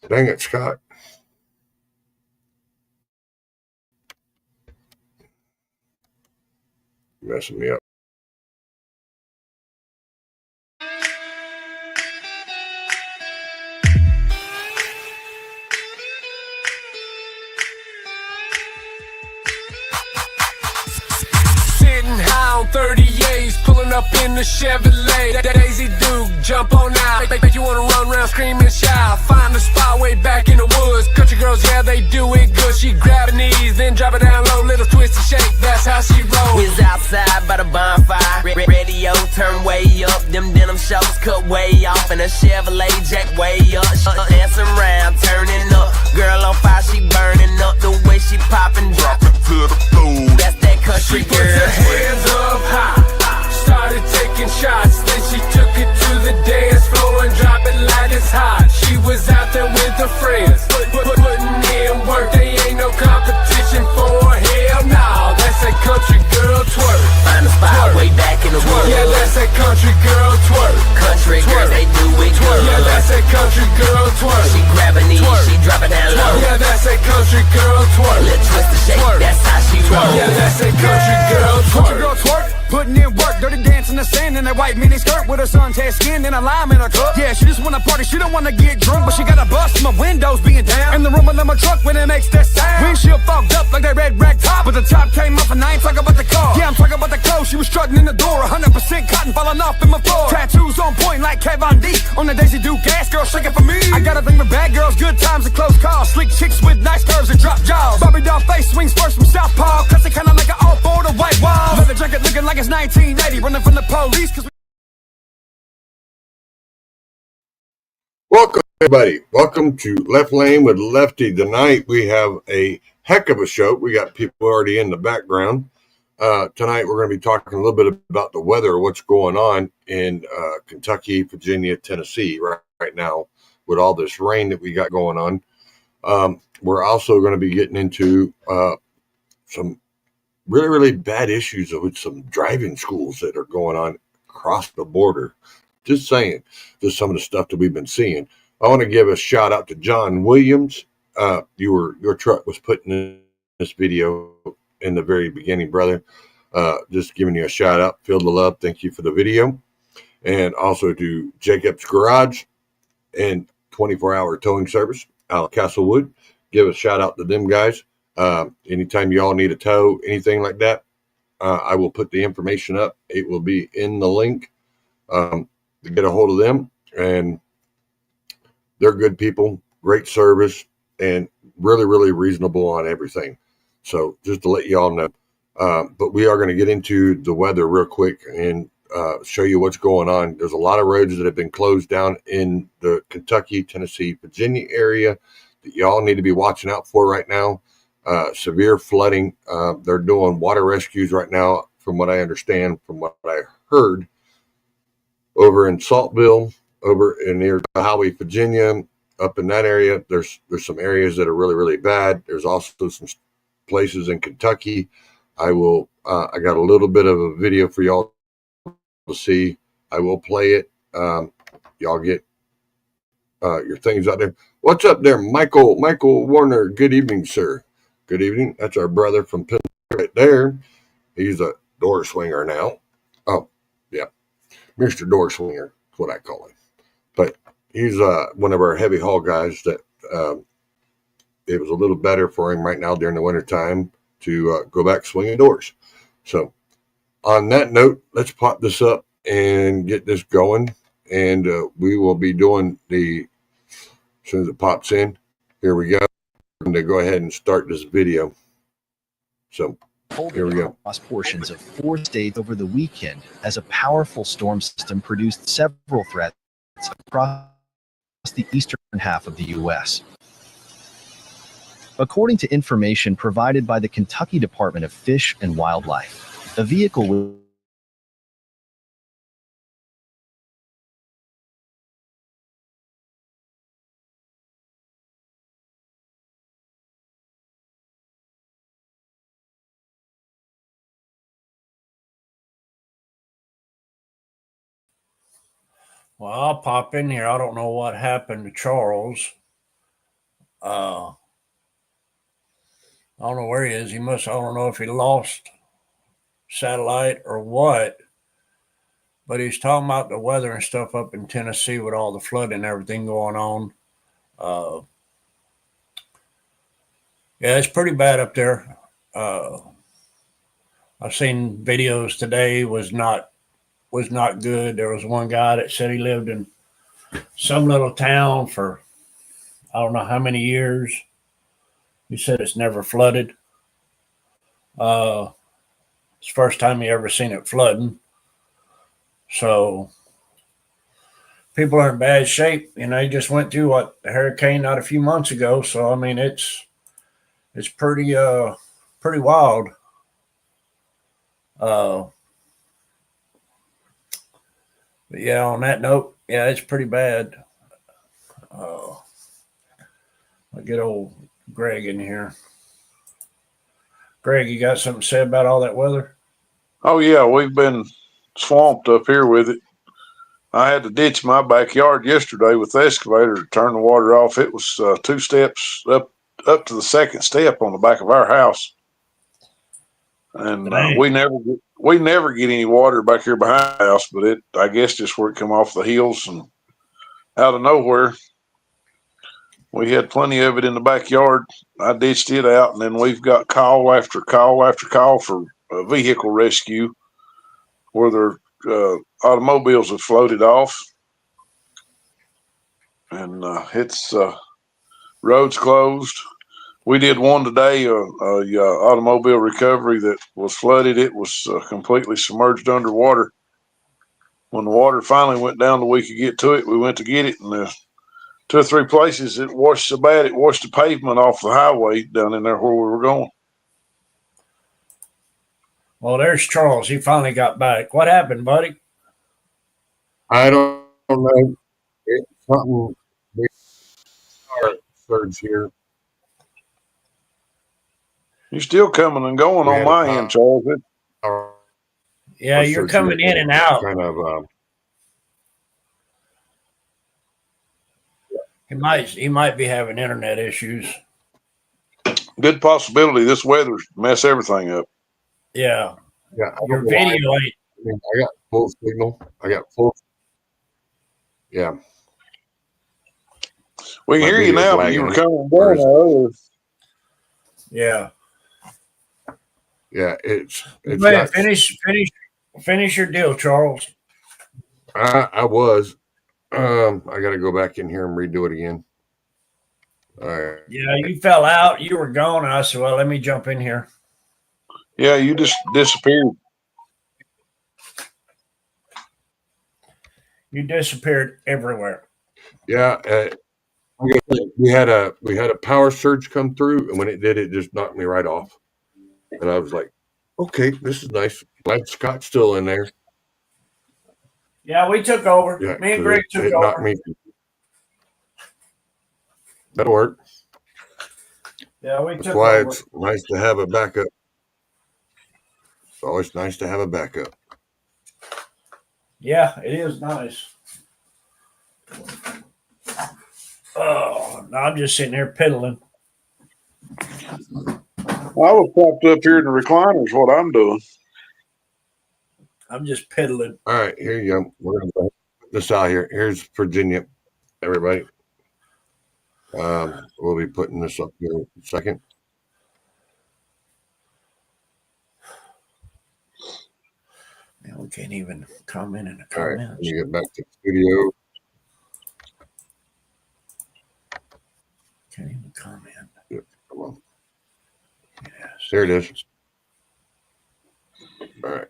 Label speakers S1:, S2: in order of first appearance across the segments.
S1: Dang it, Scott. You're messing me up.
S2: Sitting high on 38s, pulling up in the Chevrolet. Daisy Duke, jump on out. Make you wanna run around screaming shout. Find a spot way back in the woods. Country girls, yeah, they do it good. She grab her knees, then drop it down low. Little twist and shake, that's how she rolls.
S3: We was outside by the bonfire. Radio turn way up. Them denim shorts cut way off. And a Chevrolet jack way up. Dancing around, turning up. Girl on fire, she burning up. The way she popping, drop it to the floor. That's that country
S2: She put
S3: girl.
S2: her hands up high, started taking shots. Then she took it to the dance floor and dropped it like it's hot. She was out there with her friends, putting in work. They ain't no competition for her. Hell no, that's that country girl twerk.
S3: Find a spot way back in the woods.
S2: Yeah, that's that country girl twerk.
S3: Country girls, they do it good.
S2: Yeah, that's that country girl twerk.
S3: She grab her knees, she drop it down low.
S2: Yeah, that's that country girl twerk.
S3: Little twist and shake, that's how she roll.
S2: Yeah, that's that country girl
S4: Country
S2: twerk.
S4: girl twerk, putting in work, dirty dance in the sand in that white mini skirt with her suntan skin and a lime in her cup. Yeah, she just wanna party, she don't wanna get drunk, but she got a bust from my windows being down. And the rumble in my truck when it makes that sound. Windshield fogged up like that red rag top, but the top came off and I ain't talking about the car. Yeah, I'm talking about the clothes, she was strutting in the door, 100% cotton falling off in my floor. Tattoos on point like Kevon D on the Daisy Duke gas, girl shaking for me. I got a thing for bad girls, good times and close calls, sleek chicks with nice curves and drop jaws. Bobby doll face swings first from Southpaw, cuts it kinda like an all for the white wall. Leather jacket looking like it's 1980, running from the police cause
S1: Welcome, everybody. Welcome to Left Lane with Lefty. Tonight we have a heck of a show. We got people already in the background. Tonight we're going to be talking a little bit about the weather, what's going on in Kentucky, Virginia, Tennessee right now with all this rain that we got going on. We're also going to be getting into some really, really bad issues with some driving schools that are going on across the border. Just saying, just some of the stuff that we've been seeing. I want to give a shout out to John Williams. Your truck was put in this video in the very beginning, brother. Just giving you a shout out. Feel the love. Thank you for the video. And also to Jacob's Garage and 24-hour towing service out of Castlewood. Give a shout out to them guys. Anytime y'all need a tow, anything like that, I will put the information up. It will be in the link to get a hold of them. And they're good people, great service, and really, really reasonable on everything. So just to let y'all know. But we are going to get into the weather real quick and show you what's going on. There's a lot of roads that have been closed down in the Kentucky, Tennessee, Virginia area that y'all need to be watching out for right now. Severe flooding. They're doing water rescues right now, from what I understand, from what I heard, over in Saltville, over in near Howey, Virginia, up in that area. There's some areas that are really, really bad. There's also some places in Kentucky. I got a little bit of a video for y'all to see. I will play it. Y'all get your things out there. What's up there, Michael Warner? Good evening, sir. Good evening. That's our brother from Pennsylvania right there. He's a door swinger now. Oh, yeah. Mr. Door Swinger, that's what I call him. But he's one of our heavy haul guys that it was a little better for him right now during the wintertime to go back swinging doors. So on that note, let's pop this up and get this going. And we will be doing as soon as it pops in, here we go. I'm going to go ahead and start this video. So here we go.
S5: Across portions of 4 states over the weekend as a powerful storm system produced several threats across the eastern half of the U.S. According to information provided by the Kentucky Department of Fish and Wildlife, a vehicle with
S6: Well, I'll pop in here. I don't know what happened to Charles. I don't know where he is. I don't know if he lost satellite or what, but he's talking about the weather and stuff up in Tennessee with all the flooding and everything going on. Yeah, it's pretty bad up there. I've seen videos today was not good. There was one guy that said he lived in some little town for I don't know how many years. He said it's never flooded. It's the first time he ever seen it flooding. So people are in bad shape. You know, he just went through a hurricane not a few months ago. So I mean it's pretty wild. But yeah, on that note, yeah, it's pretty bad. I'll get old Greg in here. Greg, you got something to say about all that weather?
S7: Oh yeah, we've been swamped up here with it. I had to ditch my backyard yesterday with the excavator to turn the water off. It was 2 steps up to the second step on the back of our house, and we never get any water back here behind the house. But I guess just where it come off the hills and out of nowhere, we had plenty of it in the backyard. I ditched it out, and then we've got call after call after call for vehicle rescue where their automobiles have floated off, and it's roads closed. We did one today, automobile recovery that was flooded. It was completely submerged underwater. When the water finally went down that we could get to it, we went to get it, and 2 or 3 places it washed so bad it washed the pavement off the highway down in there where we were going.
S6: Well, there's Charles. He finally got back. What happened, buddy?
S1: I don't know. It's something. Our surge here.
S7: You're still coming and going on my end, Charles.
S6: Yeah, you're coming in and out.
S1: Kind of.
S6: He might be having internet issues.
S7: Good possibility. This weather's mess everything up.
S6: Yeah.
S1: Yeah.
S6: Your video ain't.
S1: I got full signal. Yeah.
S7: We can hear you now, but you were coming down earlier.
S6: Yeah.
S1: Yeah. It's
S6: got, finish your deal, Charles.
S1: I was. I got to go back in here and redo it again. All right.
S6: Yeah, you fell out. You were gone. And I said, well, let me jump in here.
S7: Yeah, you just disappeared.
S6: You disappeared everywhere.
S1: Yeah. We had a power surge come through, and when it did, it just knocked me right off. And I was like, okay, this is nice. Glad Scott's still in there.
S6: Yeah, we took over.
S1: Yeah,
S6: me and Greg took over.
S1: That'll work.
S6: Yeah, we took over.
S1: That's why it's nice to have a backup. It's always nice to have a backup.
S6: Yeah, it is nice. Oh, no, I'm just sitting here piddling.
S7: I was propped up here in the recliner is what I'm doing.
S6: I'm just piddling.
S1: All right, here you go. We're going to put this out here. Here's Virginia, everybody. We'll be putting this up here in a second.
S6: Man, we can't even comment in the comments.
S1: All right, let me get back to the studio.
S6: Can't even comment.
S1: Yep, come on.
S6: Yes.
S1: There it is. All right.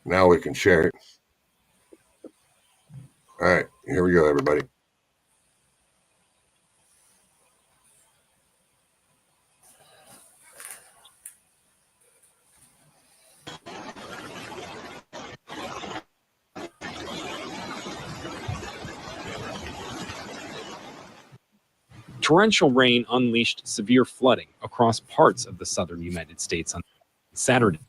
S1: Now we can share it. All right, here we go, everybody.
S8: Torrential rain unleashed severe flooding across parts of the southern United States on Saturday,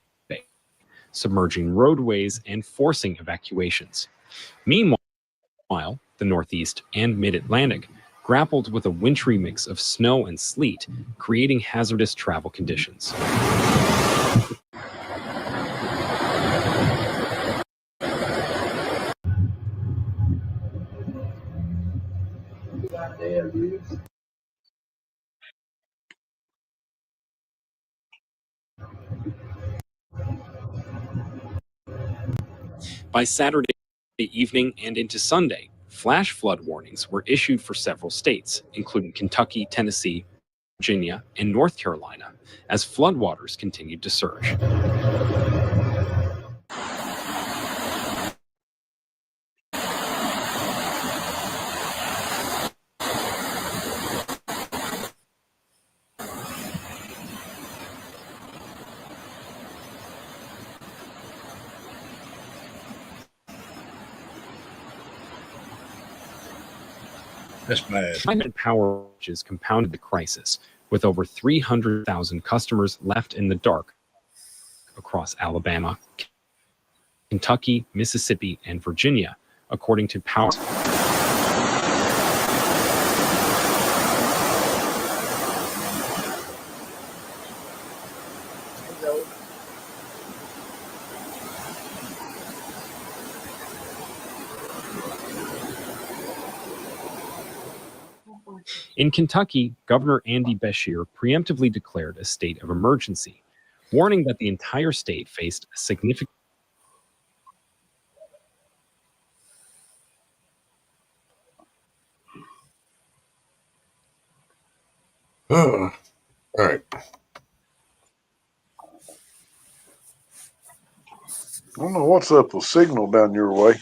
S8: submerging roadways and forcing evacuations. Meanwhile, the the Northeast and Mid-Atlantic grappled with a wintry mix of snow and sleet, creating hazardous travel conditions. By Saturday evening and into Sunday, flash flood warnings were issued for several states, including Kentucky, Tennessee, Virginia, and North Carolina, as floodwaters continued to surge.
S6: That's bad.
S8: Climate power outages compounded the crisis, with over 300,000 customers left in the dark across Alabama, Kentucky, Mississippi, and Virginia, according to Power. In Kentucky, Governor Andy Beshear preemptively declared a state of emergency, warning that the entire state faced a significant
S1: All right.
S7: I don't know what's up with signal down your way.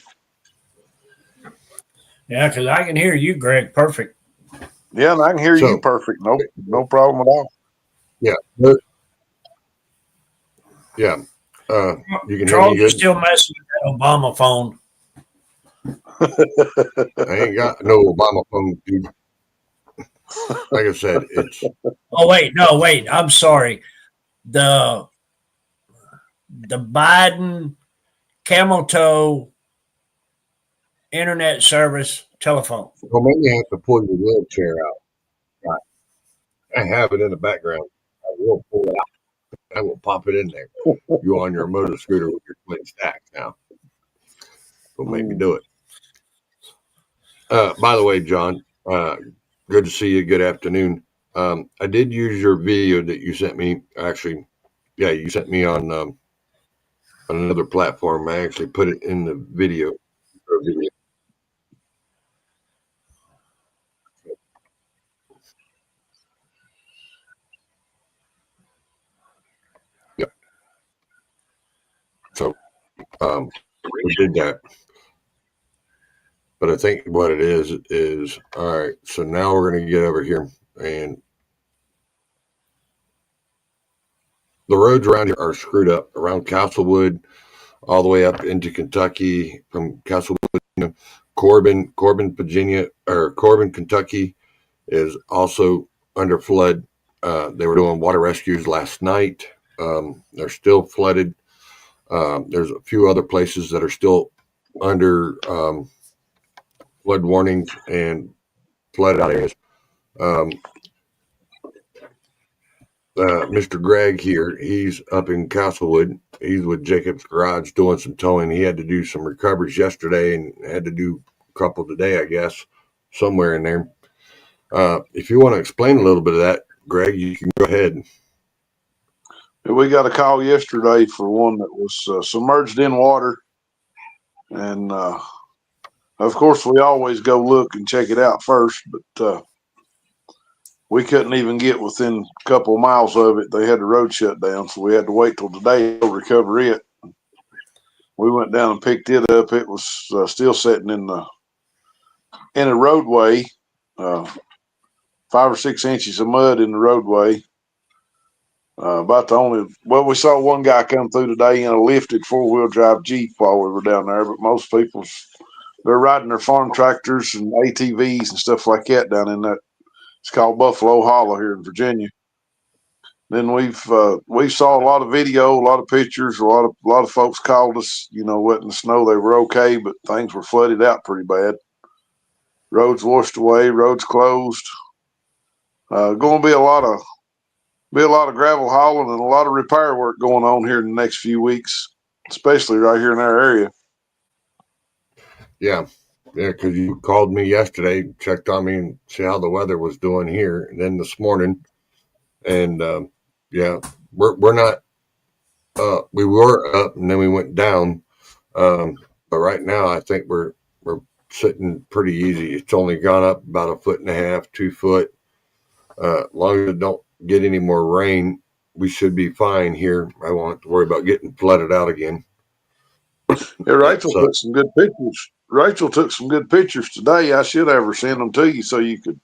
S6: Yeah, because I can hear you, Greg. Perfect.
S7: Yeah, and I can hear
S1: So-
S7: you perfect. No problem at all.
S1: Yeah. Yeah. You can hear me
S6: Charles is
S1: good?
S6: still messing with that Obama phone.
S1: I ain't got no Obama phone, dude. Like I said, it's
S6: Oh wait, no, wait. I'm sorry. The Biden Camel Toe internet service telephone.
S1: well, maybe you have to pull your wheelchair out. Right. I have it in the background. I will pull it out. I will pop it in there. You on your motor scooter with your twin stacks now. Don't make me do it. By the way, John, good to see you. Good afternoon. I did use your video that you sent me. Actually, yeah, you sent me on another platform. I actually put it in the video. Yeah. So we did that. But I think what it is all right. So now we're going to get over here, and the roads around here are screwed up around Castlewood, all the way up into Kentucky from Castlewood. Corbin, Virginia, or Corbin, Kentucky, is also under flood. They were doing water rescues last night. They're still flooded. There's a few other places that are still under flood warnings and flooded out areas. Mr. Greg here, he's up in Castlewood. He's with Jacob's Garage doing some towing. He had to do some recoveries yesterday and had to do a couple today, I guess, somewhere in there. If you want to explain a little bit of that, Greg, you can go ahead.
S7: We got a call yesterday for one that was submerged in water. And, of course, we always go look and check it out first, but we couldn't even get within a couple of miles of it. They had the road shut down, so we had to wait till today to recover it. We went down and picked it up. It was still sitting in a roadway, 5 or 6 inches of mud in the roadway. About the only, well, we saw one guy come through today in a lifted 4-wheel drive Jeep while we were down there, but most people, they're riding their farm tractors and ATVs and stuff like that down in that. It's called Buffalo Hollow here in Virginia. Then we saw a lot of video, a lot of pictures, a lot of folks called us, wet in the snow. They were okay, but things were flooded out pretty bad. roads washed away, roads closed. Going to be a lot of gravel hauling and a lot of repair work going on here in the next few weeks, especially right here in our area.
S1: Yeah, because you called me yesterday, checked on me, and see how the weather was doing here, and then this morning, and we're not. We were up, and then we went down, but right now I think we're sitting pretty easy. It's only gone up about 1.5 feet, 2 foot. As long as it don't get any more rain, we should be fine here. I won't have to worry about getting flooded out again.
S7: Yeah, Rachel took some good pictures. Rachel took some good pictures today. I should have her send them to you so you could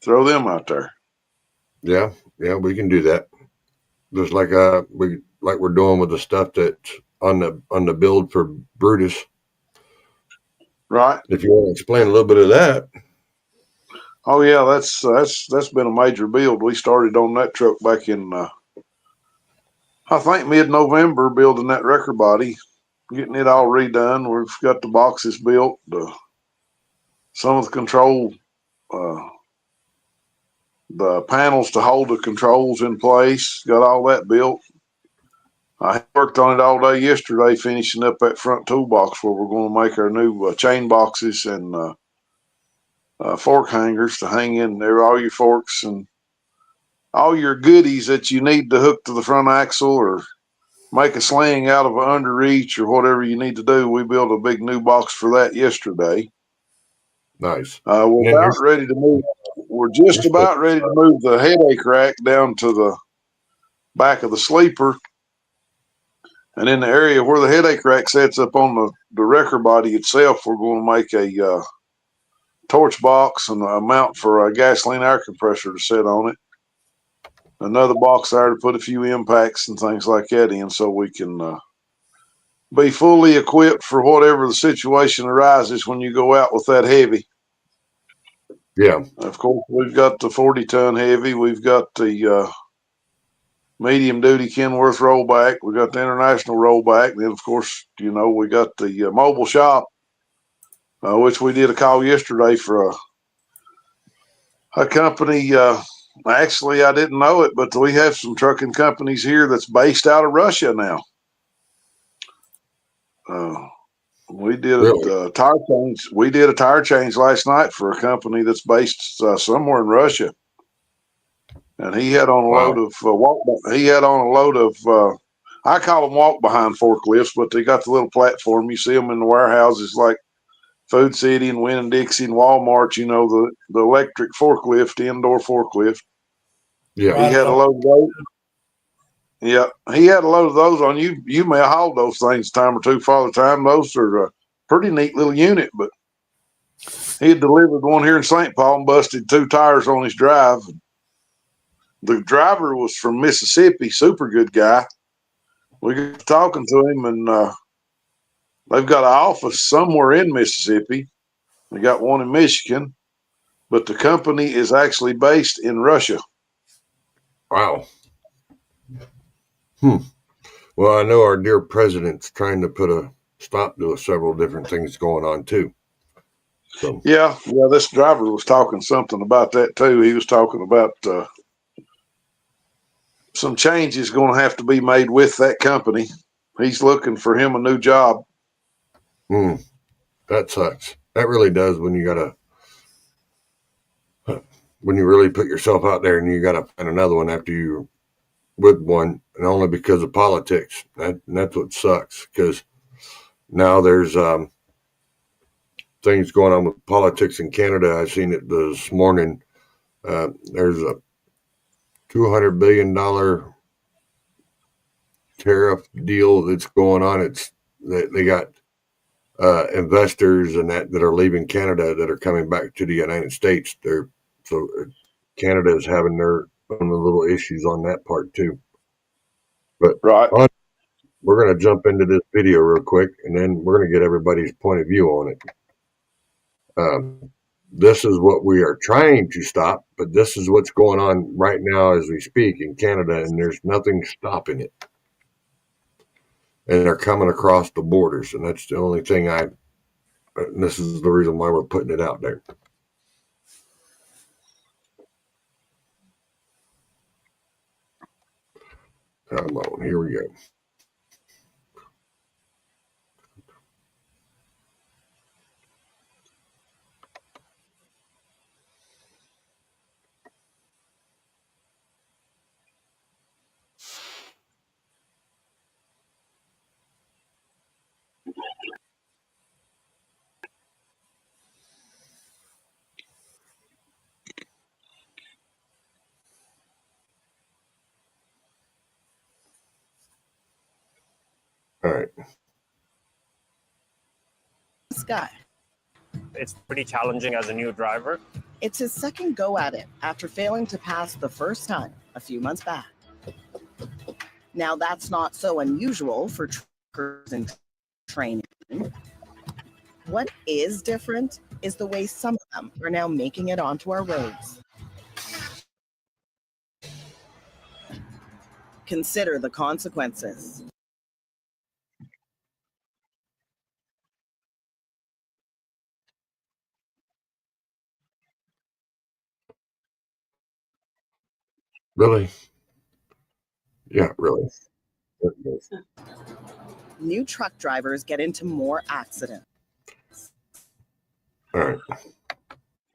S7: throw them out there.
S1: Yeah, we can do that. Just like we're doing with the stuff that's on the build for Brutus.
S7: Right.
S1: If you want to explain a little bit of that.
S7: Oh yeah, that's been a major build. We started on that truck back in I think mid-November, building that wrecker body, getting it all redone. We've got the boxes built, some of the control, the panels to hold the controls in place. Got all that built. I worked on it all day yesterday, finishing up that front toolbox where we're going to make our new chain boxes and fork hangers to hang in there, all your forks and all your goodies that you need to hook to the front axle or make a sling out of an underreach or whatever you need to do. We built a big new box for that yesterday.
S1: Nice.
S7: We're about ready to move. We're just about ready to move the headache rack down to the back of the sleeper. And in the area where the headache rack sets up on the wrecker body itself, we're going to make a torch box and a mount for a gasoline air compressor to sit on it. Another box there to put a few impacts and things like that in so we can be fully equipped for whatever the situation arises when you go out with that heavy.
S1: Yeah.
S7: Of course, we've got the 40-ton heavy. We've got the medium-duty Kenworth rollback. We got the international rollback. Then, of course, we got the mobile shop, which we did a call yesterday for a company. Actually, I didn't know it, but we have some trucking companies here that's based out of Russia now. We did a tire change. We did a tire change last night for a company that's based somewhere in Russia, and he had on a load of I call them walk behind forklifts, but they got the little platform. You see them in the warehouses like Food City and Winn and Dixie and Walmart. The electric forklift, indoor forklift.
S1: Yeah,
S7: he had a load of those. Yeah, he had a load of those on you. You may have hauled those things a time or two, Father Time. Those are a pretty neat little unit, but he had delivered one here in St. Paul and busted 2 tires on his drive. The driver was from Mississippi, super good guy. We got talking to him, and they've got an office somewhere in Mississippi. They got one in Michigan, but the company is actually based in Russia.
S1: Wow. Well, I know our dear president's trying to put a stop to several different things going on too. So.
S7: Yeah. This driver was talking something about that too. He was talking about some changes going to have to be made with that company. He's looking for him a new job.
S1: That sucks. That really does when you really put yourself out there and you got to find another one after you with one, and only because of politics. That's what sucks, because now there's things going on with politics in Canada. I seen it this morning. There's a $200 billion tariff deal that's going on. They got investors and that are leaving Canada that are coming back to the United States. So Canada is having their own little issues on that part too. But
S7: right,
S1: we're going to jump into this video real quick, and then we're going to get everybody's point of view on it. This is what we are trying to stop, but this is what's going on right now as we speak in Canada, and there's nothing stopping it. And they're coming across the borders, and that's the only thing and this is the reason why we're putting it out there. Come on, here we go. All right.
S9: This guy.
S10: It's pretty challenging as a new driver.
S9: It's his second go at it after failing to pass the first time a few months back. Now, that's not so unusual for truckers in training. What is different is the way some of them are now making it onto our roads. Consider the consequences.
S1: Really? Yeah, really.
S9: New truck drivers get into more accidents.
S1: All right.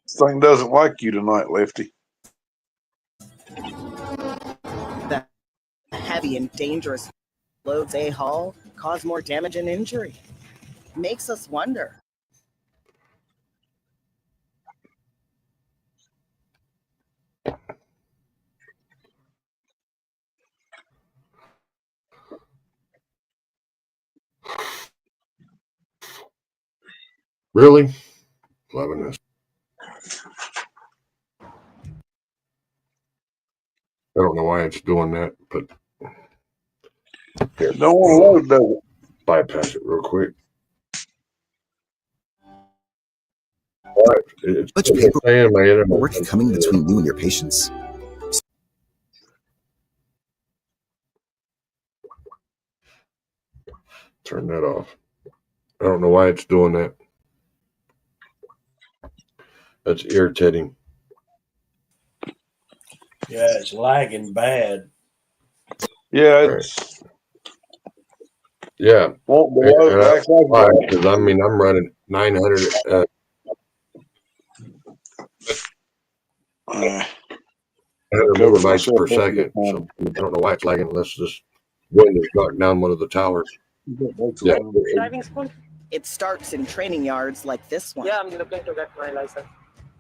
S7: This thing doesn't like you tonight, Lefty.
S9: The heavy and dangerous loads they haul cause more damage and injury. Makes us wonder.
S1: Really? Loving this. I don't know why it's doing that, but here,
S7: Don't want to load, does it?
S1: bypass it real quick. All right. It's
S11: Much paper
S1: saying my internet
S11: work coming between you and your patients.
S1: Turn that off. I don't know why it's doing that. That's irritating.
S6: Yeah, it's lagging bad.
S7: Yeah, it's
S1: Yeah.
S7: won't be loaded. Acts like that.
S1: Because I mean, I'm running 900 100 megabytes per second. So I don't know why it's lagging unless this wind has knocked down one of the towers. Yeah.
S10: Driving school?
S9: It starts in training yards like this one.
S10: Yeah, I'm looking to get my license.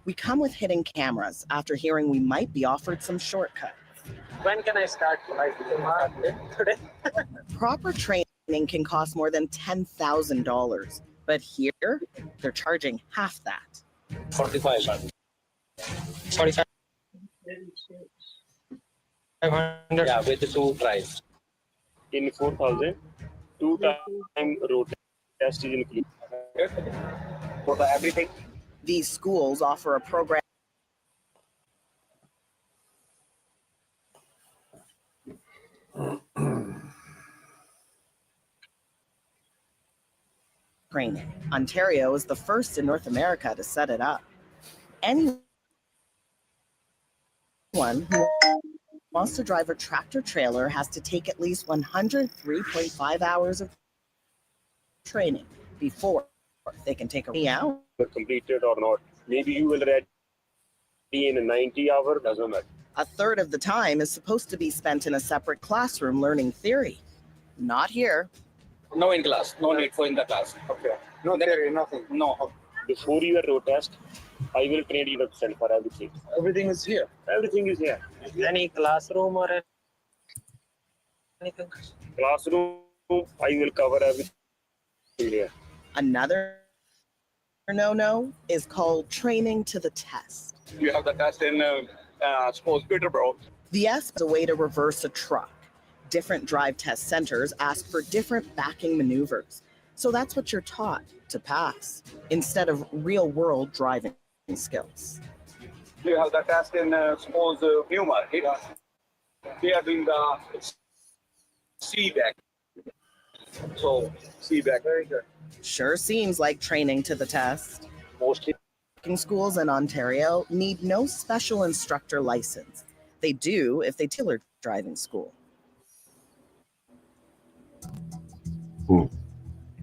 S9: We come with hidden cameras after hearing we might be offered some shortcuts.
S10: When can I start? Today?
S9: Proper training can cost more than $10,000, but here they're charging half that.
S10: 45. 45. 500. Yeah, with the two tries. In 4,000, 2-time road test is included. For everything.
S9: These schools offer a program training. Ontario is the first in North America to set it up. Anyone who wants to drive a tractor trailer has to take at least 103.5 hours of training before they can take a out.
S10: Completed or not. Maybe you will ready in a 90 hour, doesn't matter.
S9: A third of the time is supposed to be spent in a separate classroom learning theory. Not here.
S10: No in class. No need for in the class. Okay. No theory, nothing. No. Before your road test, I will train you website for everything. Everything is here. Everything is here. Any classroom or anything? Classroom, I will cover everything here.
S9: Another no-no is called training to the test.
S10: You have the test in suppose Peterborough.
S9: The S is a way to reverse a truck. Different drive test centers ask for different backing maneuvers. So that's what you're taught to pass, instead of real-world driving skills.
S10: You have the test in suppose Newmark. We are doing the C-back. So C-back, very good.
S9: Sure seems like training to the test.
S10: Mostly.
S9: Schools in Ontario need no special instructor license. They do if they tailor driving school.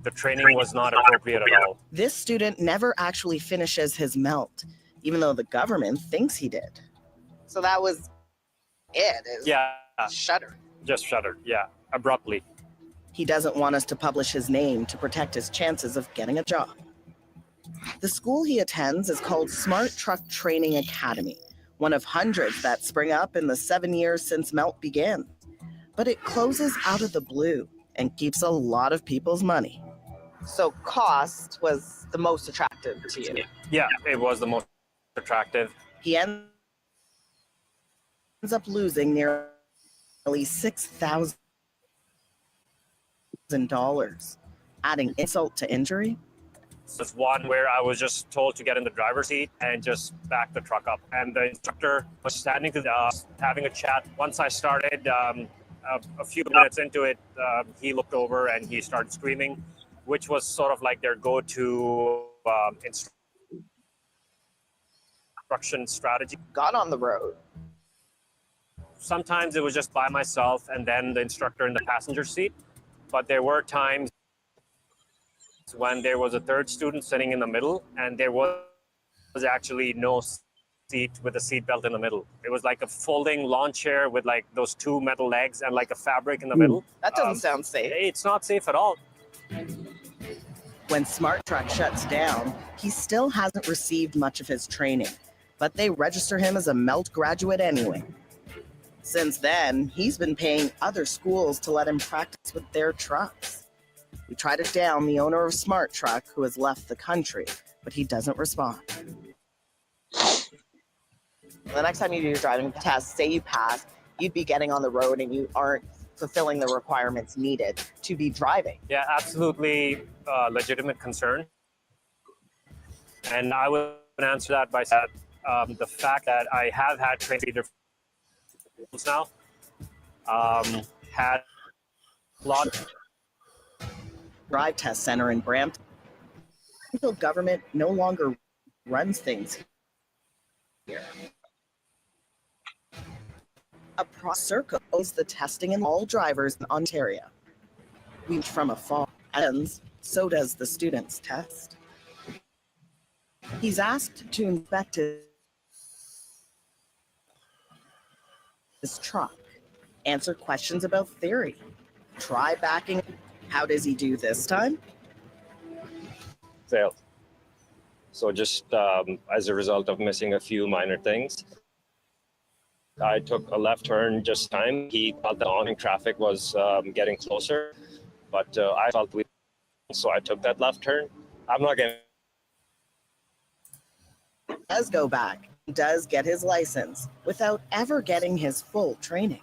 S10: the training was not appropriate at all.
S9: This student never actually finishes his melt, even though the government thinks he did. So that was it.
S10: Yeah,
S9: Shuttered.
S10: just shuttered. Yeah, abruptly.
S9: He doesn't want us to publish his name to protect his chances of getting a job. The school he attends is called Smart Truck Training Academy, one of hundreds that spring up in the 7 years since MELT began. But it closes out of the blue and keeps a lot of people's money. So cost was the most attractive to you?
S10: Yeah, it was the most attractive.
S9: He ends up losing nearly $6,000, adding insult to injury.
S10: There's one where I was just told to get in the driver's seat and just back the truck up. And the instructor was standing to having a chat. Once I started, a few minutes into it, he looked over and he started screaming, which was sort of like their go-to instruction strategy.
S9: Got on the road.
S10: Sometimes it was just by myself and then the instructor in the passenger seat. But there were times when there was a third student sitting in the middle and there was actually no seat with a seat belt in the middle. It was like a folding lawn chair with like those two metal legs and like a fabric in the middle.
S9: That doesn't sound safe.
S10: It's not safe at all.
S9: When Smart Truck shuts down, he still hasn't received much of his training, but they register him as a MELT graduate anyway. Since then, he's been paying other schools to let him practice with their trucks. We tried to down the owner of Smart Truck, who has left the country, but he doesn't respond. The next time you do your driving test, say you pass, you'd be getting on the road and you aren't fulfilling the requirements needed to be driving.
S10: Yeah, absolutely legitimate concern. And I would answer that by saying the fact that I have had training leader now, had a lot
S9: Drive test center in Brampton. The government no longer runs things here. A Serco owns the testing in all drivers in Ontario. We from afar ends, so does the student's test. He's asked to inspect his truck, answer questions about theory, try backing. How does he do this time?
S10: failed. So just as a result of missing a few minor things, I took a left turn just time. He thought the oncoming traffic was getting closer, but I felt weak, so I took that left turn. I'm not getting.
S9: Does go back, does get his license without ever getting his full training.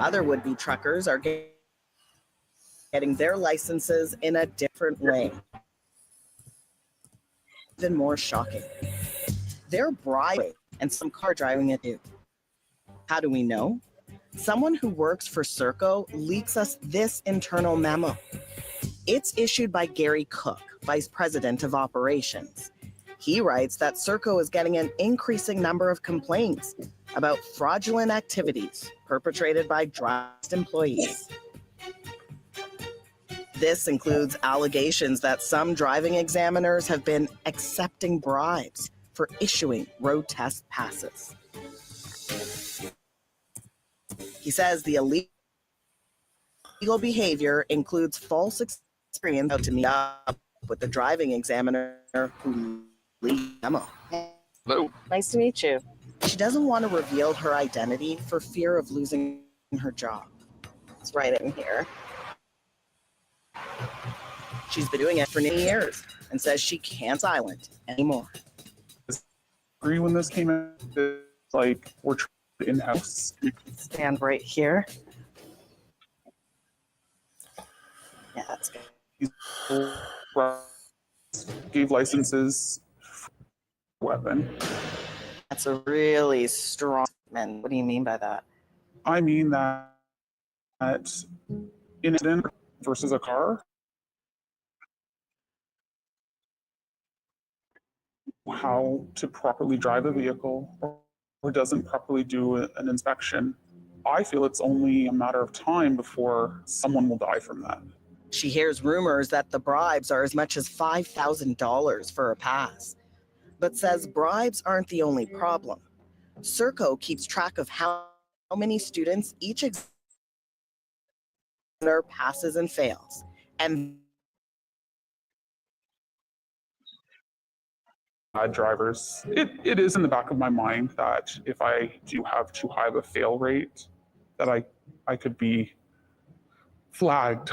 S9: Other would-be truckers are getting their licenses in a different way. Even more shocking. They're bribing and some car driving it too. How do we know? Someone who works for Serco leaks us this internal memo. It's issued by Gary Cook, Vice President of Operations. He writes that Serco is getting an increasing number of complaints about fraudulent activities perpetrated by draft employees. This includes allegations that some driving examiners have been accepting bribes for issuing road test passes. He says the illegal behavior includes false experience to meet up with the driving examiner who leaked the memo.
S12: Hello.
S9: Nice to meet you. She doesn't want to reveal her identity for fear of losing her job. It's right in here. She's been doing it for many years and says she can't silent anymore.
S12: Agree when this came out, like we're in-house.
S9: Stand right here. Yeah, that's good.
S12: Gave licenses for weapon.
S9: That's a really strong man. What do you mean by that?
S12: I mean that incident versus a car, how to properly drive a vehicle or doesn't properly do an inspection I feel it's only a matter of time before someone will die from that.
S9: She hears rumors that the bribes are as much as $5,000 for a pass, but says bribes aren't the only problem. Serco keeps track of how many students each examiner passes and fails. And
S12: drivers, it is in the back of my mind that if I do have too high of a fail rate, that I could be flagged.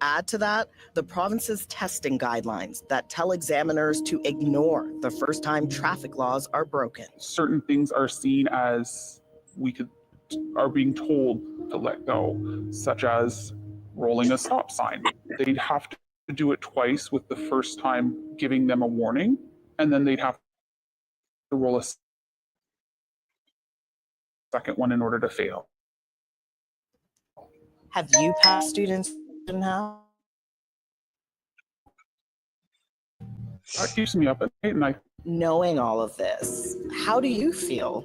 S9: add to that the province's testing guidelines that tell examiners to ignore the first time traffic laws are broken.
S12: Certain things are seen as are being told to let go, such as rolling a stop sign. They'd have to do it twice, with the first time giving them a warning, and then they'd have to roll a second one in order to fail.
S9: Have you passed students in how?
S12: That keeps me up at night, and
S9: knowing all of this, how do you feel?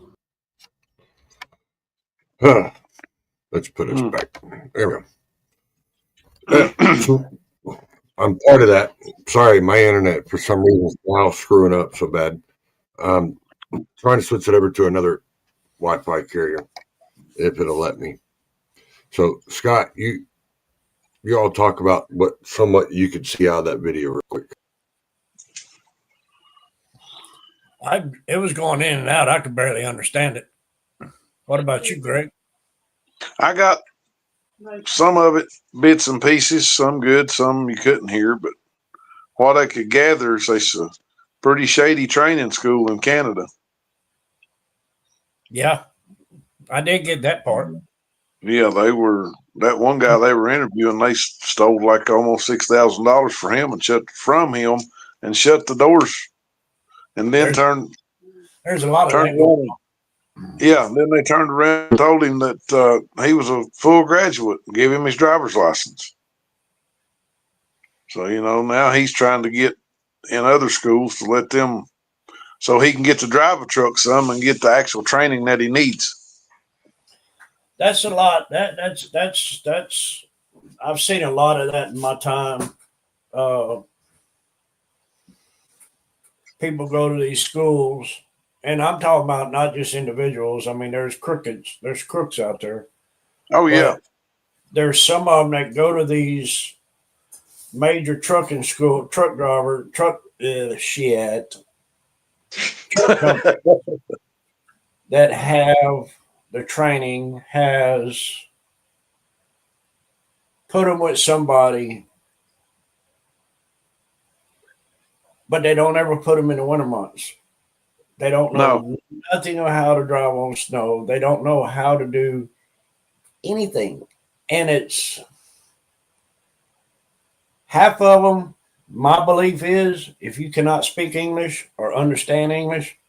S1: Let's put us back. There we go. I'm part of that. Sorry, my internet for some reason is now screwing up so bad. Trying to switch it over to another Wi-Fi carrier, if it'll let me. So, Scott, you all talk about what somewhat you could see out of that video real quick.
S6: It was going in and out. I could barely understand it. What about you, Greg?
S7: I got some of it, bits and pieces, some good, some you couldn't hear, but what I could gather is it's a pretty shady training school in Canada.
S6: Yeah, I did get that part.
S7: Yeah, that one guy they were interviewing, they stole like almost $6,000 for him and shut the doors, and then
S6: there's a lot of that going on.
S7: Yeah, then they turned around and told him that he was a full graduate and gave him his driver's license. So, now he's trying to get in other schools to let them, so he can get to drive a truck some and get the actual training that he needs.
S6: That's a lot. That's I've seen a lot of that in my time. People go to these schools, and I'm talking about not just individuals. I mean, there's crooks out there.
S7: Oh yeah.
S6: There's some of them that go to these major trucking school, truck that have the training, has put them with somebody, but they don't ever put them in the winter months. They don't know nothing on how to drive on snow. They don't know how to do anything. And it's half of them. My belief is if you cannot speak English or understand English,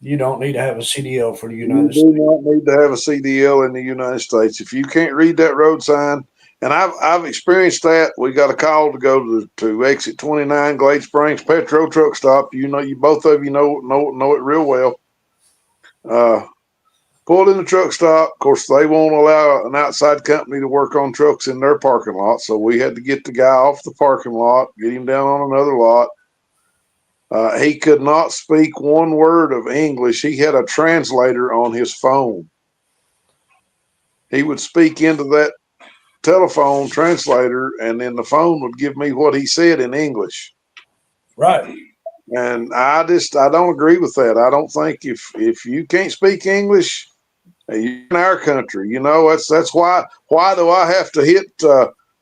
S6: you don't need to have a CDL for the United States.
S7: You do not need to have a CDL in the United States. If you can't read that road sign, and I've experienced that. We got a call to go to exit 29, Glade Springs Petro truck stop. You both of you know it real well. Pulled in the truck stop. Of course, they won't allow an outside company to work on trucks in their parking lot, so we had to get the guy off the parking lot, get him down on another lot. He could not speak one word of English. He had a translator on his phone. He would speak into that telephone translator, and then the phone would give me what he said in English.
S6: Right.
S7: And I don't agree with that. I don't think if you can't speak English, you're in our country. That's why do I have to hit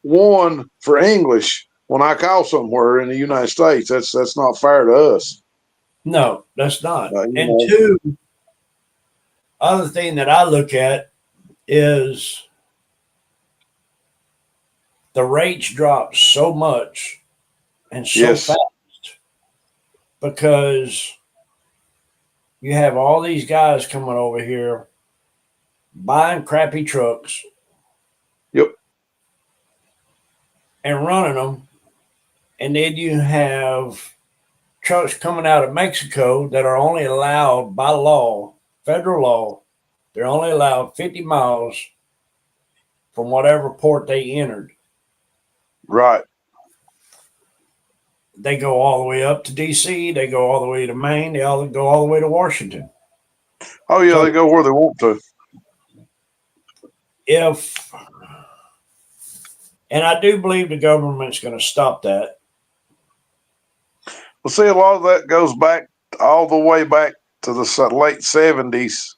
S7: one for English when I call somewhere in the United States? That's not fair to us.
S6: No, that's not. And two, other thing that I look at is the rates drop so much and so fast because you have all these guys coming over here buying crappy trucks.
S7: Yep.
S6: And running them. And then you have trucks coming out of Mexico that are only allowed by law, federal law, They're only allowed 50 miles from whatever port they entered.
S7: Right.
S6: They go all the way up to D.C. They go all the way to Maine. They all go all the way to Washington.
S7: Oh yeah, they go where they want to.
S6: And I do believe the government's going to stop that.
S7: Well, see, a lot of that goes back all the way back to the late 70s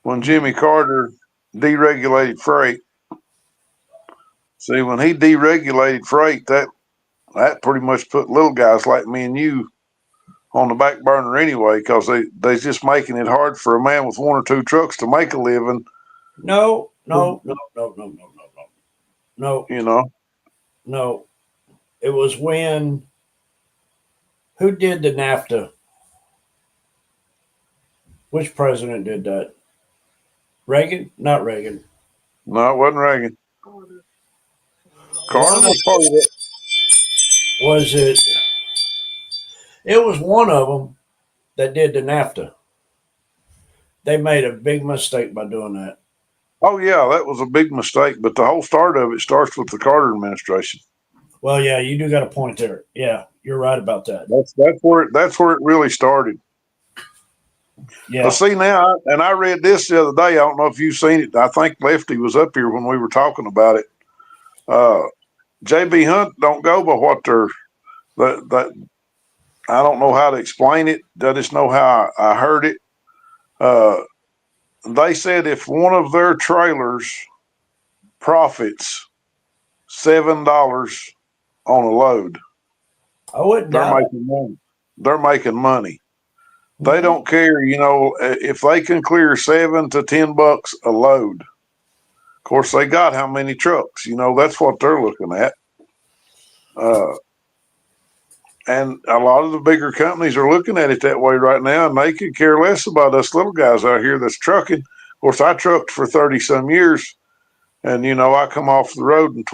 S7: when Jimmy Carter deregulated freight. See, when he deregulated freight, that pretty much put little guys like me and you on the back burner anyway, because they're just making it hard for a man with one or two trucks to make a living.
S6: No.
S7: You know?
S6: No. It was when, who did the NAFTA? Which president did that? Reagan? Not Reagan.
S7: No, it wasn't Reagan. Carter was part of it.
S6: Was it? It was one of them that did the NAFTA. They made a big mistake by doing that.
S7: Oh yeah, that was a big mistake. But the whole start of it starts with the Carter administration.
S6: Well, yeah, you do got a point there. Yeah, you're right about that.
S7: That's where it really started.
S6: Yeah.
S7: But see now, and I read this the other day. I don't know if you've seen it. I think Lefty was up here when we were talking about it. J.B. Hunt don't go by what they're that. I don't know how to explain it. I just know how I heard it. They said if one of their trailers profits $7 on a load, they're making money. They're making money. They don't care, if they can clear $7 to $10 a load. Of course, they got how many trucks? That's what they're looking at. And a lot of the bigger companies are looking at it that way right now, and they could care less about us little guys out here that's trucking. Of course, I trucked for 30 some years, and I come off the road in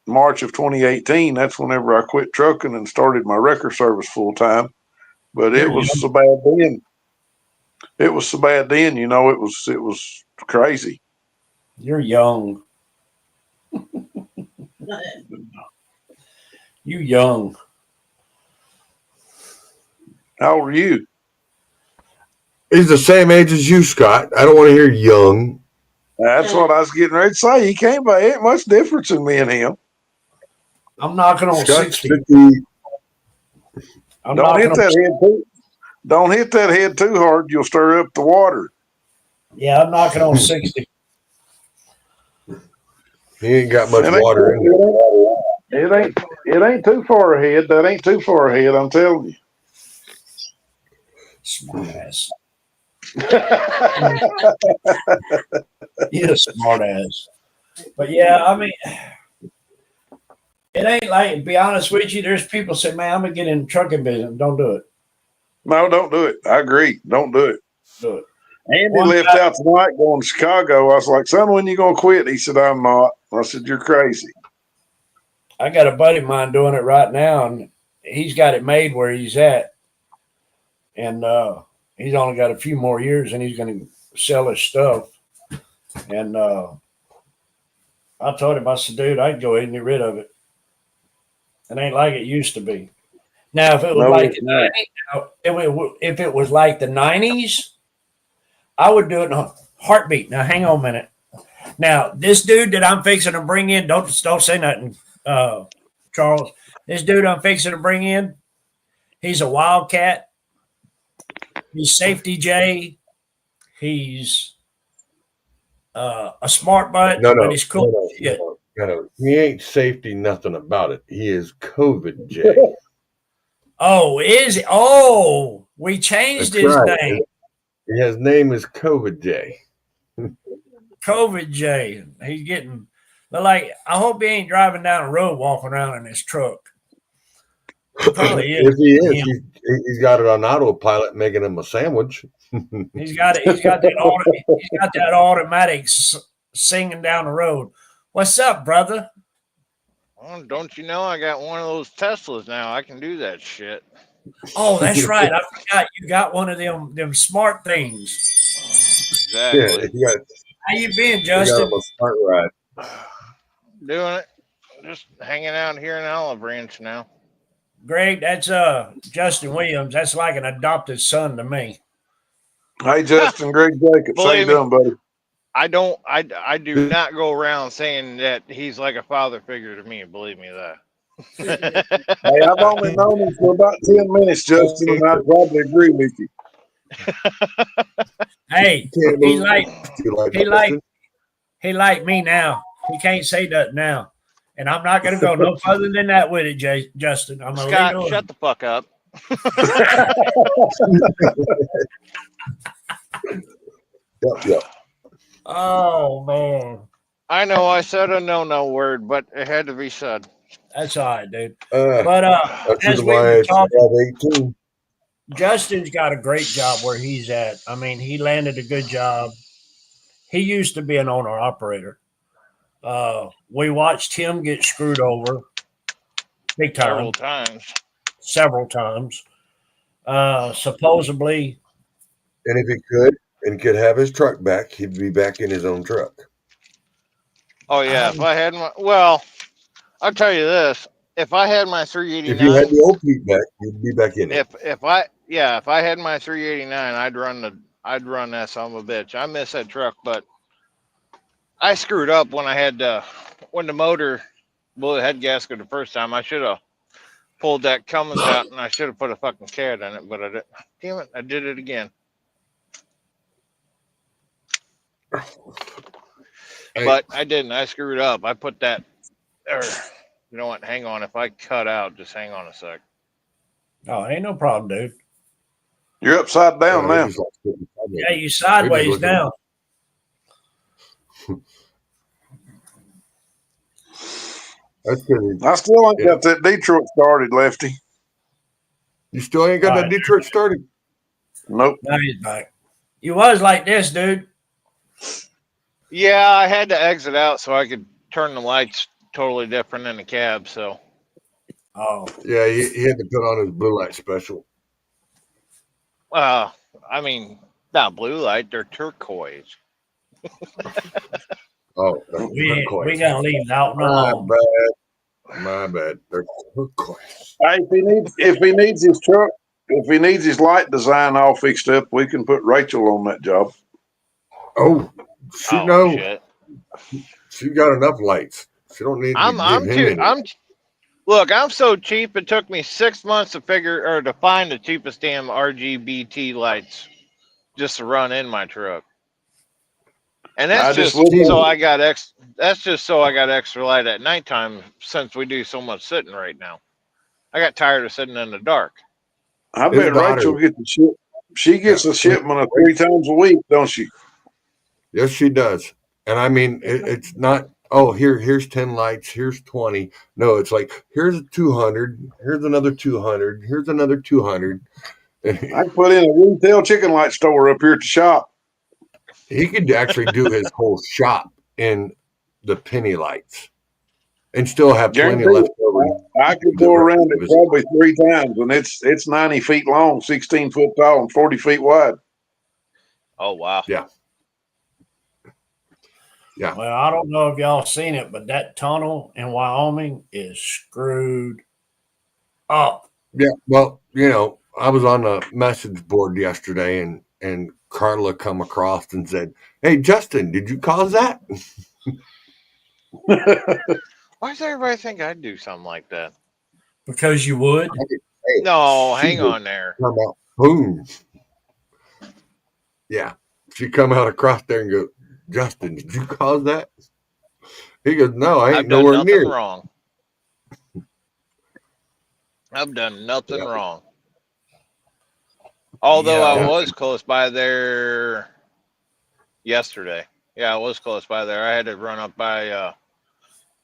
S7: March of 2018. That's whenever I quit trucking and started my wrecker service full time. But it was so bad then. It was so bad then, it was crazy.
S6: You're young. You young.
S7: How old are you?
S1: He's the same age as you, Scott. I don't want to hear young.
S7: That's what I was getting ready to say. He can't be ain't much difference in me and him.
S6: I'm knocking on
S1: Scott's
S6: 60.
S1: 50.
S7: Don't hit that head too hard. You'll stir up the water.
S6: Yeah, I'm knocking on 60.
S1: He ain't got much water in it.
S7: It ain't too far ahead. That ain't too far ahead, I'm telling you.
S6: Smart ass. You're a smart ass. But yeah, I mean, it ain't like, to be honest with you, there's people say, man, I'm going to get in the trucking business. Don't do it.
S7: No, don't do it. I agree. Don't do it.
S6: Do it.
S7: Andy left out tonight going to Chicago. I was like, son, when you going to quit? He said, I'm not. I said, you're crazy.
S6: I got a buddy of mine doing it right now, and he's got it made where he's at. And he's only got a few more years, and he's going to sell his stuff. And I told him, I said, dude, I'd go ahead and get rid of it. It ain't like it used to be. Now, if it was if it was like the 90s, I would do it in a heartbeat. Now, hang on a minute. Now, this dude that I'm fixing to bring in, don't say nothing, Charles. This dude I'm fixing to bring in, he's a wildcat. He's Safety J. He's a smart butt, but he's cool.
S1: No. He ain't safety, nothing about it. He is COVID J.
S6: Oh, is it? Oh, we changed his name.
S1: His name is COVID J.
S6: COVID J. He's getting, like, I hope he ain't driving down the road walking around in his truck. He probably is.
S1: If he is, he's got it on autopilot, making him a sandwich.
S6: He's got that automatic singing down the road. What's up, brother?
S13: Well, don't you know I got one of those Teslas now? I can do that shit.
S6: Oh, that's right. I forgot you got one of them smart things.
S13: exactly.
S1: you got
S6: How you been,
S1: you got
S6: Justin?
S1: him a smart ride.
S13: Doing it. Just hanging out here in Olive Branch now.
S6: Greg, that's Justin Williams. That's like an adopted son to me.
S7: Hey, Justin, Greg Jacobs. How you
S13: Believe me.
S7: doing, buddy?
S13: I do not go around saying that he's like a father figure to me. Believe me that.
S7: Hey, I've only known him for about 10 minutes, Justin, and I'd probably agree with you.
S6: Hey,
S1: Can't
S6: he
S1: believe
S6: like
S1: you like
S6: he like
S1: Justin.
S6: he like me now. He can't say that now, and I'm not gonna go no further than that with it, Justin. I'm gonna
S13: Scott,
S6: leave it
S13: shut the fuck up.
S1: Yep.
S6: Oh man,
S13: I know I said a no word, but it had to be said.
S6: that's all right, dude.
S1: But
S6: But
S1: that's
S6: as
S1: the
S6: we
S1: why
S6: were
S1: it's
S6: talking,
S1: above 18.
S6: Justin's got a great job where he's at. I mean, he landed a good job. He used to be an owner operator. We watched him get screwed over big time several times. Supposedly,
S1: And if he could have his truck back, he'd be back in his own truck.
S13: Oh yeah, if I had I'll tell you this: if I had my 389,
S1: If you had the old Pete back, you'd be back in it.
S13: if I had my 389, I'd run that son of a bitch. I miss that truck, but I screwed up when I had when the motor blew the head gasket the first time. I should have pulled that Cummins out, and I should have put a fucking CAD in it, but I did. Damn it, I did it again. But I didn't. I screwed up. I put that, or you know what? Hang on. If I cut out, just hang on a sec.
S6: oh, ain't no problem, dude.
S7: You're upside down now.
S6: Yeah, you sideways now.
S1: That's good.
S7: I still ain't got that Detroit started, Lefty.
S1: You still ain't got that Detroit started?
S7: Nope.
S6: Now he's back. You was like this, dude.
S13: Yeah, I had to exit out so I could turn the lights totally different in the cab. So.
S6: Oh.
S1: Yeah, he had to put on his blue light special.
S13: I mean, not blue light; they're turquoise.
S1: Oh,
S6: we gotta leave out alone.
S1: My bad. They're turquoise.
S7: Hey, if he needs his truck, if he needs his light design all fixed up, we can put Rachel on that job.
S1: Oh,
S13: Shit.
S1: She got enough lights. She don't need to give him any.
S13: Look, I'm so cheap. It took me 6 months to find the cheapest damn RGBT lights just to run in my truck. And that's just so I got extra light at nighttime since we do so much sitting right now. I got tired of sitting in the dark.
S7: I bet Rachel gets the ship. She gets a shipment of 3 times a week, don't she?
S1: Yes, she does. And I mean, it's not, oh, here's 10 lights, here's 20. No, it's like, here's 200, here's another 200, here's another 200.
S7: I put in a retail chicken light store up here at the shop.
S1: He could actually do his whole shop in the penny lights and still have plenty left over.
S7: I could go around it probably 3 times, and it's 90 feet long, 16 foot tall, and 40 feet wide.
S13: Oh, wow.
S1: Yeah. Yeah.
S6: Well, I don't know if y'all seen it, but that tunnel in Wyoming is screwed up.
S1: Yeah. Well, I was on a message board yesterday and Carla come across and said, "Hey, Justin, did you cause that?"
S13: Why does everybody think I'd do something like that?
S6: Because you would.
S1: Hey,
S13: no, hang on there.
S1: Come out, boom. Yeah. She come out across there and go, "Justin, did you cause that?" He goes, "No, I ain't nowhere near."
S13: Wrong. I've done nothing wrong. Although I was close by there yesterday. Yeah, I was close by there. I had to run up by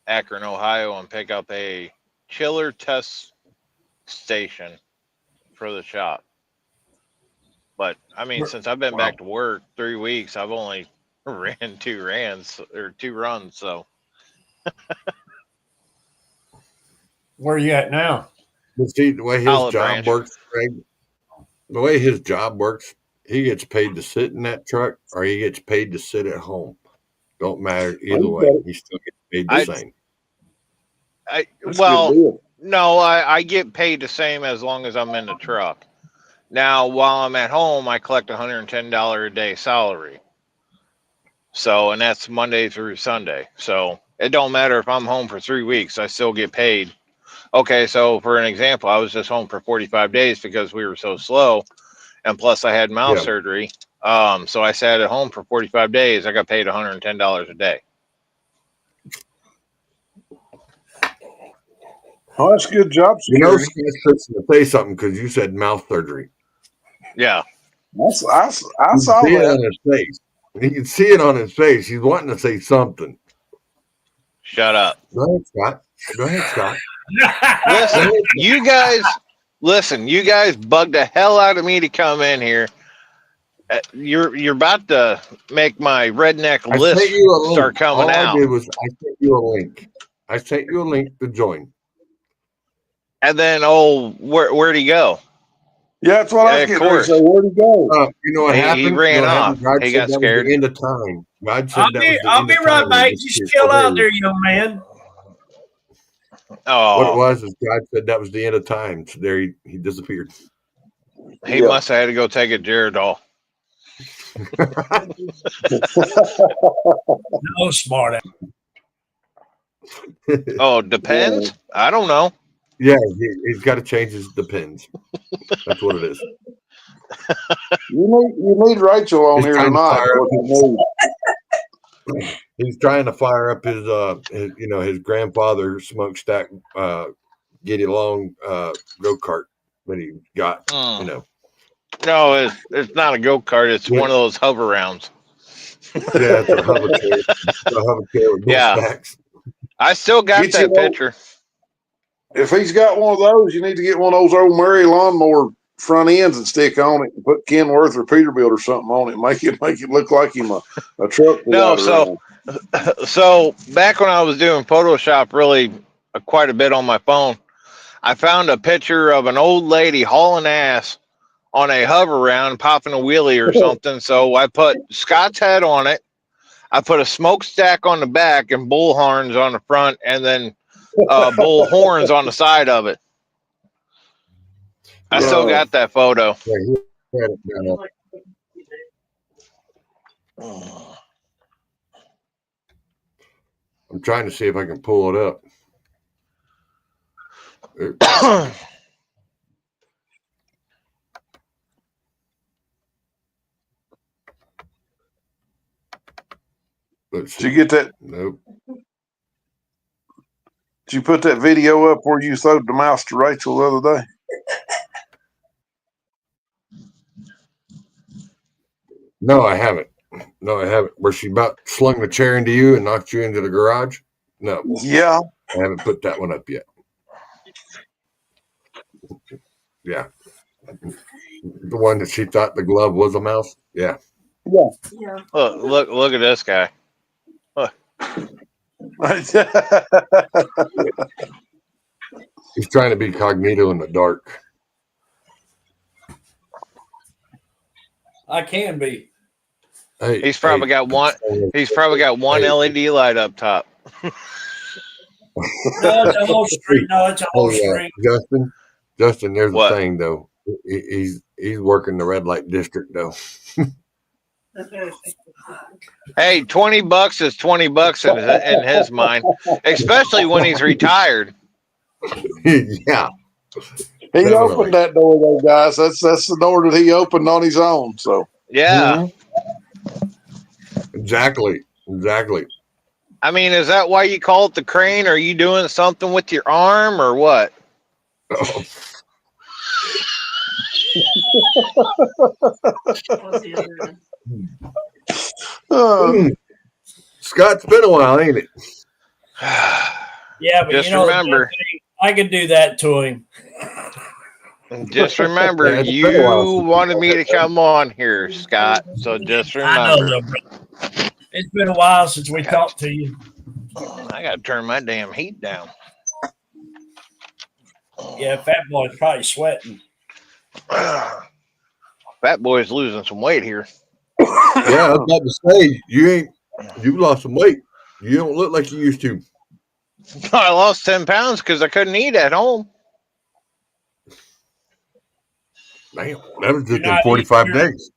S13: Akron, Ohio, and pick up a chiller test station for the shop. But I mean, since I've been back to work 3 weeks, I've only ran 2 runs. So
S6: where are you at now?
S1: See the way his job works, Greg. The way his job works, he gets paid to sit in that truck or he gets paid to sit at home. Don't matter either way. He still gets paid the same.
S13: No, I get paid the same as long as I'm in the truck. Now, while I'm at home, I collect $110 a day salary. So, and that's Monday through Sunday. So it don't matter if I'm home for 3 weeks, I still get paid. Okay, so for an example, I was just home for 45 days because we were so slow. And plus I had mouth surgery. So I sat at home for 45 days. I got paid $110 a day.
S7: Oh, that's a good job.
S1: You know, Scott's to say something because you said mouth surgery.
S13: Yeah.
S7: I saw
S1: that
S7: that.
S1: on his face. You can see it on his face. He's wanting to say something.
S13: Shut up.
S1: Go ahead, Scott. Go ahead, Scott.
S13: Listen, you guys bugged the hell out of me to come in here. You're about to make my redneck list start coming out.
S1: All I did was I sent you a link. I sent you a link to join.
S13: And then, where'd he go?
S7: Yeah, that's what I was getting ready to say. Where'd he go?
S1: You know what happened?
S13: He ran off.
S1: He got scared. The end of time. God said
S6: I'll be right back. Just chill out there, young man.
S13: Oh,
S1: what it was is God said that was the end of time. So there he disappeared.
S13: He must have had to go take a Geridol.
S6: No, smart.
S13: Oh, depends. I don't know.
S1: Yeah, he's got to change his depends. That's what it is.
S7: You need Rachel on here tonight.
S1: He's trying to fire up his grandfather smokestack Getty Long go-kart that he got.
S13: No, it's not a go-kart. It's one of those hover rounds.
S1: Yeah, it's a hover chair. It's a hover chair with stacks.
S13: I still got that picture.
S7: If he's got one of those, you need to get one of those old Murray lawnmower front ends and stick on it and put Kenworth or Peterbilt or something on it. Make it look like him a truck.
S13: No, so back when I was doing Photoshop really quite a bit on my phone, I found a picture of an old lady hauling ass on a hover round, popping a wheelie or something. So I put Scott's head on it. I put a smokestack on the back and bull horns on the front, and then bull horns on the side of it. I still got that photo.
S1: I'm trying to see if I can pull it up.
S7: Did you get that?
S1: Nope.
S7: Did you put that video up where you throwed the mouse to Rachel the other day?
S1: No, I haven't. Where she about slung the chair into you and knocked you into the garage? No.
S7: Yeah.
S1: I haven't put that one up yet. Yeah. The one that she thought the glove was a mouse? Yeah.
S7: Yeah.
S13: Look at this guy. Look.
S1: He's trying to be cognito in the dark.
S6: I can be.
S1: Hey,
S13: he's probably got one. He's probably got one LED light up top.
S6: No, it's a whole street. No, it's a whole street.
S1: Justin. There's the thing though. He's working the red light district though.
S13: Hey, $20 is $20 in his mind, especially when he's retired.
S1: Yeah.
S7: He opened that door though, guys. That's the door that he opened on his own. So
S13: yeah.
S1: Exactly.
S13: I mean, is that why you call it the crane? Are you doing something with your arm or what?
S1: Scott, it's been a while, ain't it?
S6: Yeah, but
S13: just remember,
S6: I could do that to him.
S13: Just remember, you wanted me to come on here, Scott. So just remember.
S6: I know, it's been a while since we talked to you.
S13: I got to turn my damn heat down.
S6: Yeah, Fat Boy's probably sweating.
S13: Fat boy's losing some weight here.
S1: Yeah, I was about to say you lost some weight. You don't look like you used to.
S13: I lost 10 pounds because I couldn't eat at home.
S1: Damn, that was just
S6: You're
S1: in
S6: not
S1: 45
S6: eating your-
S1: days.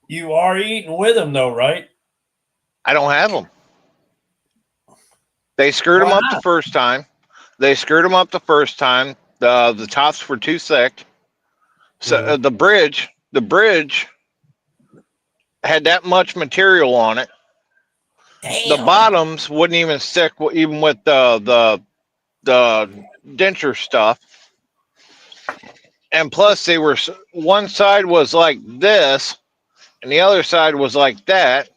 S6: You are eating with them though, right?
S13: I don't have them. They screwed them
S6: Why
S13: up the
S6: not?
S13: first time. The tops were too thick. So the bridge had that much material on it. The bottoms wouldn't even stick, even with the denture stuff. And plus, they were, one side was like this, and the other side was like that.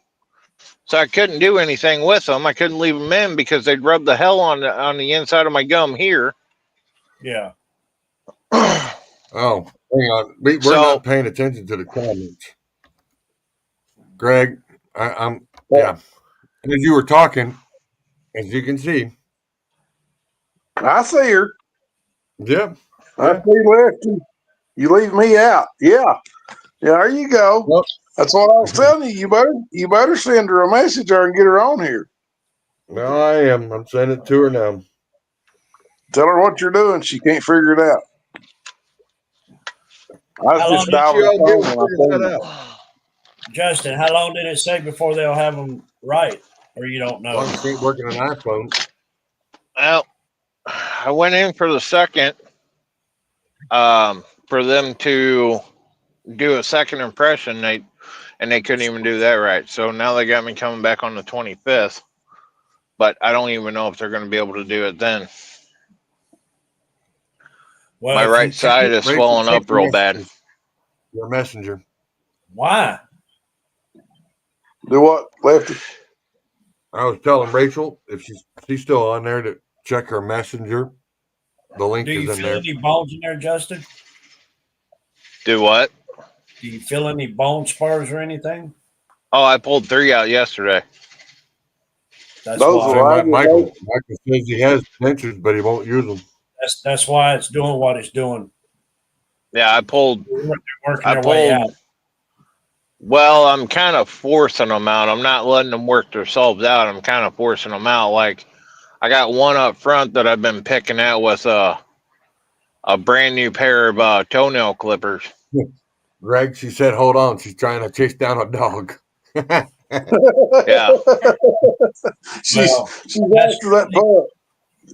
S13: So I couldn't do anything with them. I couldn't leave them in because they'd rub the hell on the inside of my gum here.
S6: Yeah.
S1: Oh, hang on. We're not paying attention to the comments. Greg, I'm yeah. And as you were talking, as you can see.
S7: I see her.
S1: Yeah.
S7: I see Lefty. You leave me out. Yeah. Yeah, there you go.
S1: Well,
S7: that's what I was telling you. You better send her a message or and get her on here.
S1: No, I am. I'm sending it to her now.
S7: Tell her what you're doing. She can't figure it out. I was just dialing the phone when I told her.
S6: Justin, how long did it say before they'll have them right? Or you don't know?
S1: Well, ain't working an iPhone.
S13: Well, I went in for the second, for them to do a second impression. They couldn't even do that right. So now they got me coming back on the 25th, but I don't even know if they're going to be able to do it then.
S6: Well,
S13: my right side is swelling up real bad.
S1: Your messenger.
S6: Why?
S7: Do what, Lefty?
S1: I was telling Rachel if she's still on there to check her messenger. The link
S6: Do you
S1: is in
S6: feel
S1: there.
S6: any bones in there, Justin?
S13: Do what?
S6: Do you feel any bone spurs or anything?
S13: Oh, I pulled 3 out yesterday.
S6: That's why
S1: Michael says he has dentures, but he won't use them.
S6: That's why it's doing what it's doing.
S13: Yeah, I pulled.
S6: Working their way out.
S13: Well, I'm kind of forcing them out. I'm not letting them work themselves out. I'm kind of forcing them out. Like, I got one up front that I've been picking out with a brand new pair of toenail clippers.
S1: Greg, she said, hold on. She's trying to chase down a dog.
S13: Yeah.
S7: she's after that butt.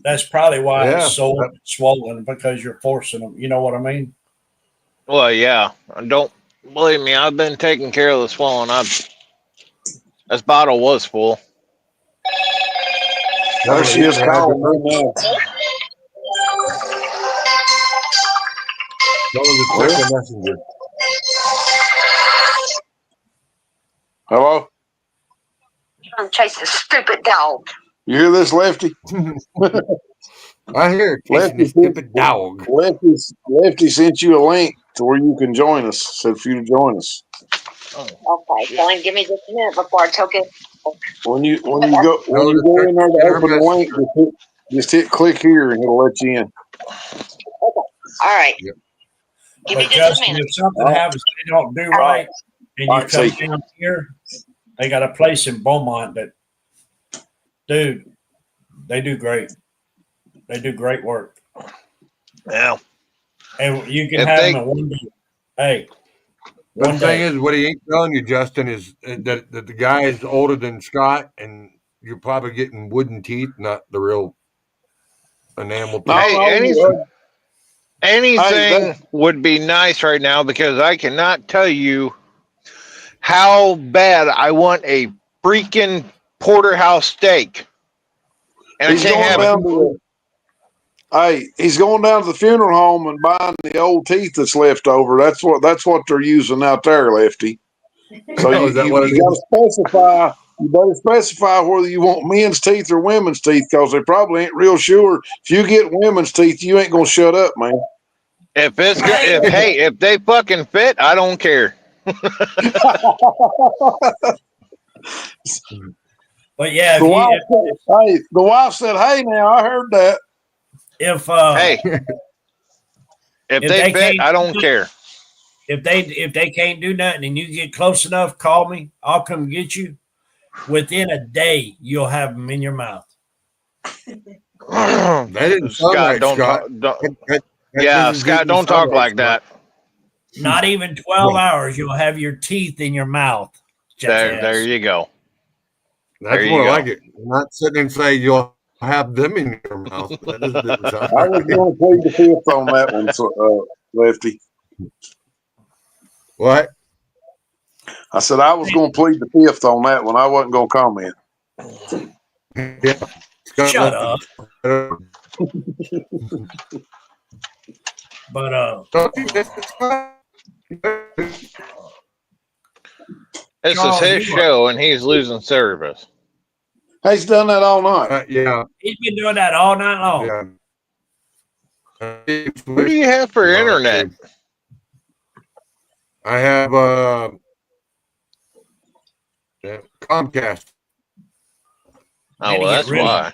S6: That's probably why
S1: Yeah.
S6: it's so swollen, because you're forcing them. You know what I mean?
S13: Well, yeah. Don't believe me. I've been taking care of the swelling. This bottle was full.
S7: There she is calling me now.
S1: Check the messenger.
S7: Hello?
S14: I'm chasing a stupid dog.
S7: You hear this, Lefty?
S1: I hear it. Chasing a stupid dog.
S7: Lefty sent you a link to where you can join us. Said for you to join us.
S14: Okay, so give me just a minute before I took it.
S7: When you go in there to open the link, just hit click here and it'll let you in.
S14: All right.
S1: Yep.
S14: Give me
S6: But
S14: just a
S6: Justin,
S14: minute.
S6: if something happens they don't do right, and you
S7: All right,
S6: come
S7: see.
S6: down here, they got a place in Beaumont that, dude, they do great. They do great work.
S13: Yeah.
S6: And you can
S13: If
S6: have
S13: they-
S6: them in one day. Hey,
S1: But
S6: one
S1: the thing
S6: day.
S1: is, what he ain't telling you, Justin, is that the guy is older than Scott, and you're probably getting wooden teeth, not the real enamel teeth.
S13: Anything would be nice right now, because I cannot tell you how bad I want a freaking porterhouse steak. And
S7: He's
S13: I can't
S7: going
S13: have
S7: down
S13: it.
S7: he's going down to the funeral home and buying the old teeth that's left over. That's what they're using out there, Lefty. So
S1: Oh,
S7: you
S1: is that what it
S7: got to specify. You better specify whether you want men's teeth or women's teeth, because they probably ain't real sure. If you get women's teeth, you ain't gonna shut up, man.
S13: If they fucking fit, I don't care.
S6: But yeah,
S7: the wife said, "Hey, now I heard that."
S6: If
S13: hey, if
S6: if
S13: they fit,
S6: can't-
S13: I don't care.
S6: if they can't do nothing and you get close enough, call me. I'll come get you. Within a day, you'll have them in your mouth.
S1: That didn't sound
S13: Scott,
S1: right,
S13: don't
S1: Scott.
S13: talk.
S1: That
S13: Yeah,
S1: didn't
S13: Scott, don't
S1: sound
S13: talk
S1: right,
S13: like
S1: Scott.
S13: that.
S6: Not even 12 hours, you'll have your teeth in your mouth.
S13: There you go.
S1: That's
S13: There you
S1: more
S13: go.
S1: like it. Not sitting and say you'll have them in your mouth. That didn't sound
S7: I was
S1: right.
S7: going to plead the fifth on that one, so, Lefty.
S1: What?
S7: I said I was going to plead the fifth on that one. I wasn't going to comment.
S1: Yeah.
S6: Shut up. But
S13: This
S6: Charles,
S13: is his
S6: you are-
S13: show, and he's losing service.
S7: He's done that all night.
S1: Yeah.
S6: he's been doing that all night long.
S1: Yeah.
S13: Who do you have for internet?
S1: I have Comcast.
S13: Oh, well, that's why.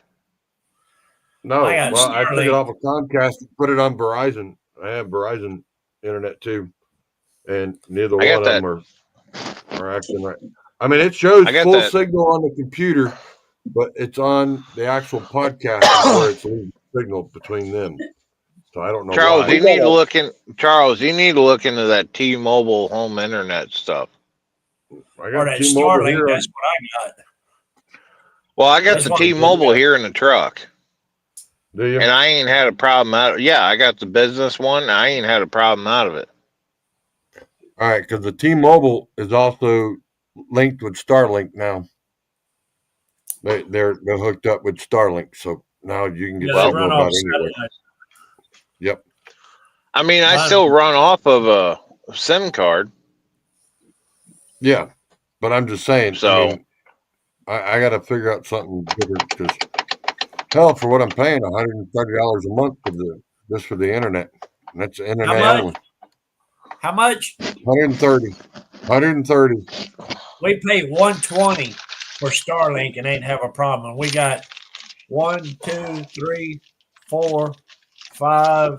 S1: No,
S6: I got
S1: well, I took it
S6: Starlink.
S1: off of Comcast and put it on Verizon. I have Verizon internet too, and neither
S13: I got
S1: one of them are acting right. I mean, it shows
S13: I got
S1: full
S13: that.
S1: signal on the computer, but it's on the actual podcast where it's losing signal between them. So I don't know
S13: Charles,
S1: why.
S13: you need to look in. Charles, you need to look into that T-Mobile home internet stuff.
S1: I
S6: Or
S1: got
S6: that
S1: T-Mobile
S6: Starlink,
S1: here.
S6: that's what I got.
S13: Well, I got
S6: That's
S13: the
S6: what-
S13: T-Mobile here in the truck,
S1: Do you?
S13: and I ain't had a problem out. Yeah, I got the business one. And I ain't had a problem out of it.
S1: All right, because the T-Mobile is also linked with Starlink now. They're hooked up with Starlink, so now you can get
S6: Yeah, they
S1: signal
S6: run
S1: about
S6: off
S1: anywhere.
S6: satellite.
S1: Yep.
S13: I mean, I
S6: Mine-
S13: still run off of a SIM card.
S1: Yeah, but I'm just saying.
S13: So-
S1: I mean, I got to figure out something different because hell, for what I'm paying, $130 a month for the internet. And that's internet
S6: much?
S1: only.
S6: How much?
S1: 130. 130.
S6: We pay $120 for Starlink and ain't have a problem. We got 1, 2, 3, 4, 5,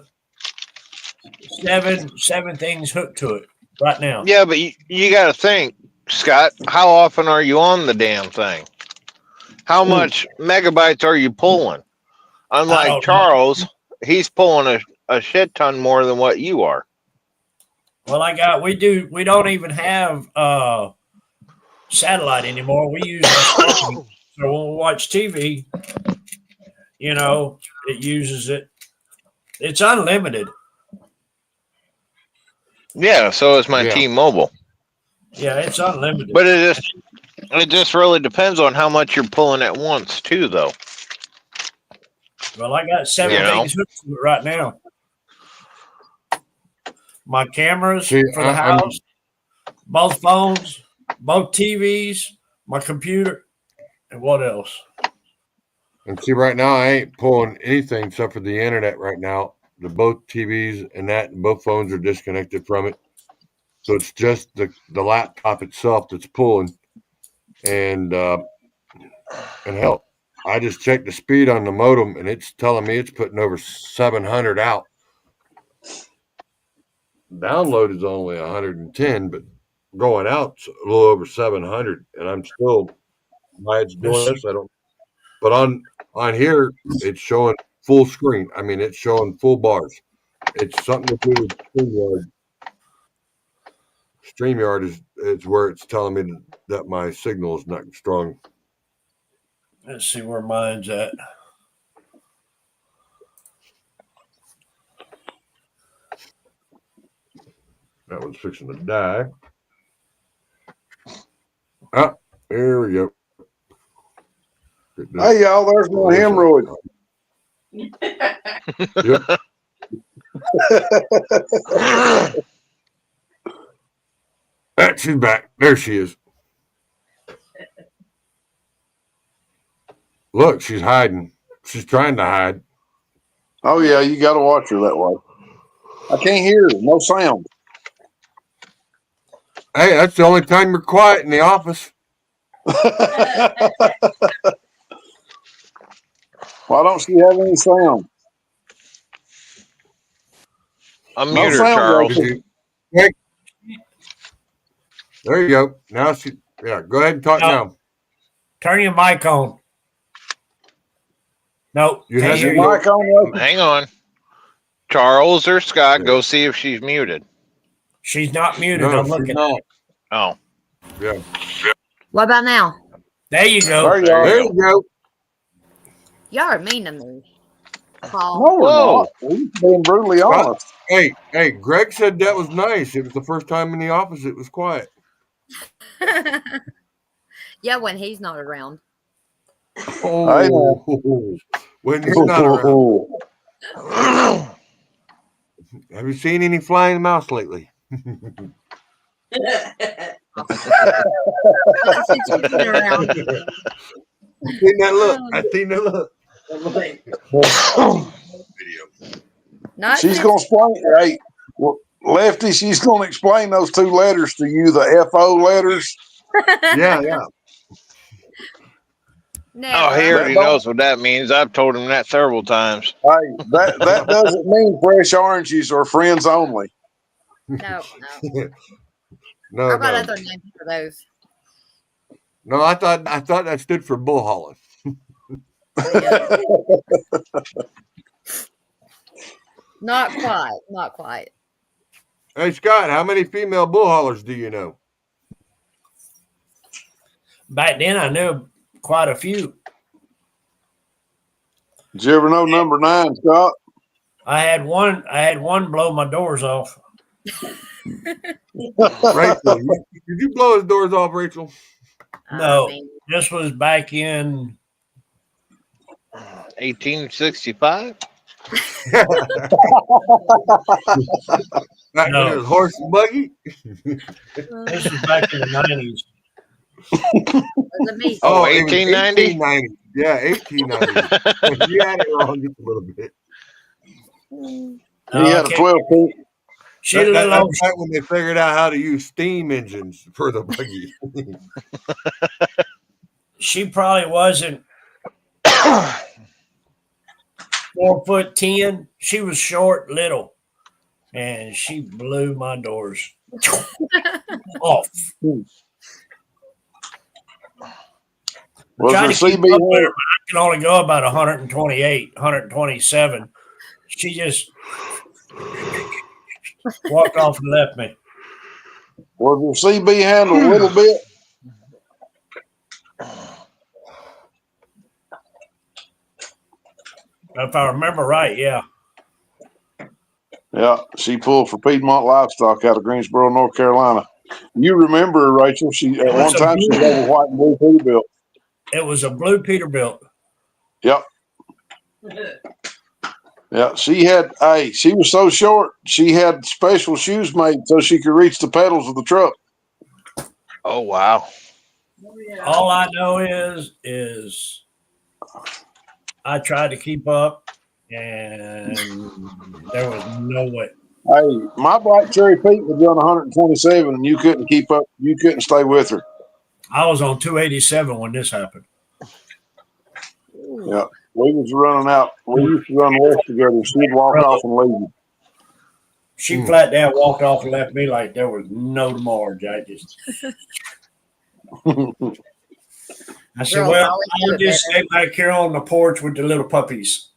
S6: 7 things hooked to it right now.
S13: Yeah, but you got to think, Scott. How often are you on the damn thing? How much megabytes are you pulling?
S6: I don't
S13: Unlike
S6: know.
S13: Charles, he's pulling a shit ton more than what you are.
S6: Well, we don't even have satellite anymore. We use Starlink. So when we watch TV, it uses it. It's unlimited.
S13: Yeah, so is my
S1: Yeah.
S13: T-Mobile.
S6: Yeah, it's unlimited.
S13: But it just really depends on how much you're pulling at once, too, though.
S6: Well, I got 7
S13: You know?
S6: things hooked to it right now. My cameras
S1: See,
S6: for the
S1: I'm-
S6: house, both phones, both TVs, my computer, and what else?
S1: And see, right now I ain't pulling anything except for the internet right now. Both TVs and both phones are disconnected from it. So it's just the laptop itself that's pulling. And hell, I just checked the speed on the modem and it's telling me it's putting over 700 out. Download is only 110, but going out's a little over 700. And I'm still, why it's doing this, I don't. But on here, it's showing full screen. I mean, it's showing full bars. It's something to do with StreamYard. StreamYard is where it's telling me that my signal is not strong.
S6: Let's see where mine's at.
S1: That one's fixing to die. Ah, here we go.
S7: Hey, y'all, there's my hemorrhoid.
S1: Yep. She's back. There she is. Look, she's hiding. She's trying to hide.
S7: Oh, yeah, you got to watch her that way. I can't hear her. No sound.
S1: Hey, that's the only time you're quiet in the office.
S7: Why don't she have any sound?
S13: Unmute
S7: No
S13: her,
S7: sound,
S13: Charles.
S7: Lefty.
S1: There you go. Now she, yeah, go ahead and talk now.
S6: Turn your mic on. No,
S1: You
S6: can't
S1: have
S6: hear
S1: your
S6: you.
S1: mic on.
S13: Hang on. Charles or Scott, go see if she's muted.
S6: She's not muted.
S1: No,
S6: I'm
S1: she's
S6: looking.
S1: not.
S13: Oh.
S1: Yeah.
S15: What about now?
S6: There you go.
S7: There you are.
S1: There you go.
S15: Y'all are mean to me. Paul.
S7: No, we're not. We're being brutally honest.
S1: Hey, Greg said that was nice. It was the first time in the office it was quiet.
S15: Yeah, when he's not around.
S1: Oh, when you're not around. Have you seen any flying mouse lately? I seen that look.
S15: Not
S7: She's going to explain. Hey, Lefty, she's going to explain those two letters to you, the FO letters.
S1: Yeah.
S13: Oh, he already knows what that means. I've told him that several times.
S7: Hey, that doesn't mean fresh oranges or friends only.
S15: No.
S1: No,
S15: How about
S1: no.
S15: other names for those?
S1: No, I thought that stood for bull hauling.
S15: Not quite.
S1: Hey, Scott, how many female bull haulers do you know?
S6: Back then, I knew quite a few.
S7: Did you ever know number 9, Scott?
S6: I had one blow my doors off.
S1: Rachel, did you blow his doors off, Rachel?
S6: No, this was back in
S13: 1865.
S1: Back when it was horse and buggy.
S6: This was back in the 90s.
S1: Oh,
S13: 1890?
S1: 1890. Yeah, 1890. You had it wrong just a little bit.
S7: He had a 12 feet.
S1: That's back when they figured out how to use steam engines for the buggy.
S6: She probably wasn't 4'10". She was short, little, and she blew my doors off.
S7: Was
S6: Trying
S7: there
S6: to keep
S7: CB
S6: up with her, but I can only go about 128, 127. She just walked off and left me.
S7: Was your CB handle a little bit?
S6: If I remember right, yeah.
S7: Yeah, she pulled for Piedmont Livestock out of Greensboro, North Carolina. You remember her, Rachel? She at one time she was over white and blue Peterbilt.
S6: It was a blue Peterbilt.
S7: Yep. Yeah, she was so short, she had special shoes made so she could reach the pedals of the truck.
S13: Oh, wow.
S6: All I know is I tried to keep up, and there was no way.
S7: Hey, my black cherry Pete was doing 127, and you couldn't keep up. You couldn't stay with her.
S6: I was on 287 when this happened.
S7: Yeah, we was running out. We used to run west together. She'd walk off and leave.
S6: She flat down walked off and left me like there was no tomorrow, Jack. I said, well, I'll just stay back here on the porch with the little puppies.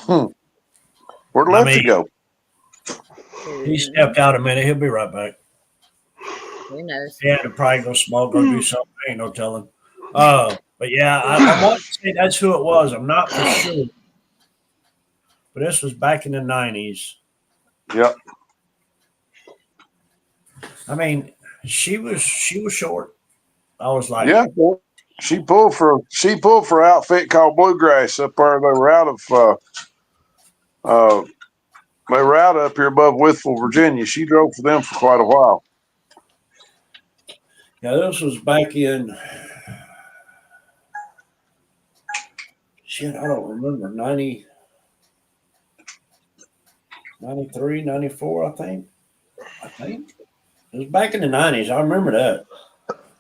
S7: Where'd Lefty go?
S6: He stepped out a minute. He'll be right back.
S15: Who knows?
S6: He had to probably go smoke, go do something. Ain't no telling. But yeah, I want to say that's who it was. I'm not for sure. But this was back in the 90s.
S7: Yep.
S6: I mean, she was short. I was like,
S7: yeah, she pulled for an outfit called Bluegrass up there. They were out up here above Withville, Virginia. She drove for them for quite a while.
S6: yeah, this was back in. Shit, I don't remember. 90, 93, 94, I think. It was back in the 90s. I remember that.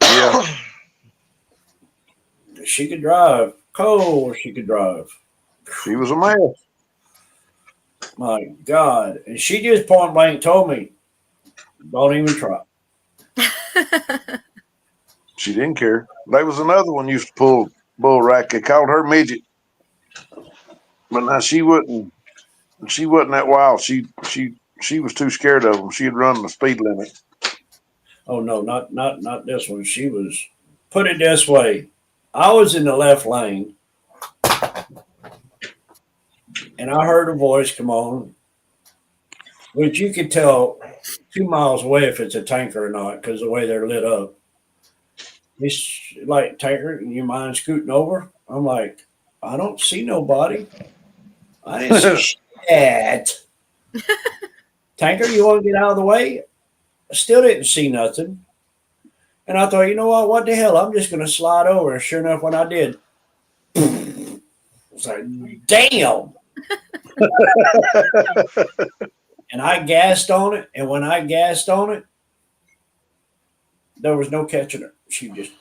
S7: Yeah.
S6: She could drive. Cole, she could drive.
S7: She was a mess.
S6: My God. And she just point blank told me, Don't even try.
S7: She didn't care. There was another one used to pull bull rack. They called her midget, but now she wasn't. She wasn't that wild. She was too scared of them. She had run the speed limit.
S6: Oh no, not this one. She was. Put it this way, I was in the left lane, and I heard a voice come on, which you could tell 2 miles away if it's a tanker or not because the way they're lit up. He's like, tanker, you mind scooting over? I'm like, I don't see nobody. I didn't see shit. Tanker, you want to get out of the way? I still didn't see nothing. And I thought, you know what the hell? I'm just going to slide over. And sure enough, when I did, I was like, damn. And I gassed on it. And when I gassed on it, there was no catching her. She just,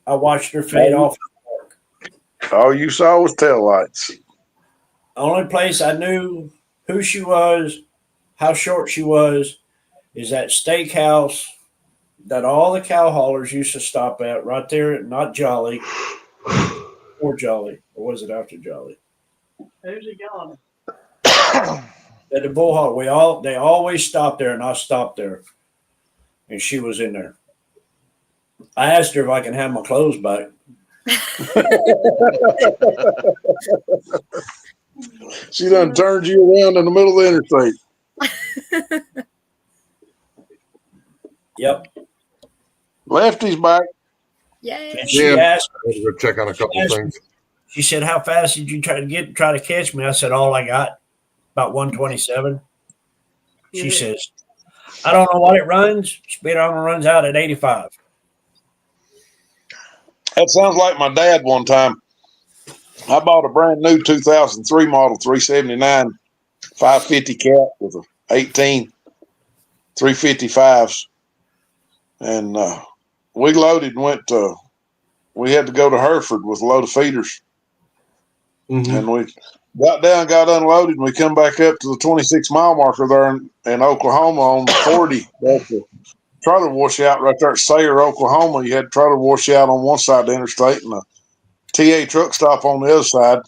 S6: I watched her fade off.
S7: All you saw was taillights.
S6: Only place I knew who she was, how short she was, is that steakhouse that all the cow haulers used to stop at right there at not Jolly or Jolly. Or was it after Jolly?
S15: Who's it going?
S6: At the bull hall. They always stopped there and I stopped there. And she was in there. I asked her if I can have my clothes back.
S7: She done turned you around in the middle of the interstate.
S6: Yep.
S7: Lefty's back.
S15: Yay.
S6: And she asked
S1: me to go check on a couple things.
S6: She said, how fast did you try to catch me? I said, all I got, about 127. She says, I don't know what it runs. Speedometer runs out at 85.
S7: That sounds like my dad one time. I bought a brand new 2003 model 379 550 cat with a 18 355s. And we loaded and went to, we had to go to Hereford with a load of feeders.
S1: Mm-hmm.
S7: And we got down, got unloaded, and we come back up to the 26-mile marker there in Oklahoma on the 40. That's the trailer washout right there at Sayre, Oklahoma. You had trailer washout on one side of the interstate and a TA truck stop on the other side.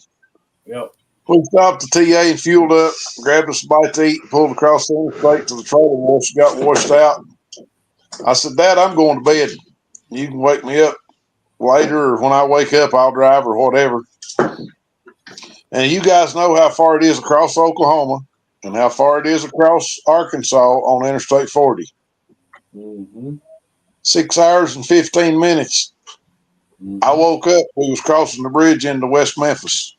S6: Yep.
S7: We stopped the TA and fueled up, grabbed us a bite to eat, and pulled across the interstate to the trailer wash, got washed out. I said, Dad, I'm going to bed. You can wake me up later, or when I wake up, I'll drive or whatever. And you guys know how far it is across Oklahoma and how far it is across Arkansas on Interstate 40.
S6: Mm-hmm.
S7: 6 hours and 15 minutes. Mm-hmm. I woke up. We was crossing the bridge into West Memphis.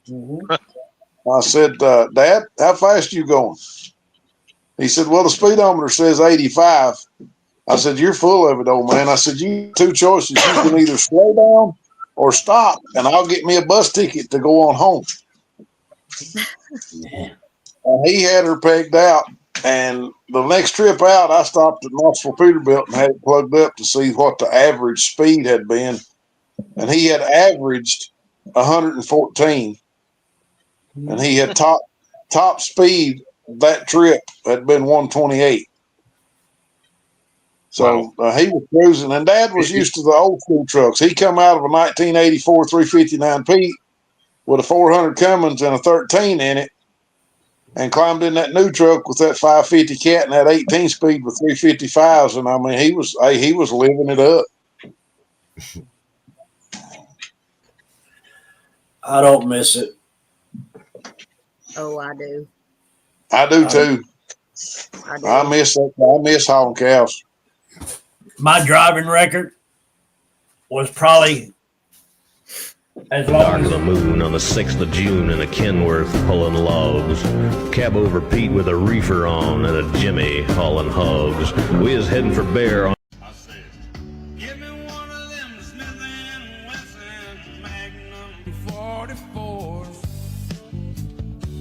S6: Mm-hmm.
S7: I said, Dad, how fast are you going? He said, well, the speedometer says 85. I said, you're full of it, old man. I said, you have two choices. You can either slow down or stop, and I'll get me a bus ticket to go on home. And he had her pegged out. And the next trip out, I stopped at Knoxville Peterbilt and had it plugged up to see what the average speed had been. And he had averaged 114. And he had top speed that trip had been 128. So he was cruising, and Dad was used to the old school trucks. He come out of a 1984 359P with a 400 Cummins and a 13 in it, and climbed in that new truck with that 550 cat and that 18 speed with 355s. And I mean, he was living it up.
S6: I don't miss it.
S15: Oh, I do.
S7: I do too. I miss hauling cows.
S6: My driving record was probably as long
S16: Dark of the moon on the 6th of June in a Kenworth pulling logs. Cab over Pete with a reefer on and a Jimmy hauling hogs. We was heading for Bear on.
S2: Give me one of them Smith & Wesson Magnum 44s.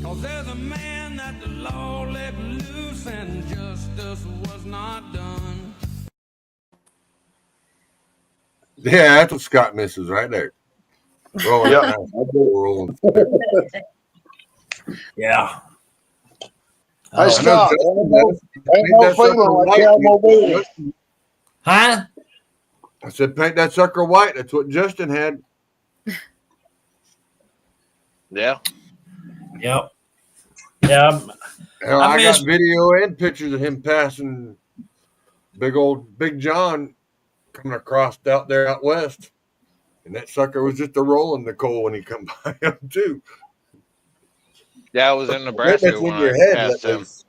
S2: 'Cause there's a man that the law let loose and justice was not done.
S1: Yeah, that's what Scott misses right there. Rolling down. Rolling.
S6: Yeah.
S7: Hey, Scott, ain't no feeling like Cowmobile.
S6: Huh?
S1: I said, paint that sucker white. That's what Justin had.
S13: Yeah.
S6: Yep. Yeah.
S1: Hell, I got video and pictures of him passing Big John coming across out there out west. And that sucker was just a rolling Nicole when he come by him too.
S13: Yeah, I was in Nebraska
S1: That's
S13: when
S1: when your
S13: I
S1: head
S13: passed
S1: let
S13: him.
S1: loose.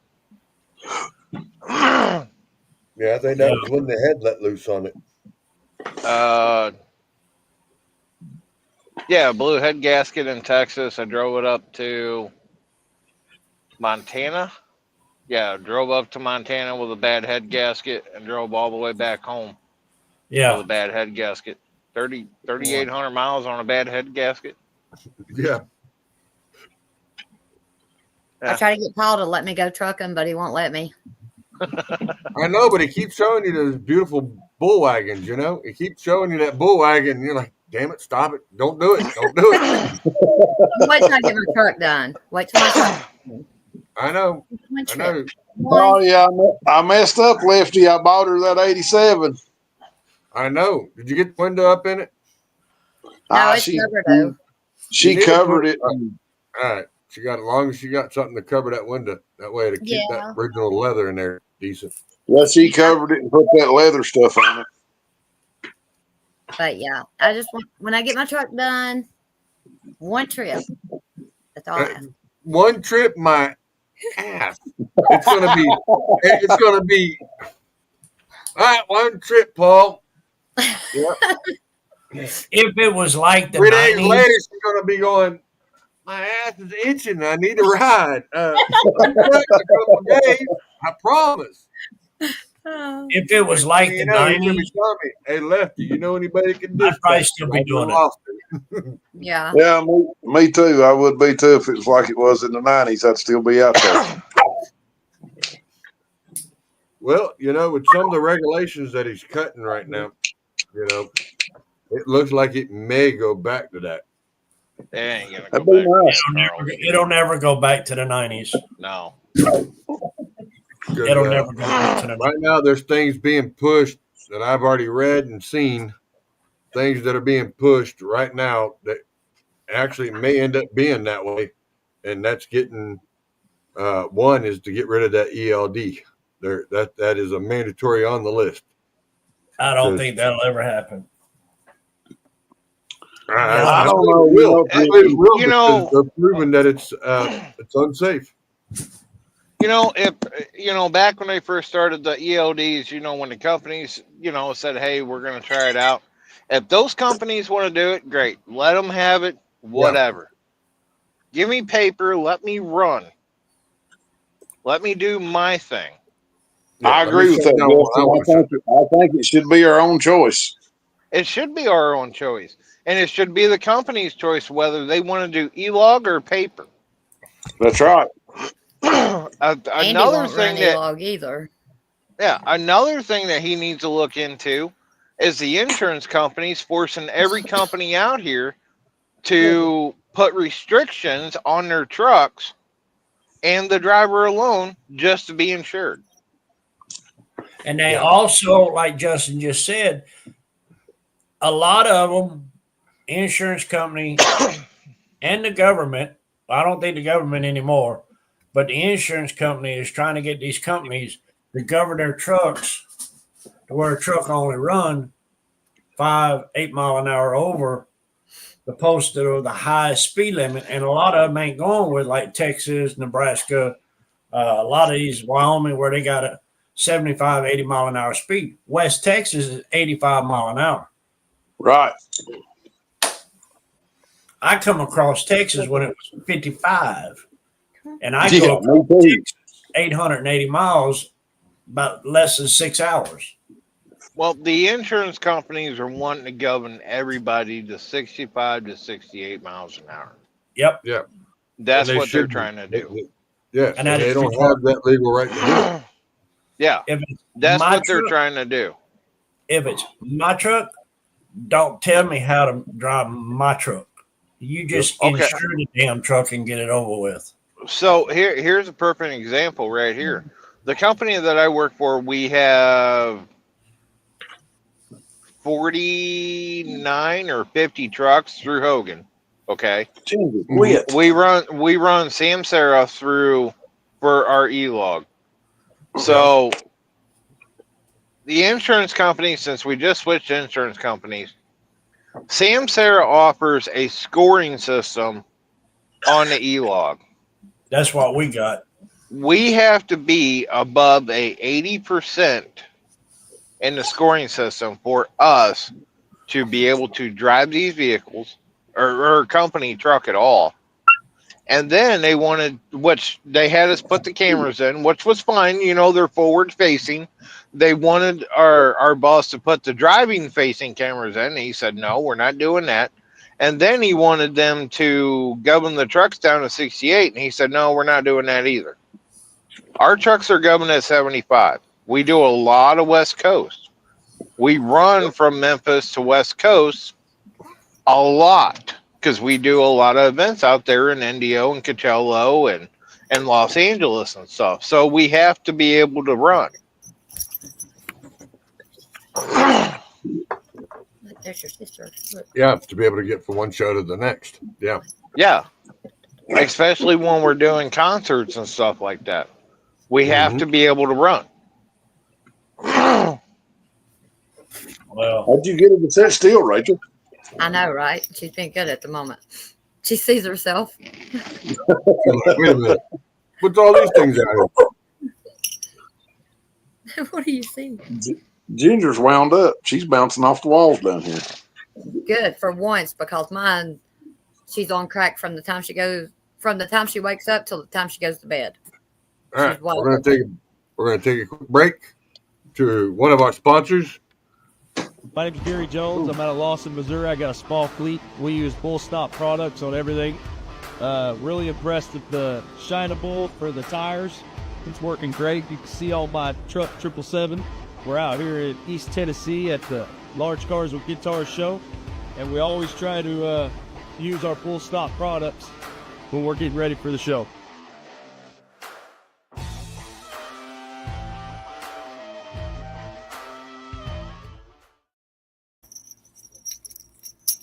S1: Yeah, I think that was when the head let loose on it.
S13: Yeah, blue head gasket in Texas. I drove it up to Montana. Yeah, drove up to Montana with a bad head gasket and drove all the way back home.
S6: Yeah.
S13: With a bad head gasket. 3,800 miles on a bad head gasket.
S1: Yeah.
S15: I try to get Paul to let me go trucking, but he won't let me.
S1: I know, but he keeps showing you those beautiful bull wagons, you know? He keeps showing you that bull wagon, and you're like, damn it, stop it. Don't do it. Don't do it.
S15: Wait till I get my truck done. Wait till my truck done.
S1: I know. I know.
S7: Oh, yeah, I messed up, Lefty. I bought her that 87.
S1: I know. Did you get the window up in it?
S15: No, it's covered though.
S7: She covered it.
S1: All right. She got, as long as she got something to cover that window, that way to keep that original leather in there decent.
S7: Well, she covered it and put that leather stuff on it.
S15: But yeah, I just want, when I get my truck done, one trip. That's all I ask.
S1: One trip, my ass. It's gonna be all right, one trip, Paul. Yep.
S6: If it was like the
S1: 3 days
S6: 90s,
S1: later, she's gonna be going, my ass is itching. I need a ride. A couple days, I promise.
S6: if it was like the 90s,
S1: hey, Lefty, you know anybody that can do
S6: I'd probably still be doing
S1: it.
S15: Yeah.
S7: Yeah, me too. I would be too if it was like it was in the 90s. I'd still be out there.
S1: Well, you know, with some of the regulations that he's cutting right now, you know, it looks like it may go back to that.
S13: It ain't gonna go back.
S6: It'll never go back to the 90s.
S13: No.
S6: It'll never go back to the 90s.
S1: Right now, there's things being pushed that I've already read and seen, things that are being pushed right now that actually may end up being that way. And that's getting, one is to get rid of that ELD. That is a mandatory on the list.
S6: I don't think that'll ever happen.
S1: I don't know. It will,
S13: you know,
S1: they're proving that it's unsafe.
S13: You know, back when they first started the ELDs, you know, when the companies, you know, said, "Hey, we're going to try it out." If those companies want to do it, great. Let them have it. Whatever. Yeah. Give me paper. Let me run. Let me do my thing.
S7: Yeah, I agree with that. I think it should be our own choice.
S13: It should be our own choice. And it should be the company's choice whether they want to do e-log or paper.
S7: That's right.
S13: Another thing that
S15: e-log either.
S13: Yeah, another thing that he needs to look into is the insurance companies forcing every company out here to put restrictions on their trucks and the driver alone just to be insured.
S6: And they also, like Justin just said, a lot of them, insurance company and the government, I don't think the government anymore, but the insurance company is trying to get these companies to govern their trucks to where a truck only run 5-8 mile an hour over the posted or the highest speed limit. And a lot of them ain't going with like Texas, Nebraska, a lot of these Wyoming where they got a 75, 80 mile an hour speed. West Texas is 85 mile an hour.
S7: Right.
S6: I come across Texas when it was 55. And I go across Texas 880 miles, about less than 6 hours.
S13: Well, the insurance companies are wanting to govern everybody to 65 to 68 miles an hour.
S6: Yep.
S1: Yeah.
S13: That's what they're trying to do.
S1: Yeah. And they don't have that legal right to do it.
S13: Yeah. That's what they're trying to do.
S6: If it's my truck, don't tell me how to drive my truck. You just insure the damn truck and get it over with.
S13: So here's a perfect example right here. The company that I work for, we have 49 or 50 trucks through Hogan. Okay. We run Samsara through for our e-log. So the insurance company, since we just switched insurance companies, Samsara offers a scoring system on the e-log.
S6: That's what we got.
S13: We have to be above a 80% in the scoring system for us to be able to drive these vehicles or company truck at all. And then they wanted, which they had us put the cameras in, which was fine. You know, they're forward facing. They wanted our boss to put the driving facing cameras in. He said, no, we're not doing that. And then he wanted them to govern the trucks down to 68. And he said, no, we're not doing that either. Our trucks are governed at 75. We do a lot of West Coast. We run from Memphis to West Coast a lot because we do a lot of events out there in Indio and Coachella and Los Angeles and stuff. So we have to be able to run.
S15: There's your sister. Look.
S1: Yeah, to be able to get from one show to the next. Yeah.
S13: Yeah. Especially when we're doing concerts and stuff like that. We have to be able to run.
S6: Well,
S7: how'd you get her to sit still, Rachel?
S15: I know, right? She's been good at the moment. She sees herself.
S1: Wait a minute. What's all these things out here?
S15: What do you see?
S7: Ginger's wound up. She's bouncing off the walls down here.
S15: Good for once, because mine, she's on crack from the time she wakes up till the time she goes to bed.
S1: All right, we're gonna take a quick break to one of our sponsors.
S17: My name is Gary Jones. I'm out of Lawson, Missouri. I got a small fleet. We use Full Stop products on everything. Really impressed with the Shinable for the tires. It's working great. You can see all my truck 777. We're out here in East Tennessee at the Large Cars with Guitars show, and we always try to use our Full Stop products when we're getting ready for the show.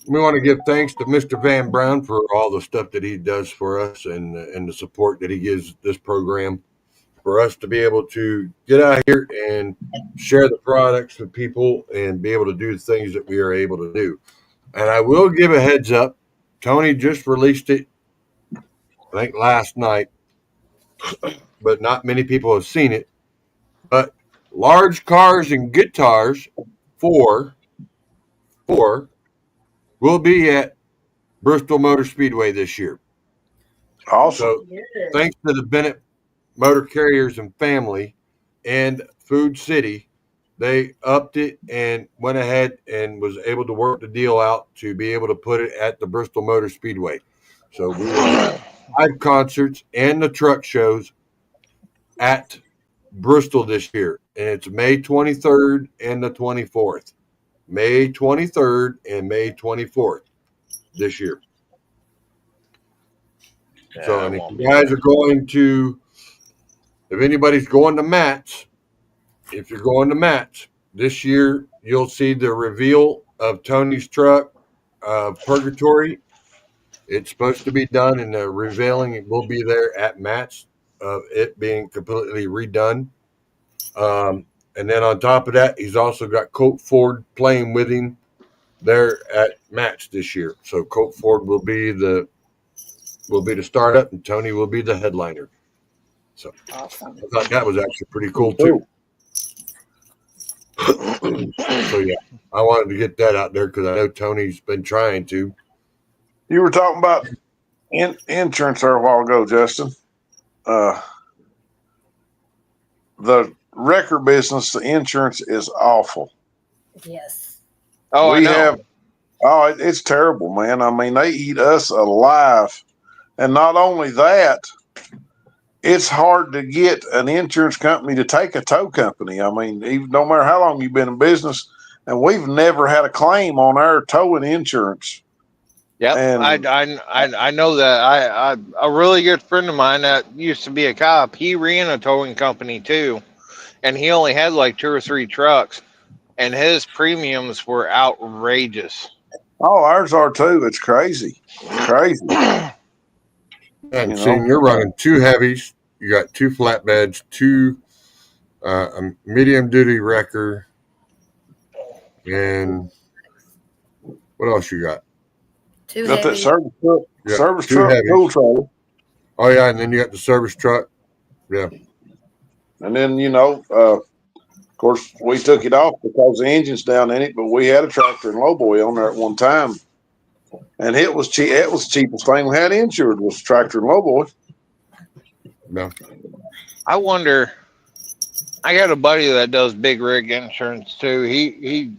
S1: We want to give thanks to Mr. Van Brown for all the stuff that he does for us and the support that he gives this program for us to be able to get out here and share the products with people and be able to do the things that we are able to do. And I will give a heads up. Tony just released it, I think last night, but not many people have seen it. But Large Cars and Guitars 4 will be at Bristol Motor Speedway this year.
S7: Awesome.
S1: So thanks to the Bennett Motor Carriers and family and Food City, they upped it and went ahead and was able to work the deal out to be able to put it at the Bristol Motor Speedway. So we will have live concerts and the truck shows at Bristol this year. And it's May 23rd and the 24th. May 23rd and May 24th this year.
S13: Yeah,
S1: so and if you guys are going to, if anybody's going to Matt's, if you're going to Matt's this year, you'll see the reveal of Tony's truck, Purgatory. It's supposed to be done, and the revealing it will be there at Matt's of it being completely redone. And then on top of that, he's also got Colt Ford playing with him there at Matt's this year. So Colt Ford will be the startup, and Tony will be the headliner. So
S9: Awesome.
S1: I thought that was actually pretty cool too. So yeah, I wanted to get that out there because I know Tony's been trying to.
S7: You were talking about insurance there a while ago, Justin. The wrecker business, the insurance is awful.
S15: Yes.
S13: Oh,
S7: it's terrible, man. I mean, they eat us alive. And not only that, it's hard to get an insurance company to take a tow company. I mean, even no matter how long you've been in business, and we've never had a claim on our towing insurance.
S13: Yep,
S7: And
S13: I know that. I a really good friend of mine that used to be a cop. He ran a towing company too, and he only had like 2 or 3 trucks, and his premiums were outrageous.
S7: oh, ours are too. It's crazy, crazy.
S1: And
S7: You
S1: seeing
S7: know,
S1: you're running 2 heavies, you got 2 flatbeds, 2 a medium duty wrecker, and what else you got?
S15: 2
S7: got that
S15: heavy.
S7: service truck,
S1: Yeah,
S7: service
S1: 2
S7: truck,
S1: heavies.
S7: tool trailer,
S1: Oh yeah, and then you got the service truck. Yeah,
S7: and then of course we took it off because the engine's down in it. But we had a tractor and lowboy on there at one time, and it was cheap. It was the cheapest thing we had insured was tractor and lowboy.
S1: yeah.
S13: I wonder. I got a buddy that does big rig insurance too. He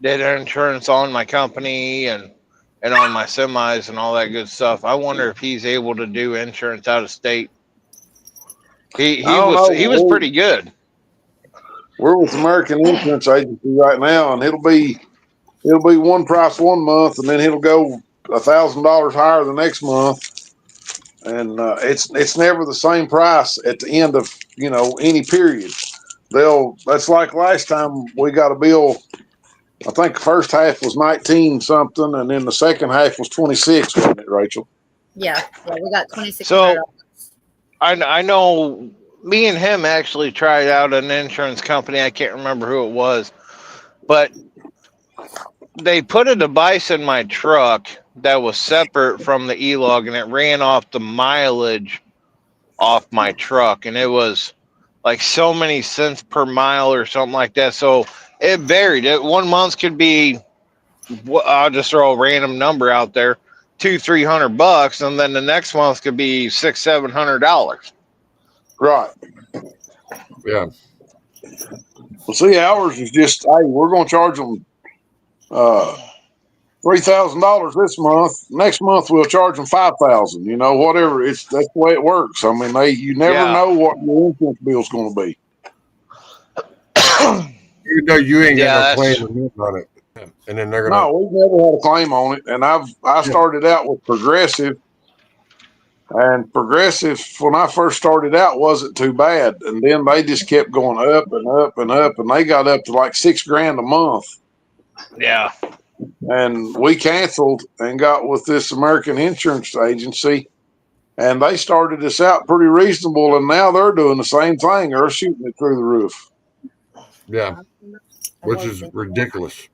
S13: did insurance on my company and on my semis and all that good stuff. I wonder if he's able to do insurance out of state. He
S7: I don't
S13: was
S7: know.
S13: pretty good.
S7: We're with American Insurance Agency right now, and it'll be one price one month, and then it'll go $1,000 higher the next month, and it's never the same price at the end of any period. That's like last time we got a bill. I think the first half was 19 something, and then the second half was 26, wasn't it, Rachel?
S15: Yeah, we got 26.
S13: So I know me and him actually tried out an insurance company. I can't remember who it was, but they put a device in my truck that was separate from the e-log, and it ran off the mileage off my truck, and it was like so many cents per mile or something like that. So it varied. One month could be, I'll just throw a random number out there, $200-$300, and then the next month could be $600-$700.
S7: Right.
S1: Yeah.
S7: Well, see, ours is just, hey, we're going to charge them $3,000 this month. Next month we'll charge them $5,000. Whatever. That's the way it works. I mean, you never know what your insurance bill's going to be.
S1: You know you ain't got no claim on it, and then they're gonna.
S7: No, we've never had a claim on it, and I started out with Progressive, and Progressive when I first started out wasn't too bad, and then they just kept going up and up and up, and they got up to like $6,000 a month.
S13: Yeah.
S7: And we canceled and got with this American Insurance Agency, and they started us out pretty reasonable, and now they're doing the same thing. They're shooting it through the roof.
S1: Yeah, which is ridiculous.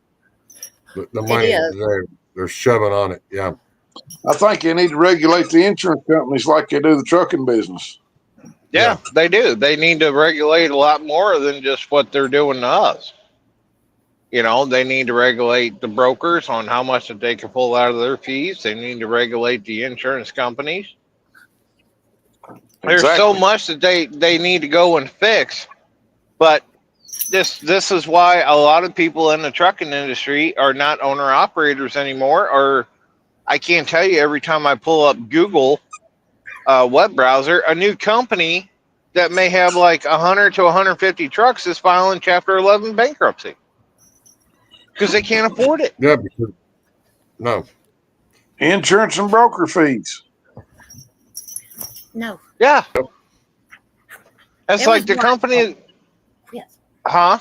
S1: The money they're shoving on it. Yeah,
S7: I think they need to regulate the insurance companies like they do the trucking business.
S13: Yeah, they do. They need to regulate a lot more than just what they're doing to us. They need to regulate the brokers on how much that they can pull out of their fees. They need to regulate the insurance companies. There's so much that they need to go and fix. But this is why a lot of people in the trucking industry are not owner operators anymore. Or I can't tell you, every time I pull up Google web browser, a new company that may have like 100 to 150 trucks is filing Chapter 11 bankruptcy. Because they can't afford it.
S1: Yeah, because no
S7: insurance and broker fees.
S15: No.
S13: Yeah. That's like the company.
S15: Yes.
S13: Huh?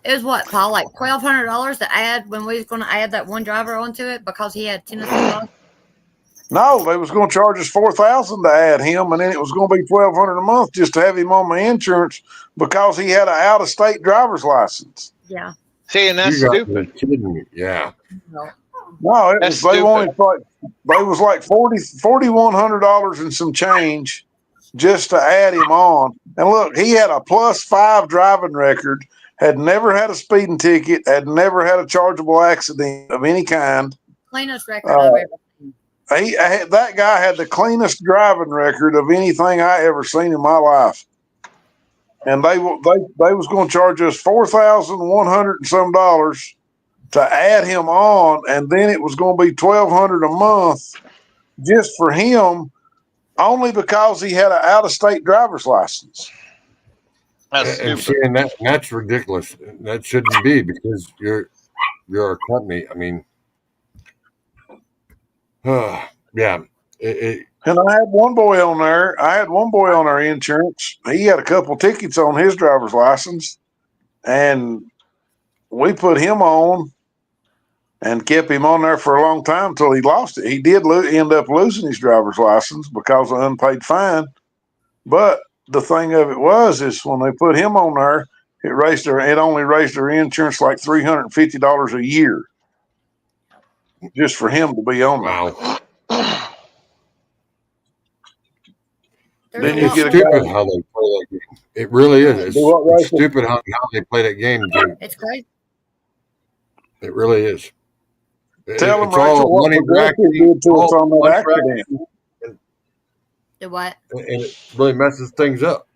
S15: It was what, Paul? Like $1,200 to add when we was going to add that one driver onto it because he had Tennessee law?
S7: No, they was going to charge us $4,000 to add him, and then it was going to be $1,200 a month just to have him on my insurance because he had an out-of-state driver's license.
S15: Yeah.
S13: See, and that's stupid.
S1: Kidding me. Yeah.
S7: No, it was, they wanted like $4,100 and some change just to add him on. And look, he had a +5 driving record, had never had a speeding ticket, had never had a chargeable accident of any kind.
S15: Cleanest record I've ever seen.
S7: That guy had the cleanest driving record of anything I ever seen in my life. And they was going to charge us $4,100 and some dollars to add him on, and then it was going to be $1,200 a month just for him, only because he had an out-of-state driver's license.
S1: That's ridiculous. That shouldn't be because you're a company. I mean, Yeah.
S7: And I had one boy on there. I had one boy on our insurance. He had a couple tickets on his driver's license, and we put him on and kept him on there for a long time until he lost it. He did end up losing his driver's license because of unpaid fine. But the thing of it is when they put him on there, it only raised their insurance like $350 a year just for him to be on there.
S1: Then it's stupid how they play that game. It really is. It's stupid how they play that game.
S15: It's crazy.
S1: It really is.
S7: Tell them, Rachel, what Progressive did to us on that accident.
S15: Do what?
S1: And it really messes things up.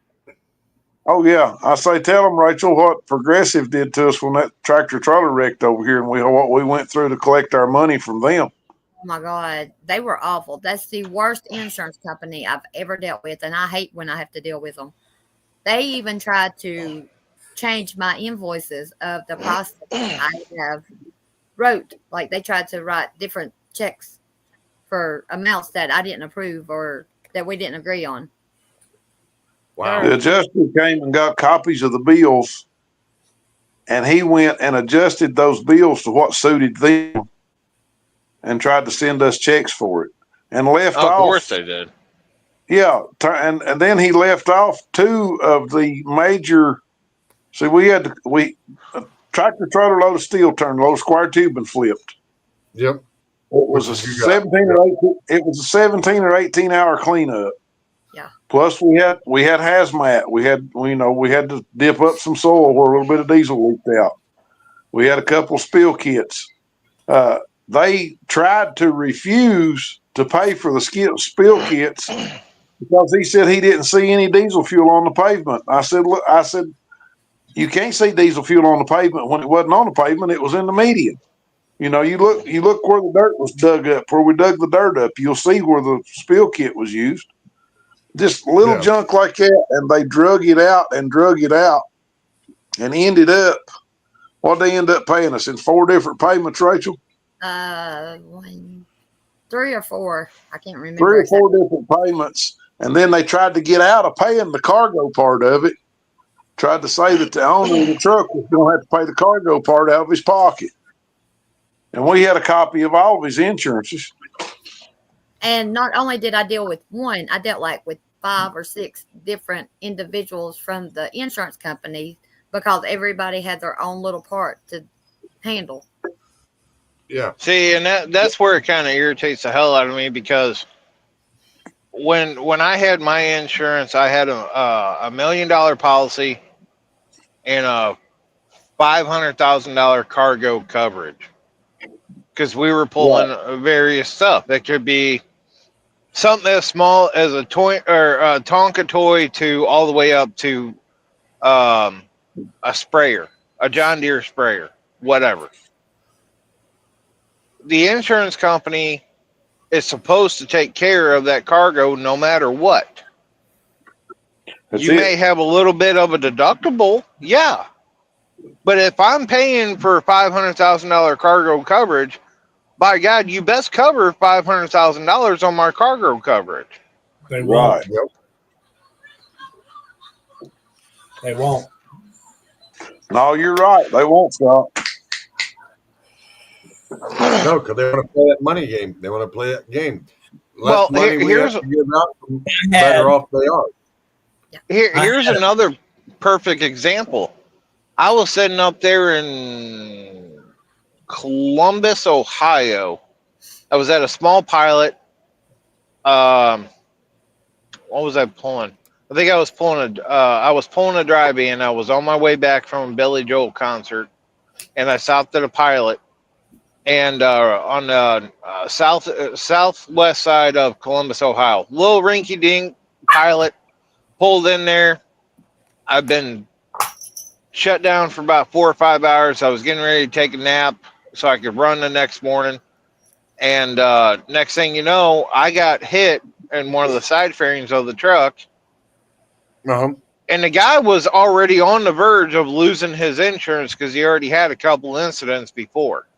S7: Oh, yeah. I say, tell them, Rachel, what Progressive did to us when that tractor trailer wrecked over here and what we went through to collect our money from them.
S15: Oh my God, they were awful. That's the worst insurance company I've ever dealt with, and I hate when I have to deal with them. They even tried to change my invoices of the process I have wrote. Like they tried to write different checks for amounts that I didn't approve or that we didn't agree on.
S7: Wow. The adjuster came and got copies of the bills, and he went and adjusted those bills to what suited them and tried to send us checks for it and left off.
S13: Of course they did.
S7: Yeah. And then he left off two of the major. See, a tractor trailer load of steel turned, load of square tube and flipped.
S1: Yep.
S7: It was a 17 or 18 hour cleanup.
S15: Yeah.
S7: Plus we had hazmat. We had to dip up some soil where a little bit of diesel leaked out. We had a couple spill kits. They tried to refuse to pay for the spill kits because he said he didn't see any diesel fuel on the pavement. I said, you can't see diesel fuel on the pavement when it wasn't on the pavement. It was in the median. You look where the dirt was dug up, where we dug the dirt up. You'll see where the spill kit was used. Just little junk like that, and they drug it out, and ended up. What they end up paying us in 4 different payments, Rachel?
S15: 3 or 4. I can't remember.
S7: 3 or 4 different payments, and then they tried to get out of paying the cargo part of it. Tried to say that the owner of the truck was going to have to pay the cargo part out of his pocket. And we had a copy of all of his insurances.
S15: And not only did I deal with one, I dealt with 5 or 6 different individuals from the insurance company because everybody had their own little part to handle.
S1: Yeah.
S13: See, and that's where it kind of irritates the hell out of me because when I had my insurance, I had a $1 million policy and a $500,000 cargo coverage because we were pulling various stuff. That could be something as small as a toy or a Tonka toy to all the way up to a sprayer, a John Deere sprayer, whatever. The insurance company is supposed to take care of that cargo no matter what. You may have a little bit of a deductible, yeah. But if I'm paying for $500,000 cargo coverage, by God, you best cover $500,000 on my cargo coverage.
S6: They won't.
S7: Right.
S6: They won't.
S7: No, you're right. They won't, Scott.
S1: No, because they want to play that money game. They want to play that game.
S13: Well,
S1: money
S13: here's
S1: we have to give out, the better off they are.
S13: Here's another perfect example. I was sitting up there in Columbus, Ohio. I was at a small pilot. What was I pulling? I think I was pulling a drive-in. I was on my way back from a Billy Joel concert, and I stopped at a pilot. And on the southwest side of Columbus, Ohio, little rinky-dink pilot pulled in there. I've been shut down for about 4 or 5 hours. I was getting ready to take a nap so I could run the next morning. And next thing you know, I got hit in one of the side fairings of the truck.
S1: Uh-huh.
S13: And the guy was already on the verge of losing his insurance because he already had a couple incidents before.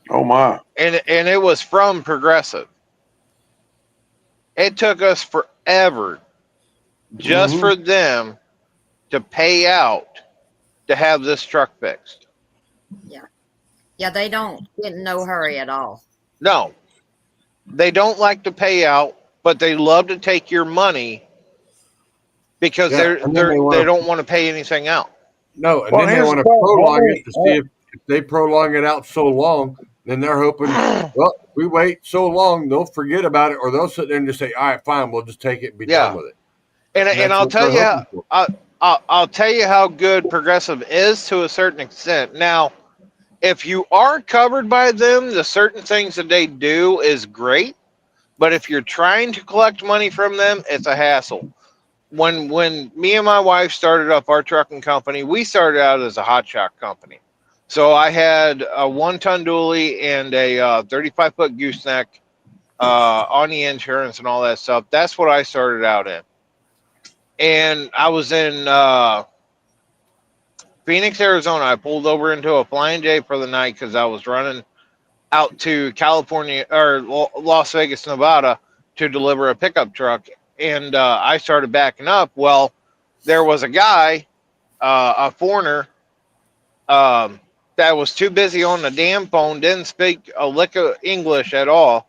S7: Oh, my.
S13: And it was from Progressive. It took us forever just for them to pay out to have this truck fixed.
S15: Yeah, they don't get in no hurry at all.
S13: No, they don't like to pay out, but they love to take your money because
S1: Yeah, and then
S13: they don't want to pay anything out.
S1: No, and
S7: Well,
S1: then they
S7: here's
S1: want to
S7: the thing.
S1: prolong it to see if they prolong it out so long, then they're hoping, well, we wait so long, they'll forget about it, or they'll sit there and just say, all right, fine, we'll just take it and be done with it.
S13: And
S1: that's
S13: I'll
S1: what
S13: tell
S1: they're
S13: you,
S1: hoping for.
S13: I'll tell you how good Progressive is to a certain extent. Now, if you are covered by them, the certain things that they do is great. But if you're trying to collect money from them, it's a hassle. When me and my wife started up our trucking company, we started out as a hot shot company. So I had a 1-ton dually and a 35-foot gooseneck on the insurance and all that stuff. That's what I started out in. And I was in Phoenix, Arizona. I pulled over into a Flying J for the night because I was running out to California or Las Vegas, Nevada to deliver a pickup truck. And I started backing up. Well, there was a guy, a foreigner, that was too busy on the damn phone, didn't speak a lick of English at all.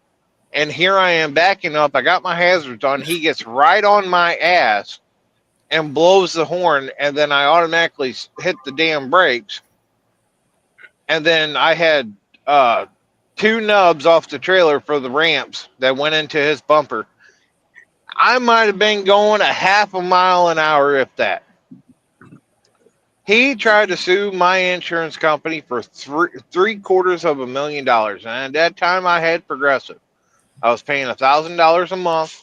S13: And here I am backing up. I got my hazards on. He gets right on my ass and blows the horn. And then I automatically hit the damn brakes. And then I had 2 nubs off the trailer for the ramps that went into his bumper. I might have been going a half a mile an hour, if that. He tried to sue my insurance company for $750,000. And at that time, I had Progressive. I was paying $1,000 a month.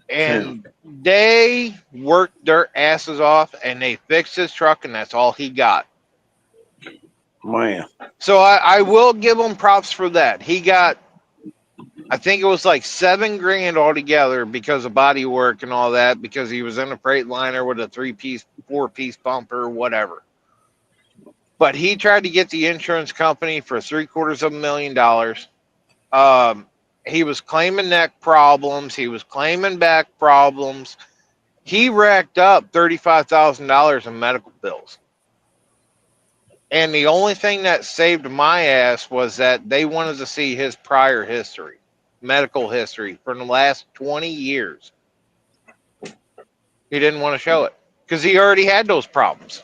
S13: And they worked their asses off, and they fixed his truck, and that's all he got.
S7: Man.
S13: So I will give him props for that. He got, I think it was like $7,000 altogether because of body work and all that, because he was in a Freightliner with a 3-piece, 4-piece bumper, whatever. But he tried to get the insurance company for $750,000. He was claiming neck problems. He was claiming back problems. He racked up $35,000 in medical bills. And the only thing that saved my ass was that they wanted to see his prior history, medical history for the last 20 years. He didn't want to show it because he already had those problems.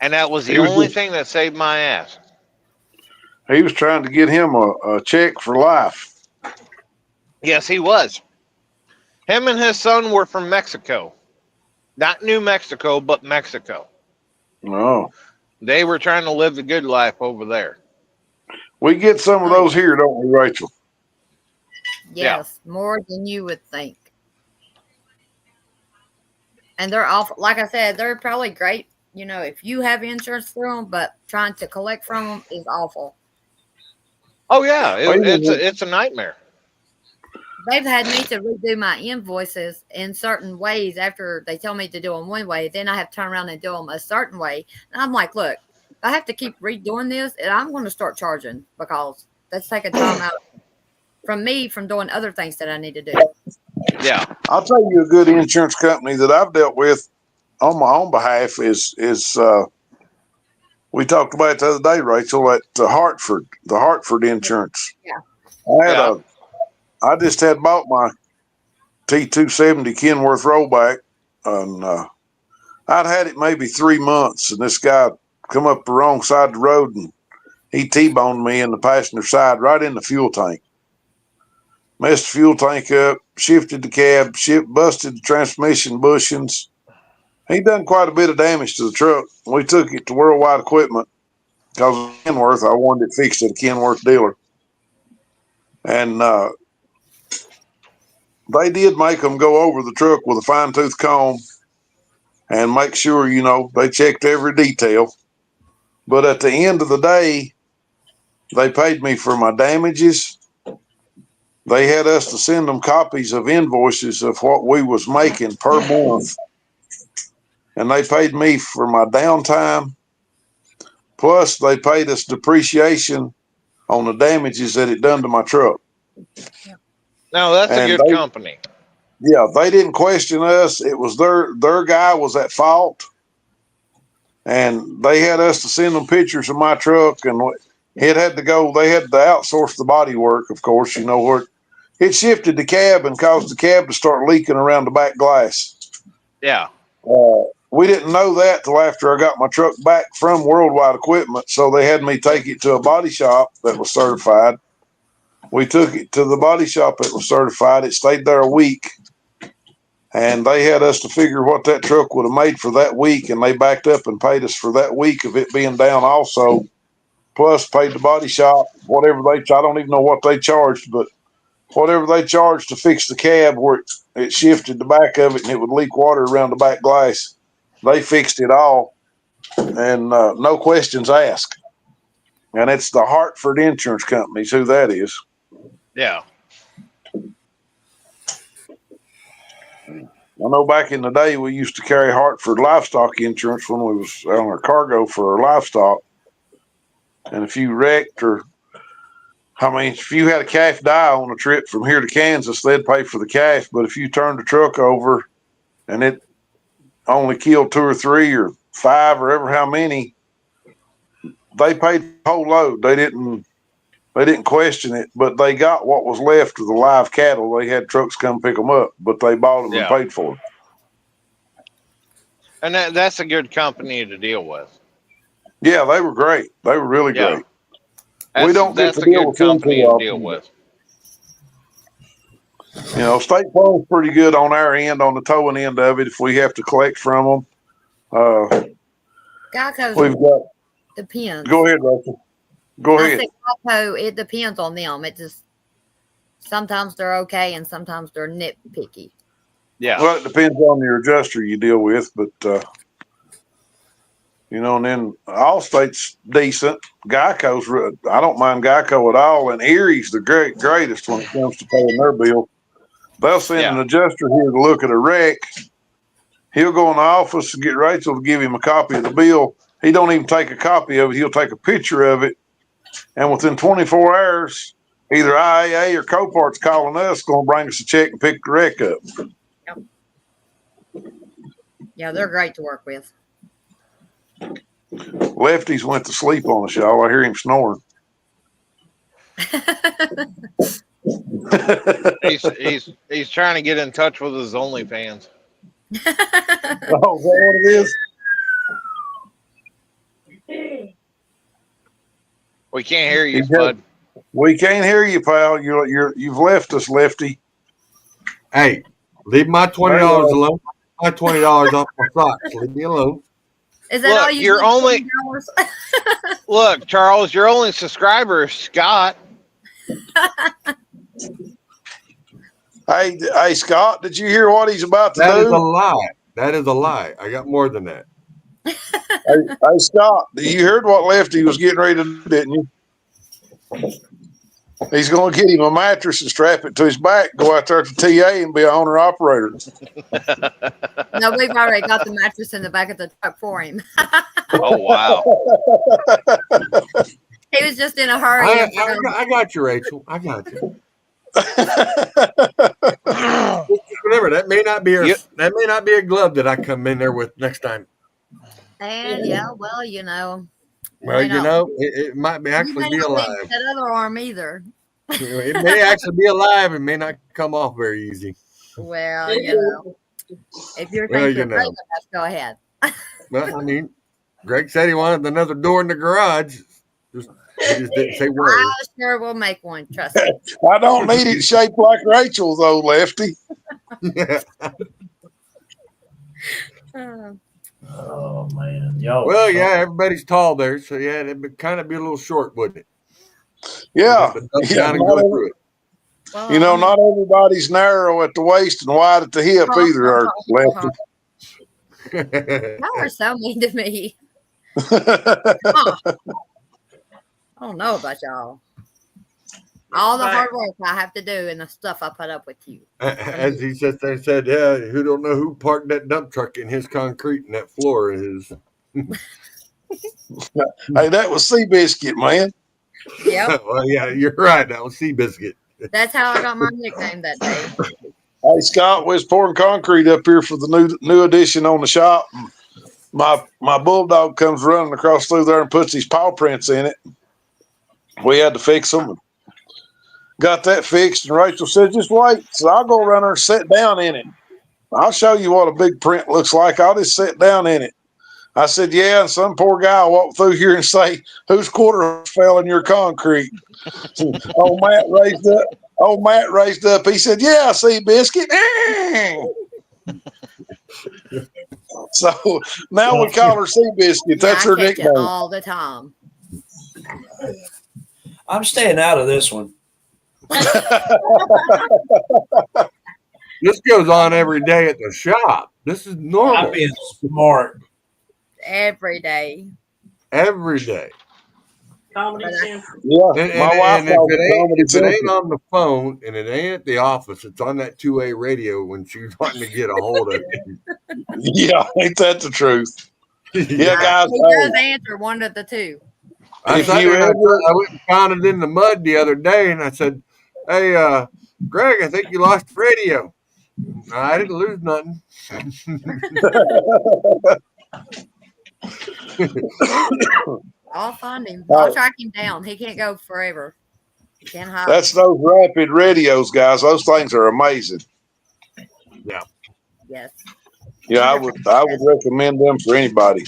S13: And that was the only thing that saved my ass.
S7: He was trying to get him a check for life.
S13: Yes, he was. Him and his son were from Mexico. Not New Mexico, but Mexico.
S7: No.
S13: They were trying to live the good life over there.
S7: We get some of those here, don't we, Rachel?
S15: Yes, more than you would think. And they're awful. Like I said, they're probably great, you know, if you have insurance through them, but trying to collect from them is awful.
S13: Oh, yeah. It's a nightmare.
S15: They've had me to redo my invoices in certain ways after they tell me to do them one way. Then I have to turn around and do them a certain way. And I'm like, look, I have to keep redoing this, and I'm going to start charging because that's taking time out from me from doing other things that I need to do.
S13: Yeah.
S7: I'll tell you a good insurance company that I've dealt with on my own behalf is we talked about it the other day, Rachel, at the Hartford Insurance.
S15: Yeah.
S7: I just had bought my T270 Kenworth rollback, and I'd had it maybe 3 months, and this guy come up the wrong side of the road, and he T-boned me in the passenger side right in the fuel tank. Messed the fuel tank up, shifted the cab, busted the transmission bushings. He done quite a bit of damage to the truck. We took it to Worldwide Equipment because of Kenworth. I wanted it fixed at a Kenworth dealer. And they did make them go over the truck with a fine-tooth comb and make sure, you know, they checked every detail. But at the end of the day, they paid me for my damages. They had us to send them copies of invoices of what we was making per month. And they paid me for my downtime. Plus, they paid us depreciation on the damages that it done to my truck.
S13: No, that's a
S7: And
S13: good
S7: they-
S13: company.
S7: Yeah, they didn't question us. It was their guy was at fault, and they had us to send them pictures of my truck, and it had to go. They had to outsource the body work, of course. You know where it shifted the cab and caused the cab to start leaking around the back glass.
S13: Yeah.
S7: We didn't know that till after I got my truck back from Worldwide Equipment, so they had me take it to a body shop that was certified. We took it to the body shop that was certified. It stayed there a week, and they had us to figure what that truck would have made for that week, and they backed up and paid us for that week of it being down also, plus paid the body shop whatever I don't even know what they charged, but whatever they charged to fix the cab where it shifted the back of it and it would leak water around the back glass. They fixed it all, and no questions asked. And it's the Hartford Insurance Company, who that is.
S13: Yeah.
S7: I know back in the day we used to carry Hartford livestock insurance when we was on our cargo for our livestock. And if you wrecked if you had a calf die on a trip from here to Kansas, they'd pay for the calf. But if you turned the truck over and it only killed 2 or 3 or 5 or ever how many, they paid the whole load. They didn't question it, but they got what was left of the live cattle. They had trucks come pick them up, but they bought them and paid for them.
S13: And that's a good company to deal with.
S7: Yeah, they were great. They were really great. We don't get
S13: That's
S7: to
S13: a
S7: deal
S13: good
S7: with them
S13: company
S7: too
S13: to
S7: often.
S13: deal with.
S7: You know, State Farm's pretty good on our end, on the towing end of it. If we have to collect from them,
S15: Geico's
S7: we've got.
S15: depends.
S7: Go ahead, Rachel. Go
S15: I
S7: ahead.
S15: say Geico, it depends on them. It just sometimes they're okay and sometimes they're nitpicky.
S13: Yeah.
S7: Well, it depends on your adjuster you deal with, but you know, and then Allstate's decent. Geico's, I don't mind Geico at all, and Erie's the greatest when it comes to paying their bill. They'll send an adjuster here to look at a wreck. He'll go in the office and get Rachel to give him a copy of the bill. He don't even take a copy of it. He'll take a picture of it, and within 24 hours, either IAA or Copart's calling us, going to bring us a check and pick the wreck up.
S15: Yeah, they're great to work with.
S7: Lefty's went to sleep on us, y'all. I hear him snoring.
S13: he's trying to get in touch with his OnlyFans.
S7: Oh, is that what it is?
S13: We can't hear you, Spud.
S7: We can't hear you, pal. You've left us, Lefty.
S1: Hey, leave my $20 alone. My $20 off my socks. Leave me alone.
S15: Is that all you
S13: you're
S15: do,
S13: only
S15: $20?
S13: Look, Charles, your only subscriber is Scott.
S7: Hey, Scott, did you hear what he's about to do?
S1: That is a lie. That is a lie. I got more than that.
S7: Hey, Scott, you heard what Lefty was getting ready to do, didn't you? He's going to get him a mattress and strap it to his back, go out there to TA and be an owner operator.
S15: No, we've already got the mattress in the back of the truck for him.
S13: Oh, wow.
S15: He was just in a hurry.
S1: I got you, Rachel. I got you. Remember, that may not be a glove that I come in there with next time.
S15: And yeah, well, you know.
S1: Well, you know, it might be actually be alive.
S15: That other arm either.
S1: It may actually be alive and may not come off very easy.
S15: Well, you know, if you're thinking of let's go ahead.
S1: Well, I mean, Greg said he wanted another door in the garage. He just didn't say where.
S15: I sure will make one. Trust me.
S7: I don't need it shaped like Rachel, though, Lefty.
S6: Oh man, yo.
S1: Well, yeah, everybody's tall there, so yeah, it'd kind of be a little short, wouldn't it?
S7: Yeah,
S1: Down and go through it.
S15: Well,
S7: you know, not everybody's narrow at the waist and wide at the hip either, are Lefty.
S15: Y'all are so mean to me. I don't know about y'all. All the hard work I have to do and the stuff I put up with you.
S1: As he said, yeah, who don't know who parked that dump truck in his concrete and that floor is.
S7: Hey, that was Seabiscuit, man.
S15: Yeah.
S1: Well, yeah, you're right. That was Seabiscuit.
S15: That's how I got my nickname that day.
S7: Hey Scott, we was pouring concrete up here for the new addition on the shop. My bulldog comes running across through there and puts his paw prints in it. We had to fix them. Got that fixed, and Rachel said, "Just wait." So I'll go around there and sit down in it. I'll show you what a big print looks like. I'll just sit down in it. I said, "Yeah," and some poor guy will walk through here and say, "Whose quarter fell in your concrete?" Old Matt raised up. He said, "Yeah, I see, Biscuit." So now we call her Sea Biscuit. That's her
S15: I catch it
S7: nickname.
S15: all the time.
S6: I'm staying out of this one.
S1: This goes on every day at the shop. This is normal.
S6: I'm being smart.
S15: Every day.
S1: Every day.
S10: Comedy Central.
S7: Yeah,
S1: And
S7: my wife
S1: if
S7: calls
S1: it
S7: it Comedy
S1: ain't
S7: Central.
S1: on the phone and it ain't at the office, it's on that 2A radio when she's wanting to get a hold of you.
S7: Yeah, ain't that the truth? Yeah, guys.
S15: He does answer one of the two.
S1: I
S7: If
S1: sat
S7: you
S1: there and
S7: ever-
S1: I went and found it in the mud the other day, and I said, "Hey, Greg, I think you lost the radio." "No, I didn't lose nothing."
S15: I'll find him. I'll track him down. He can't go forever. He can't hide.
S7: That's those rapid radios, guys. Those things are amazing.
S1: Yeah.
S15: Yes.
S7: Yeah, I would recommend them for anybody.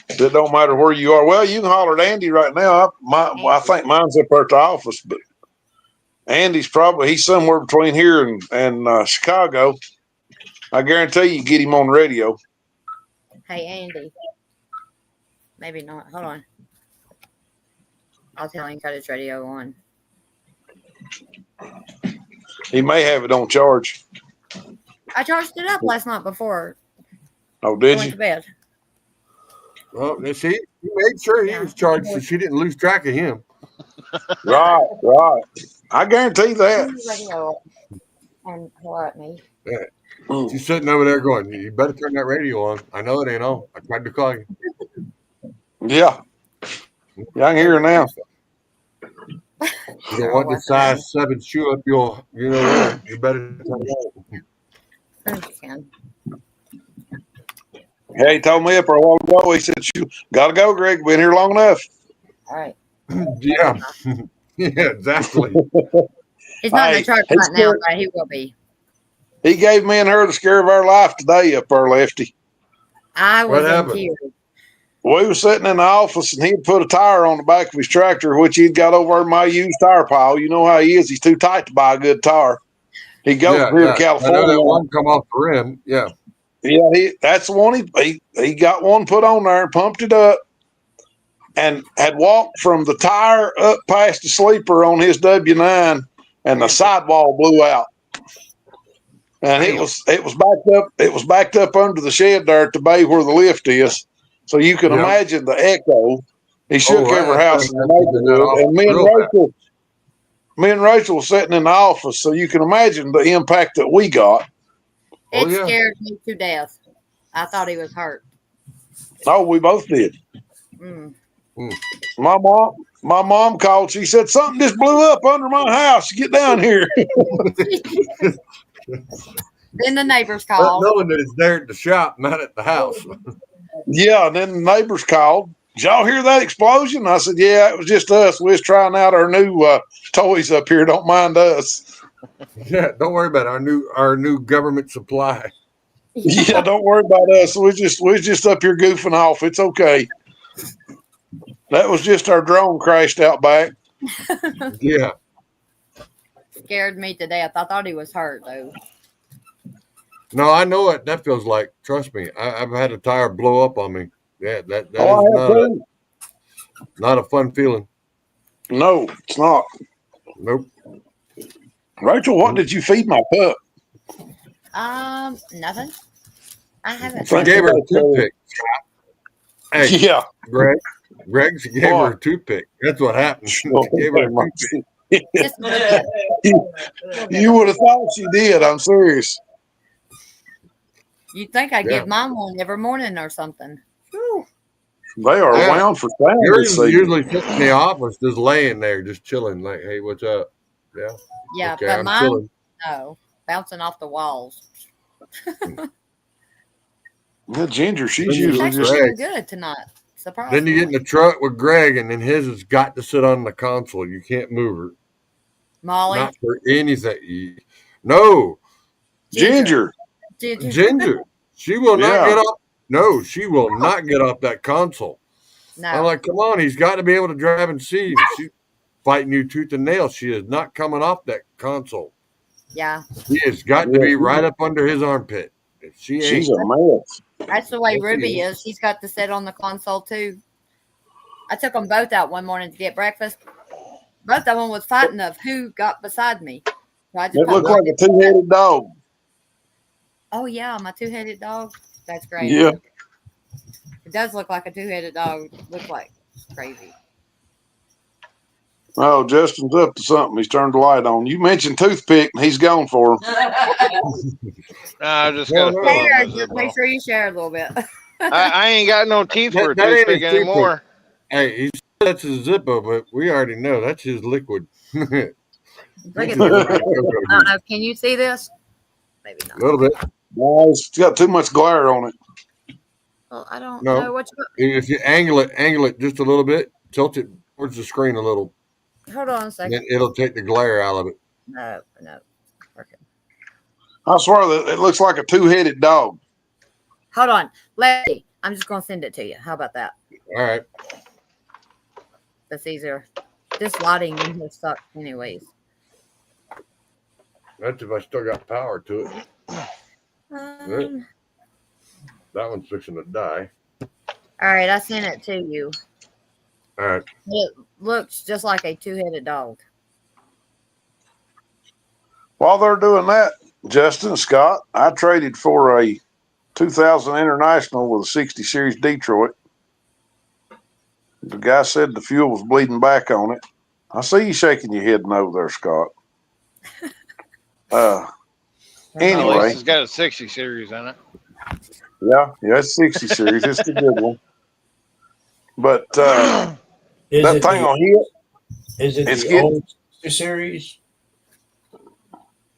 S7: It don't matter where you are. Well, you can holler at Andy right now. I think mine's up there at the office, but Andy's he's somewhere between here and Chicago. I guarantee you get him on the radio.
S15: Hey, Andy. Maybe not. Hold on. I'll tell him cut his radio on.
S7: He may have it on charge.
S15: I charged it up last night before
S7: Oh,
S15: I
S7: did
S15: went
S7: you?
S15: to bed.
S1: Well, see, he made sure he was charged so she didn't lose track of him.
S7: Right. I guarantee that.
S15: Radio and holler at me.
S1: Yeah. She's sitting over there going, "You better turn that radio on. I know it ain't on. I tried to call you."
S7: Yeah. Yeah, I can hear her now.
S1: You don't want the size 7 shoe up you know what? You better turn it on.
S7: Hey, he told me up for a while ago. He said, "You gotta go, Greg. Been here long enough."
S15: All right.
S1: Yeah. Yeah, exactly.
S15: He's not in
S7: Hey,
S15: the truck
S7: he's
S15: right now,
S7: scared.
S15: but he will be.
S7: He gave me and her the scare of our life today up there, Lefty.
S15: I was
S1: What
S15: in
S1: happened?
S15: tears.
S7: We was sitting in the office and he'd put a tire on the back of his tractor, which he'd got over in my used tire pile. You know how he is. He's too tight to buy a good tire. He goes
S1: Yeah,
S7: here
S1: yeah.
S7: to California.
S1: I know that one come off the rim. Yeah.
S7: Yeah, that's the one he got one put on there and pumped it up and had walked from the tire up past the sleeper on his W9 and the sidewall blew out. And it was backed up under the shed there at the bay where the lift is. So you can
S1: Yeah.
S7: imagine the echo. He shook
S1: right.
S7: every house in the
S1: That's been that
S7: neighborhood. And
S1: real
S7: me and Rachel were sitting in the office, so you can imagine the impact that we got.
S15: It
S1: yeah.
S15: scared me to death. I thought he was hurt.
S7: Oh, we both did.
S15: Mm.
S7: My mom called. She said something just blew up under my house. Get down here.
S15: Then the neighbors
S1: Not
S15: called.
S1: knowing that it's there at the shop, not at the house.
S7: Yeah, and then the neighbors called. Did y'all hear that explosion? I said, yeah, it was just us. We was trying out our new toys up here. Don't mind us.
S1: Yeah, don't worry about it. Our new government supply.
S7: Yeah, don't worry about us. We're just up here goofing off. It's okay. That was just our drone crashed out back.
S1: Yeah.
S15: Scared me to death. I thought he was hurt though.
S1: No, I know what that feels like. Trust me. I've had a tire blow up on me. Yeah, that
S7: Oh, I have
S1: is
S7: too.
S1: not a fun feeling.
S7: No, it's not.
S1: Nope.
S7: Rachel, what did you feed my pup?
S15: Nothing. I haven't.
S1: She gave her a toothpick. Hey,
S7: Yeah.
S1: Greg, she gave her a toothpick. That's what happened. She gave her a toothpick.
S15: Just a little bit.
S7: You would have thought she did. I'm serious.
S15: You'd think I'd
S1: Yeah.
S15: give mom one every morning or something.
S7: They are
S1: Yeah.
S7: wound for time
S1: You're
S7: this season.
S1: usually sitting in the office, just laying there, just chilling. Like, hey, what's up? Yeah.
S15: Yeah,
S1: Okay,
S15: but
S1: I'm
S15: mine,
S1: chilling.
S15: no, bouncing off the walls.
S7: Yeah, Ginger, she's
S1: Then you
S15: She's
S7: usually
S1: get
S7: just
S15: actually doing
S1: Greg.
S15: good tonight,
S1: Then you
S15: surprisingly.
S1: get in the truck with Greg, and then his has got to sit on the console. You can't move her.
S15: Molly,
S1: Not for anything. No,
S15: Ginger,
S7: Ginger.
S1: Ginger. She will not
S7: Yeah.
S1: get off. No, she will not get off that console. I'm
S15: no,
S1: like, come on, he's got to be able to drive and see. And she's fighting you tooth and nail. She is not coming off that console.
S15: yeah,
S1: He has got to be right up under his armpit. If she
S7: She's
S1: ain't,
S7: a mess.
S15: that's the way
S1: Yes, she
S15: Ruby
S1: is.
S15: is. She's got to sit on the console too. I took them both out one morning to get breakfast. Both of them was fighting of who got beside me. So I just
S7: It
S15: put
S7: looked
S15: mine
S7: like a
S15: in.
S7: two-headed dog.
S15: Oh yeah, my two-headed dog. That's crazy.
S7: Yeah.
S15: It does look like a two-headed dog. Looks like crazy.
S7: Oh, Justin's up to something. He's turned the light on. You mentioned toothpick, and he's gone for him.
S13: I just
S1: No,
S13: got to
S1: no.
S13: fill
S15: Share,
S13: in
S15: just
S13: the
S15: make
S13: Zippo.
S15: sure you share a little bit.
S13: I ain't got no teeth for a
S1: That ain't
S13: toothpick
S1: his toothpick.
S13: anymore.
S1: Hey, he said that's his Zippo, but we already know that's his liquid.
S15: Look
S1: That's
S15: at
S1: his
S15: this.
S1: liquid
S15: I
S1: cocoa
S15: don't
S1: juice.
S15: know. Can you see this? Maybe
S1: A
S15: not.
S1: little bit.
S7: No, it's got too much glare on it.
S15: Well, I don't
S1: No.
S15: know what you.
S1: If you angle it just a little bit, tilt it towards the screen a little,
S15: Hold on a
S1: and
S15: second.
S1: then it'll take the glare out of it.
S15: No. Okay.
S7: I swear that it looks like a two-headed dog.
S15: Hold on, Lefty. I'm just gonna send it to you. How about that?
S1: All right.
S15: That's easier. This lighting in here sucks, anyways.
S1: That's if I still got power to it.
S15: Um,
S1: That one's fixing to die.
S15: all right, I sent it to you.
S1: All right.
S15: It looks just like a two-headed dog.
S7: While they're doing that, Justin, Scott, I traded for a 2000 International with a 60 Series Detroit. The guy said the fuel was bleeding back on it. I see you shaking your head no there, Scott.
S13: At
S7: Anyway,
S13: least it's got a 60 series in it.
S7: yeah, it's 60 Series. It's a good one. But
S6: Is
S7: that
S6: it
S7: thing
S6: the,
S7: on here,
S6: is it
S7: it's
S6: the
S7: getting,
S6: old series?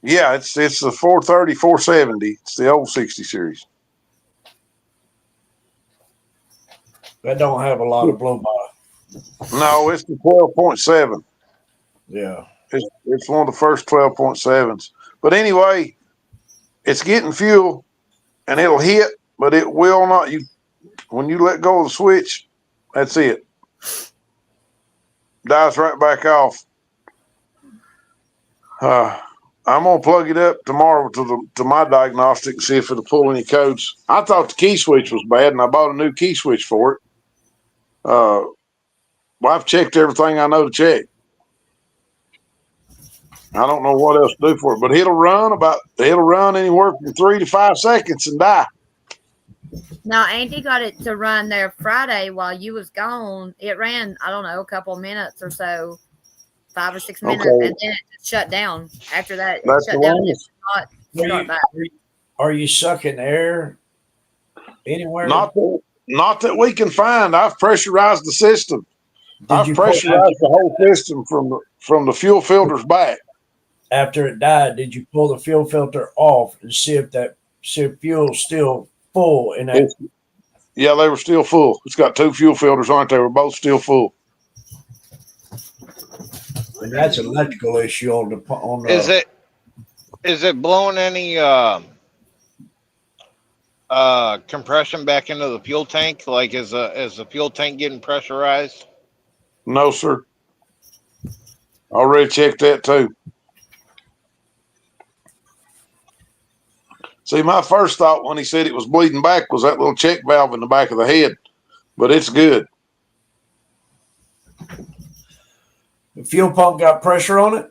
S7: yeah, it's the 430, 470. It's the old 60 Series.
S6: That don't have a lot of blow by.
S7: No, it's the 12.7.
S6: Yeah.
S7: It's one of the first 12.7s. But anyway, it's getting fuel and it'll hit, but it will not. When you let go of the switch, that's it. Dies right back off. I'm gonna plug it up tomorrow to my diagnostic and see if it'll pull any codes. I thought the key switch was bad, and I bought a new key switch for it. Well, I've checked everything I know to check. I don't know what else to do for it, but it'll run anywhere from 3 to 5 seconds and die.
S15: Now, Andy got it to run there Friday while you was gone. It ran, I don't know, a couple of minutes or so, 5 or 6 minutes,
S7: Okay.
S15: and then it just shut down. After that, it
S7: That's
S15: shut
S7: the
S15: down.
S7: one.
S15: It did not start back.
S6: Are you sucking air anywhere?
S7: Not that we can find. I've pressurized the system. I've
S6: you
S7: pressurized the whole system from the fuel filters back.
S6: After it died, did you pull the fuel filter off and see if fuel's still full in that?
S7: Yeah, they were still full. It's got 2 fuel filters on it. They were both still full.
S6: And that's an electrical issue on the.
S13: Is it blowing any compression back into the fuel tank? Like is the fuel tank getting pressurized?
S7: No, sir. Already checked that too. See, my first thought when he said it was bleeding back was that little check valve in the back of the head, but it's good.
S6: The fuel pump got pressure on it?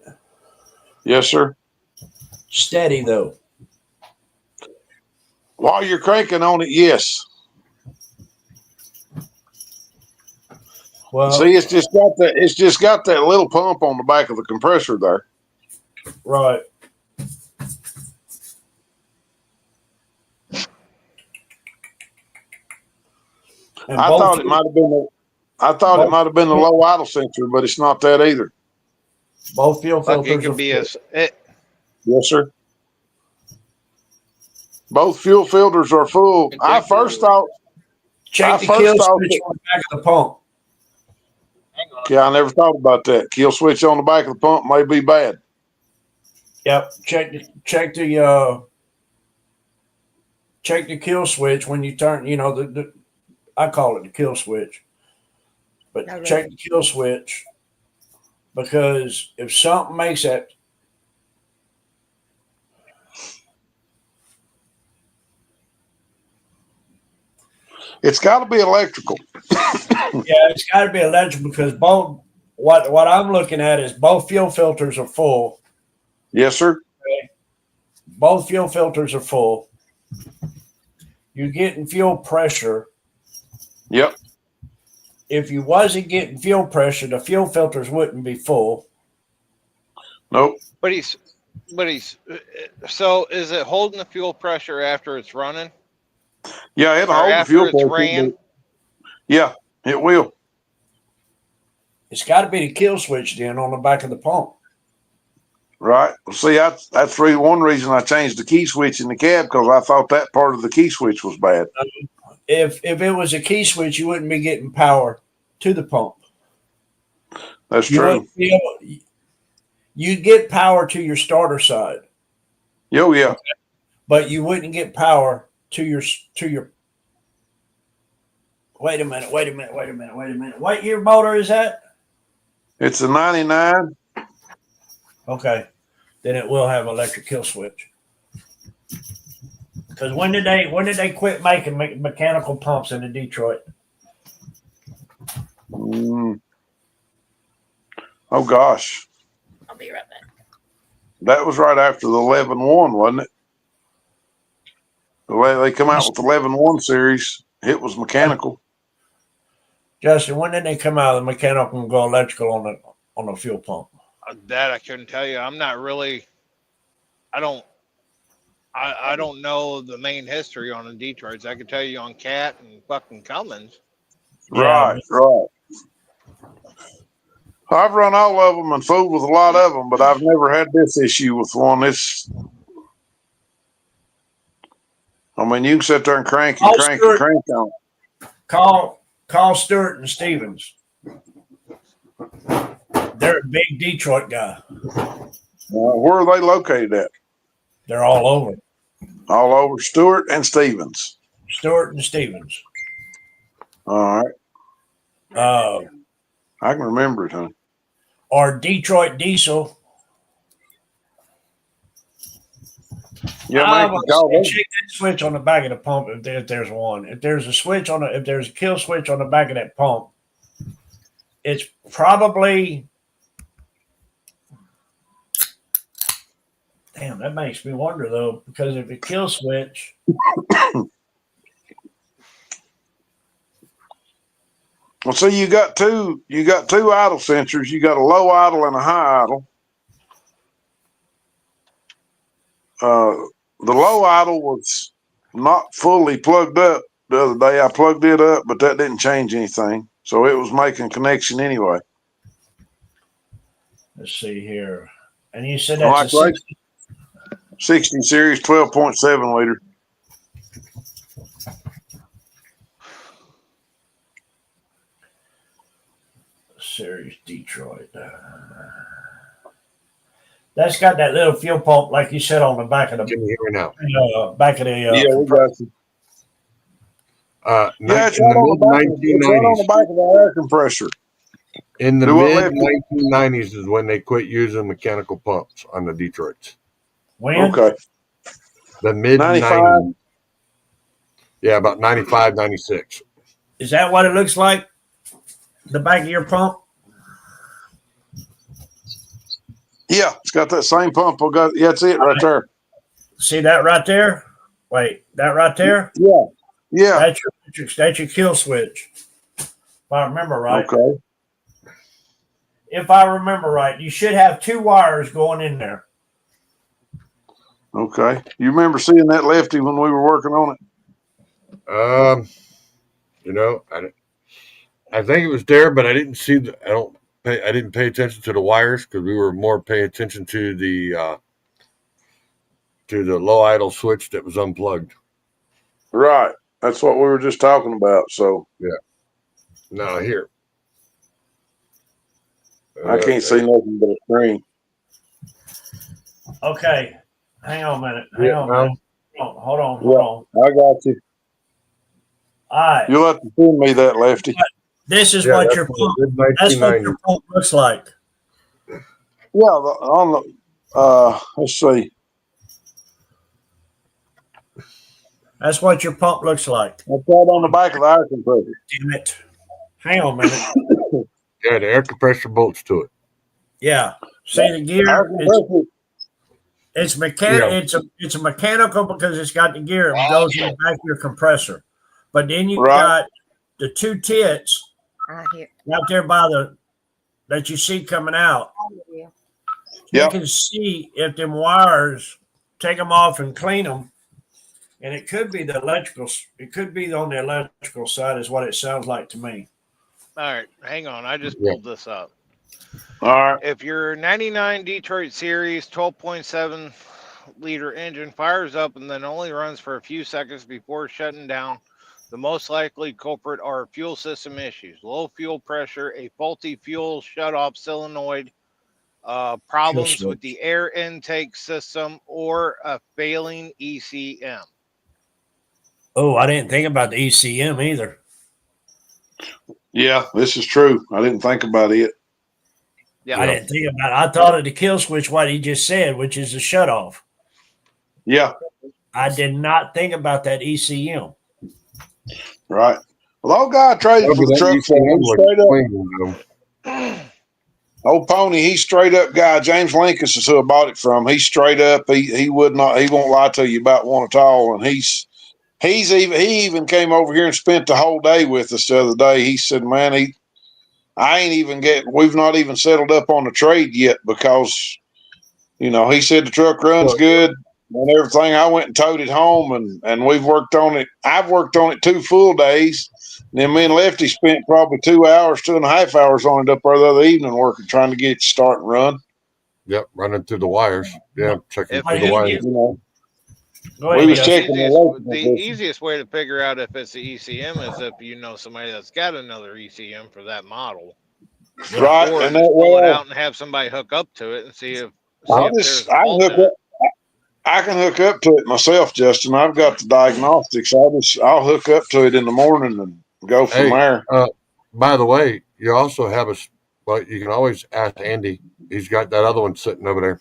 S7: Yes, sir.
S6: Steady though.
S7: While you're cranking on it, yes.
S6: Well,
S7: see, it's just got that little pump on the back of the compressor there.
S6: Right.
S7: I thought it might have been the low idle sensor, but it's not that either.
S6: Both fuel
S13: Like it
S6: filters
S13: could
S6: are
S13: be
S6: full.
S7: Yes, sir. Both fuel filters are full. I first thought.
S6: Check the kill switch on the back of the pump.
S7: Yeah, I never thought about that. Kill switch on the back of the pump may be bad.
S6: Yep. Check the kill switch when you turn. You know the I call it the kill switch, but
S15: Not
S6: check
S15: really.
S6: the kill switch because if something makes that.
S7: It's got to be electrical.
S6: Yeah, it's got to be electrical because both. What I'm looking at is both fuel filters are full.
S7: Yes, sir.
S6: Okay? Both fuel filters are full. You're getting fuel pressure.
S7: Yep.
S6: If you wasn't getting fuel pressure, the fuel filters wouldn't be full.
S7: Nope.
S13: But he's so is it holding the fuel pressure after it's running?
S7: Yeah, it'll
S13: Or
S7: hold the
S13: after
S7: fuel
S13: it's
S7: pressure.
S13: ran?
S7: Yeah, it will.
S6: It's got to be the kill switch then on the back of the pump.
S7: Right. Well, see, that's one reason I changed the key switch in the cab because I thought that part of the key switch was bad.
S6: If it was a key switch, you wouldn't be getting power to the pump.
S7: That's
S6: You
S7: true.
S6: wouldn't be able- You'd get power to your starter side,
S7: Oh, yeah.
S6: but you wouldn't get power to your. Wait a minute. What year motor is that?
S7: It's a 99.
S6: Okay, then it will have electric kill switch. Because when did they quit making mechanical pumps in Detroit?
S7: Oh, gosh.
S15: I'll be right back.
S7: That was right after the 11-1, wasn't it? The way they come out with the 11-1 series, it was mechanical.
S6: Justin, when did they come out of the mechanical and go electrical on the fuel pump?
S13: That I couldn't tell you. I'm not really. I don't know the main history on the Detroits. I could tell you on Cat and fucking Cummins.
S7: Right. I've run all of them and fooled with a lot of them, but I've never had this issue with one. I mean, you can sit there and crank on it.
S6: Call Stewart and Stevens. They're a big Detroit guy.
S7: Where are they located at?
S6: They're all over.
S7: All over Stewart and Stevens.
S6: Stewart and Stevens.
S7: All right. I can remember it, huh?
S6: Or Detroit Diesel.
S7: Yeah,
S6: check that switch on the back of the pump if there's one. If there's a switch if there's a kill switch on the back of that pump, it's probably. Damn, that makes me wonder though, because if a kill switch.
S7: Well, see, you got two idle sensors. You got a low idle and a high idle. The low idle was not fully plugged up the other day. I plugged it up, but that didn't change anything. So it was making connection anyway.
S6: Let's see here. And you said that's a
S7: 60 series, 12.7 liter.
S6: Series Detroit. That's got that little fuel pump, like you said, on the back of the.
S1: Can you hear me now?
S6: Back of the.
S7: Yeah, we got you.
S1: It's
S7: right on the back of the air compressor.
S1: In the mid 1990s is when they quit using mechanical pumps on the Detroits.
S6: When?
S7: Okay.
S1: The mid 90s. Yeah, about 95, 96.
S6: Is that what it looks like? The back of your pump?
S7: Yeah, it's got that same pump. Yeah, that's it right there.
S6: See that right there? Wait, that right there?
S7: Yeah.
S6: That's your kill switch. If I remember right.
S7: Okay.
S6: If I remember right, you should have two wires going in there.
S7: Okay. You remember seeing that lefty when we were working on it?
S1: I think it was there, but I didn't see I didn't pay attention to the wires because we were more paying attention to the low idle switch that was unplugged.
S7: Right. That's what we were just talking about. So
S1: yeah. Now here.
S7: I can't see nothing but a screen.
S6: Okay. Hang on a minute. Hang on a minute. Hold on.
S7: I got you.
S6: All right.
S7: You'll have to send me that, Lefty.
S6: This is what your pump, that's what your pump looks like.
S7: Yeah, let's see.
S6: That's what your pump looks like.
S7: That's right on the back of the air compressor.
S6: Damn it. Hang on a minute.
S1: Yeah, the air compressor bolts to it.
S6: Yeah. See the gear? It's mechanical.
S1: Yeah.
S6: It's a mechanical because it's got the gear. It goes in the back of your compressor. But then you've got the two tits out there by that you see coming out. You can see if them wires, take them off and clean them. And it could be the electrical. It could be on the electrical side is what it sounds like to me.
S13: All right, hang on. I just pulled this up.
S7: All right.
S13: If your 99 Detroit Series 12.7 liter engine fires up and then only runs for a few seconds before shutting down, the most likely culprit are fuel system issues, low fuel pressure, a faulty fuel shutoff solenoid, problems with the air intake system, or a failing ECM.
S6: Oh, I didn't think about the ECM either.
S7: Yeah, this is true. I didn't think about it.
S6: Yeah, I didn't think about it. I thought of the kill switch, what he just said, which is the shutoff.
S7: Yeah.
S6: I did not think about that ECM.
S7: Right. Well, old guy traded for the truck straight up. Old Pony, he's straight up guy. James Lincoln is who I bought it from. He's straight up. He won't lie to you about one at all. And he even came over here and spent the whole day with us the other day. He said, man, we've not even settled up on the trade yet because, he said the truck runs good and everything. I went and towed it home and we've worked on it. I've worked on it 2 full days. And then me and Lefty spent probably 2.5 hours on it up there the other evening working, trying to get it to start and run.
S1: Yep, running through the wires. Yeah, checking through the wires.
S7: We was checking
S13: the easiest way to figure out if it's the ECM is if you know somebody that's got another ECM for that model.
S7: Right,
S13: or
S7: and that
S13: pull it
S7: way
S13: out and have somebody hook up to it and see if
S7: I can hook up to it myself, Justin. I've got the diagnostics. I'll hook up to it in the morning and go from there.
S1: By the way, you also have you can always ask Andy. He's got that other one sitting over there.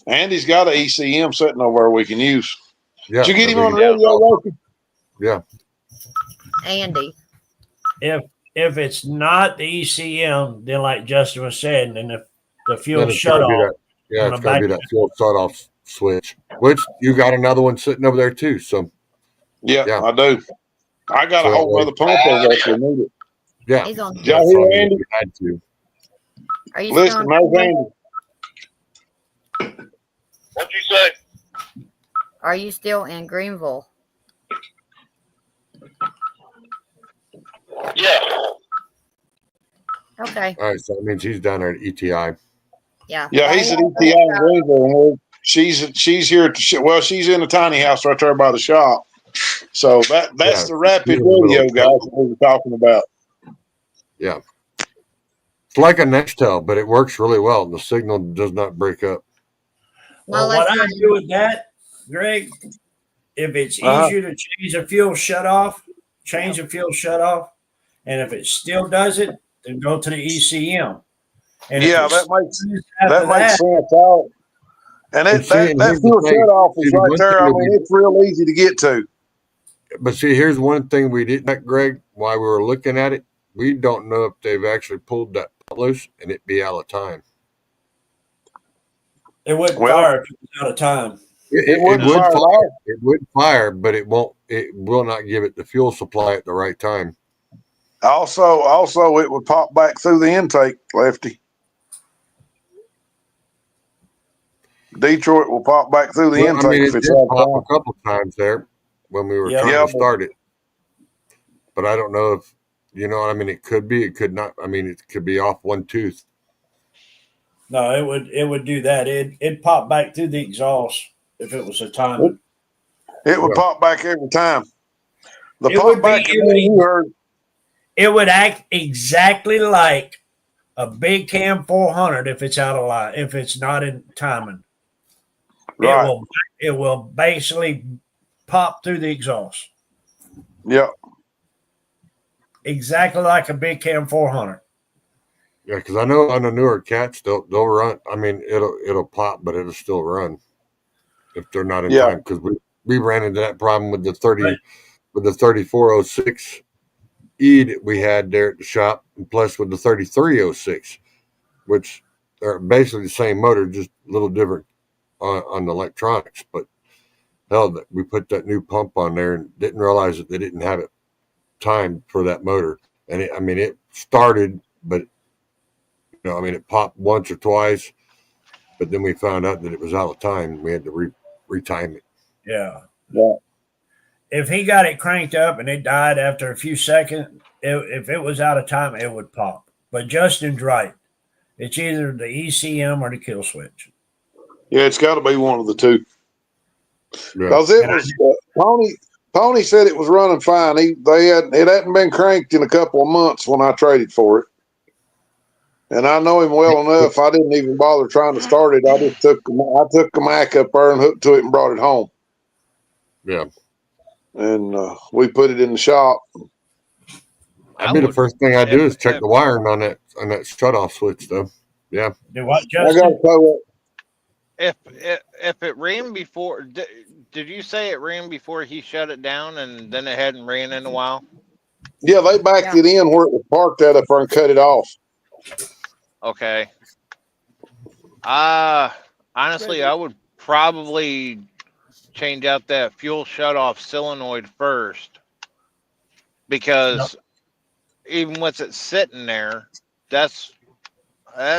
S7: Andy's got an ECM sitting over there we can use.
S1: Yeah,
S7: did you get him on the radio, Loki?
S1: Yeah.
S15: Andy.
S6: If it's not the ECM, then like Justin was saying, and if the fuel shut off.
S1: It's going to be that fuel shut off switch, which you got another one sitting over there too. So
S7: yeah. I do. I got a whole other pump over there if we need it.
S1: Yeah.
S15: He's on.
S7: Did y'all hear Andy?
S1: Had to.
S15: Are you
S7: Listen, there's Andy.
S10: What'd you say?
S15: Are you still in Greenville?
S10: Yeah.
S15: Okay.
S1: All right, so that means he's down there at ETI.
S15: Yeah.
S7: Yeah, he's at ETI in Greenville. She's here. She's in a tiny house right there by the shop. So that's the rapid radio guys that we were talking about.
S1: Yeah. It's like a Nextel, but it works really well. The signal does not break up.
S6: Well, what I do with that, Greg, if it's easier to change the fuel shutoff, change the fuel shutoff. And if it still does it, then go to the ECM. And
S7: that makes sense. And that fuel shutoff is right there. I mean, it's real easy to get to.
S1: But see, here's one thing we didn't, Greg, while we were looking at it. We don't know if they've actually pulled that loose and it be out of time.
S6: It wouldn't fire if it was out of time.
S1: It would fire. It would fire, but it won't. It will not give it the fuel supply at the right time.
S7: Also, it would pop back through the intake, Lefty. Detroit will pop back through the intake if it's out of time.
S1: A couple times there when we were trying to start it, but I don't know if You know what I mean? It could be, it could not. I mean, it could be off one tooth.
S6: No, it would do that. It'd pop back through the exhaust if it was a timing.
S7: It would pop back every time. The
S6: It
S7: pop
S6: would be-
S7: back
S6: it would-
S7: you heard.
S6: It would act exactly like a big cam 400 if it's out of line, if it's not in timing.
S7: Right.
S6: It will basically pop through the exhaust.
S7: Yeah.
S6: Exactly like a big cam 400.
S1: Yeah, because I know on the newer cats they'll run. I mean, it'll pop, but it'll still run if they're not in time. Because we ran into that problem with the 3406 E that we had there at the shop, and plus with the 3306, which are basically the same motor, just a little different on the electronics. But hell, we put that new pump on there and didn't realize that they didn't have it timed for that motor, and it started, but it popped once or twice, but then we found out that it was out of time. We had to retime it.
S6: Yeah.
S7: Yeah.
S6: If he got it cranked up and it died after a few seconds, if it was out of time, it would pop. But Justin's right. It's either the ECM or the kill switch.
S7: Yeah, it's got to be one of the two.
S1: Yeah.
S7: Because it was Pony said it was running fine. It hadn't been cranked in a couple of months when I traded for it, and I know him well enough. I didn't even bother trying to start it. I just took the Mac up there and hooked to it and brought it home.
S1: Yeah,
S7: and we put it in the shop.
S1: That'd be the first thing I do is check the wiring on that shut-off switch, though. Yeah.
S6: Do what,
S7: I
S6: Justin?
S7: got to tell it.
S13: If it ran before, did you say it ran before he shut it down and then it hadn't ran in a while?
S7: Yeah, they backed it in where it was parked at up there and cut it off.
S13: Okay. Honestly, I would probably change out that fuel shutoff solenoid first, because even with it sitting there, that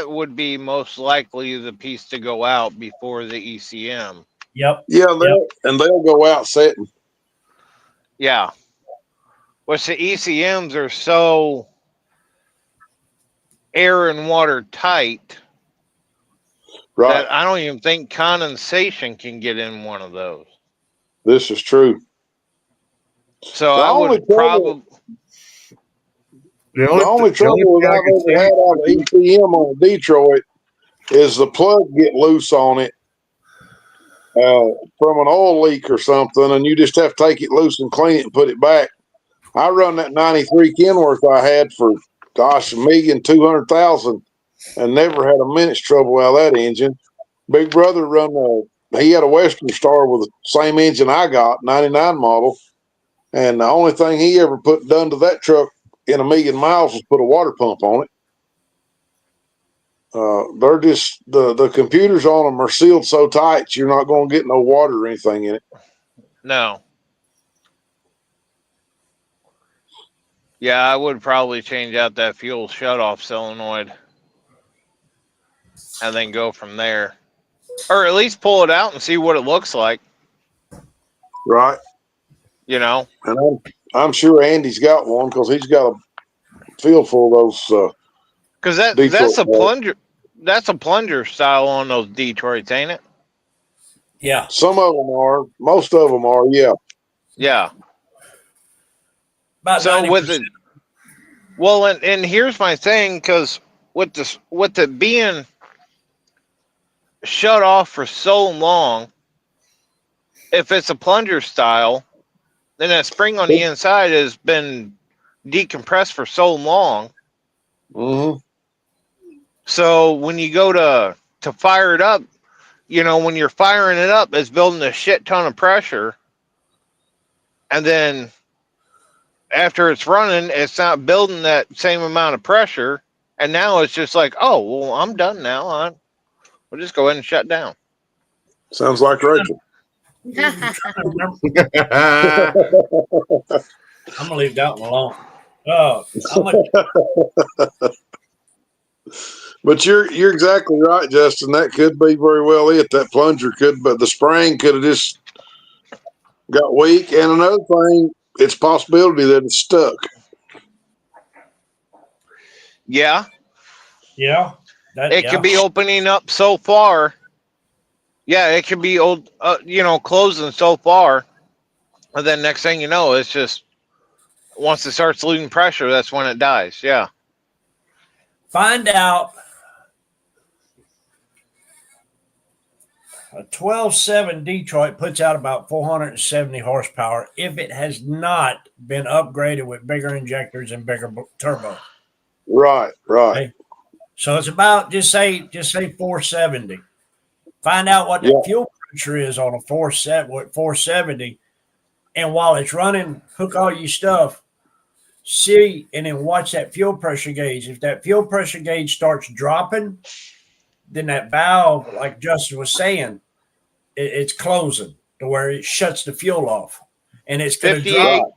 S13: would be most likely the piece to go out before the ECM.
S6: Yep.
S7: Yeah, they'll go out setting.
S13: Yeah. Which the ECMs are so air and water tight,
S7: right,
S13: that I don't even think condensation can get in one of those.
S7: This is true.
S13: So I would probably.
S7: The only trouble that I've ever had on the ECM on Detroit is the plug get loose on it from an oil leak or something, and you just have to take it loose and clean it and put it back. I run that 93 Kenworth I had for, $1,200,000 and never had a minute's trouble out of that engine. Big brother he had a Western Star with the same engine I got, 99 model, and the only thing he ever done to that truck in 1,000,000 miles was put a water pump on it. They're just the computers on them are sealed so tight you're not going to get no water or anything in it.
S13: No. Yeah, I would probably change out that fuel shutoff solenoid and then go from there, or at least pull it out and see what it looks like.
S7: Right.
S13: And
S7: I'm sure Andy's got one because he's got a field full of those.
S13: Because that's a plunger. That's a plunger style on those Detroits, ain't it?
S6: Yeah.
S7: Some of them are. Most of them are. Yeah.
S13: Yeah.
S6: About
S13: so
S6: 90%.
S13: with it, well, and here's my thing, because with it being shut off for so long, if it's a plunger style, then that spring on the inside has been decompressed for so long.
S7: Mm-hmm.
S13: So when you go to fire it up, when you're firing it up, it's building a shit ton of pressure. And then after it's running, it's not building that same amount of pressure. And now it's just like, oh, well, I'm done now. We'll just go ahead and shut down.
S7: Sounds like Rachel.
S6: I'm gonna leave that one alone.
S7: But you're exactly right, Justin. That could be very well it. That plunger but the spring could have just got weak. And another thing, it's a possibility that it's stuck.
S13: Yeah.
S6: Yeah.
S13: It can be opening up so far. Yeah, it can be closing so far. And then next thing you know, it's just once it starts losing pressure, that's when it dies. Yeah.
S6: Find out a 12.7 Detroit puts out about 470 horsepower if it has not been upgraded with bigger injectors and bigger turbo.
S7: Right.
S6: Okay? So it's about just say 470. Find out what the fuel pressure is on a 470, and while it's running, hook all your stuff. See, and then watch that fuel pressure gauge. If that fuel pressure gauge starts dropping, then that valve, like Justin was saying, it's closing to where it shuts the fuel off, and it's going to drop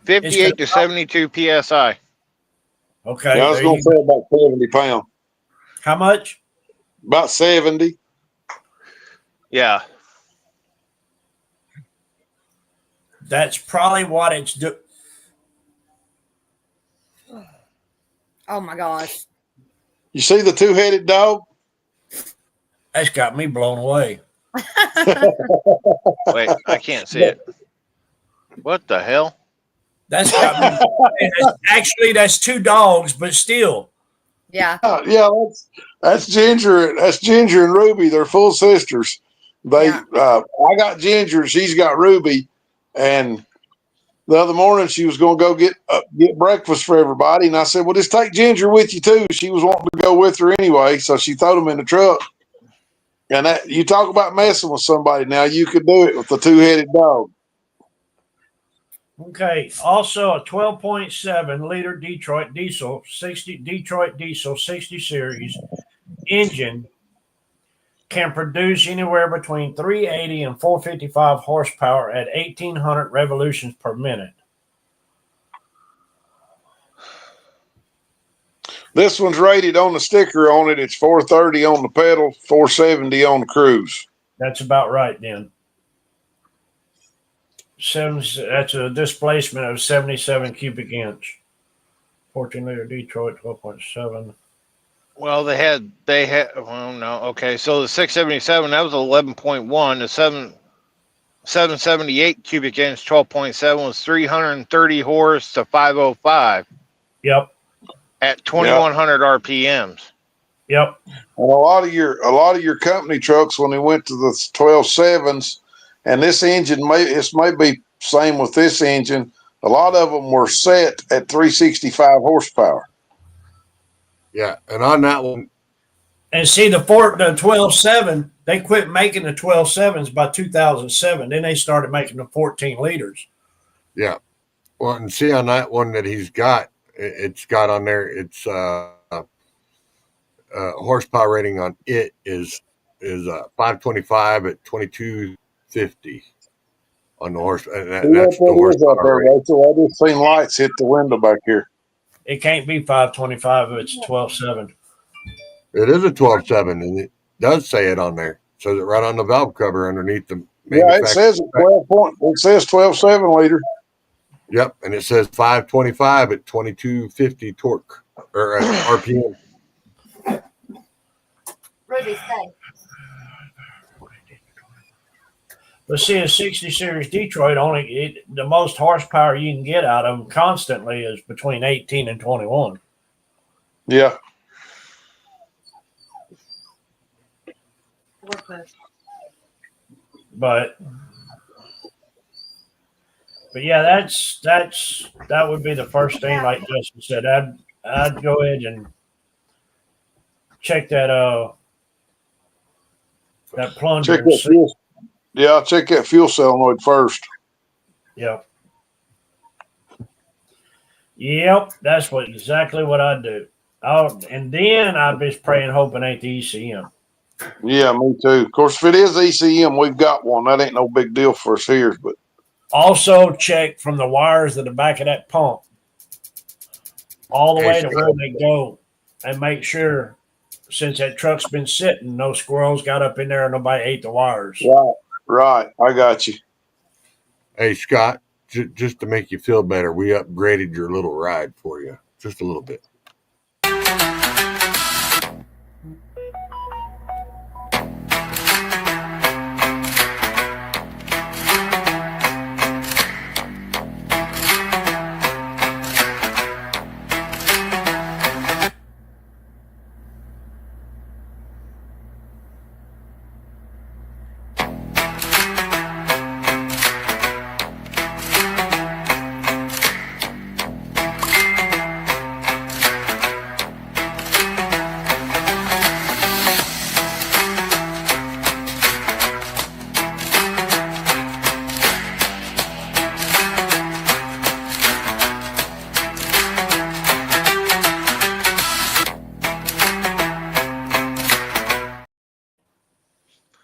S13: 58 to 72 psi.
S6: Okay,
S7: yeah, I was going to say about 70 pounds.
S6: How much?
S7: About 70.
S13: Yeah,
S6: that's probably what it's doing.
S15: Oh my gosh!
S7: You see the two-headed dog?
S6: That's got me blown away.
S13: Wait, I can't see it. What the hell?
S6: That's got me. Actually, that's two dogs, but still.
S15: Yeah.
S7: Yeah, that's Ginger. That's Ginger and Ruby. They're full sisters. I got Ginger. She's got Ruby, and the other morning she was going to go get breakfast for everybody, and I said, "Well, just take Ginger with you too." She was wanting to go with her anyway, so she threw them in the truck. And that, you talk about messing with somebody. Now you could do it with the two-headed dog.
S6: Okay. Also, a 12.7 liter Detroit diesel 60 series engine can produce anywhere between 380 and 455 horsepower at 1,800 revolutions per minute.
S7: This one's rated on the sticker on it. It's 430 on the pedal, 470 on the cruise.
S6: That's about right then. That's a displacement of 77 cubic inch. 14 liter Detroit 12.7.
S13: Well, they had. Well, no. Okay, so the 677 that was 11.1. The 778 cubic inch 12.7 was 330 horse to 505.
S6: Yep.
S13: At 2,100 RPMs.
S6: Yep.
S7: And a lot of your company trucks, when they went to the 12.7s, and this engine may be same with this engine. A lot of them were set at 365 horsepower.
S1: Yeah, and on that one,
S6: and see the 12.7, they quit making the 12.7s by 2007. Then they started making the 14 liters.
S1: Yeah, well, and see on that one that he's got, it's got on there. It's horsepower rating on it is 525 at 2250 on the horse. And that's the horsepower rating.
S7: So I just seen lights hit the window back here.
S6: It can't be 525 if it's 12.7.
S1: It is a 12.7, and it does say it on there. It says it right on the valve cover underneath the.
S7: Yeah, it says 12.7 liter.
S1: Yep, and it says 525 at 2250 torque or RPM.
S15: Ruby, stay.
S6: But see, a 60 series Detroit the most horsepower you can get out of them constantly is between 18 and 21.
S7: Yeah.
S6: But yeah, that would be the first thing, like Justin said. I'd go ahead and check that plunger.
S7: Check that fuel. Yeah, I'll check that fuel solenoid first.
S6: Yep. That's exactly what I'd do. And then I'd be praying, hoping ain't the ECM.
S7: Yeah, me too. Of course, if it is ECM, we've got one. That ain't no big deal for us here. But
S6: also check from the wires at the back of that pump all the way to where they go, and make sure, since that truck's been sitting, no squirrels got up in there and nobody ate the wires.
S7: Right. I got you.
S1: Hey, Scott, just to make you feel better, we upgraded your little ride for you just a little bit.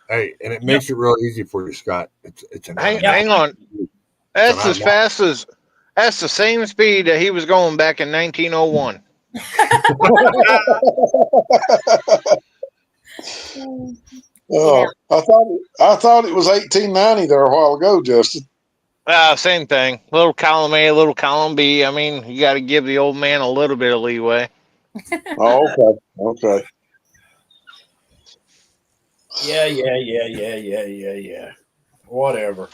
S1: Hey, and it makes it real easy for you, Scott. It's an
S13: Hang on. That's as fast as that's the same speed that he was going back in 1901.
S7: Oh, I thought it was 1890 there a while ago, Justin.
S13: Same thing. Little column A, little column B. I mean, you got to give the old man a little bit of leeway.
S7: Oh, okay.
S6: Yeah. Whatever.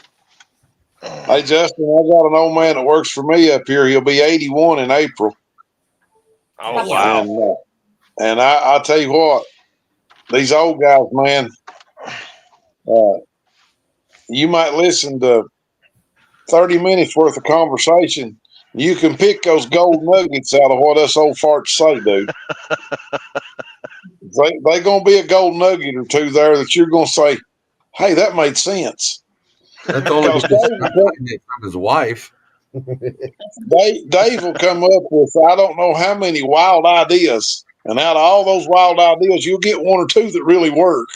S7: Hey, Justin, I got an old man that works for me up here. He'll be 81 in April.
S13: Oh, wow.
S7: And I tell you what, these old guys, man, you might listen to 30 minutes worth of conversation. You can pick those gold nuggets out of what us old farts say, dude. They gonna be a gold nugget or two there that you're gonna say, "Hey, that made sense."
S1: That's only because from his wife.
S7: Dave will come up with I don't know how many wild ideas, and out of all those wild ideas, you'll get one or two that really work.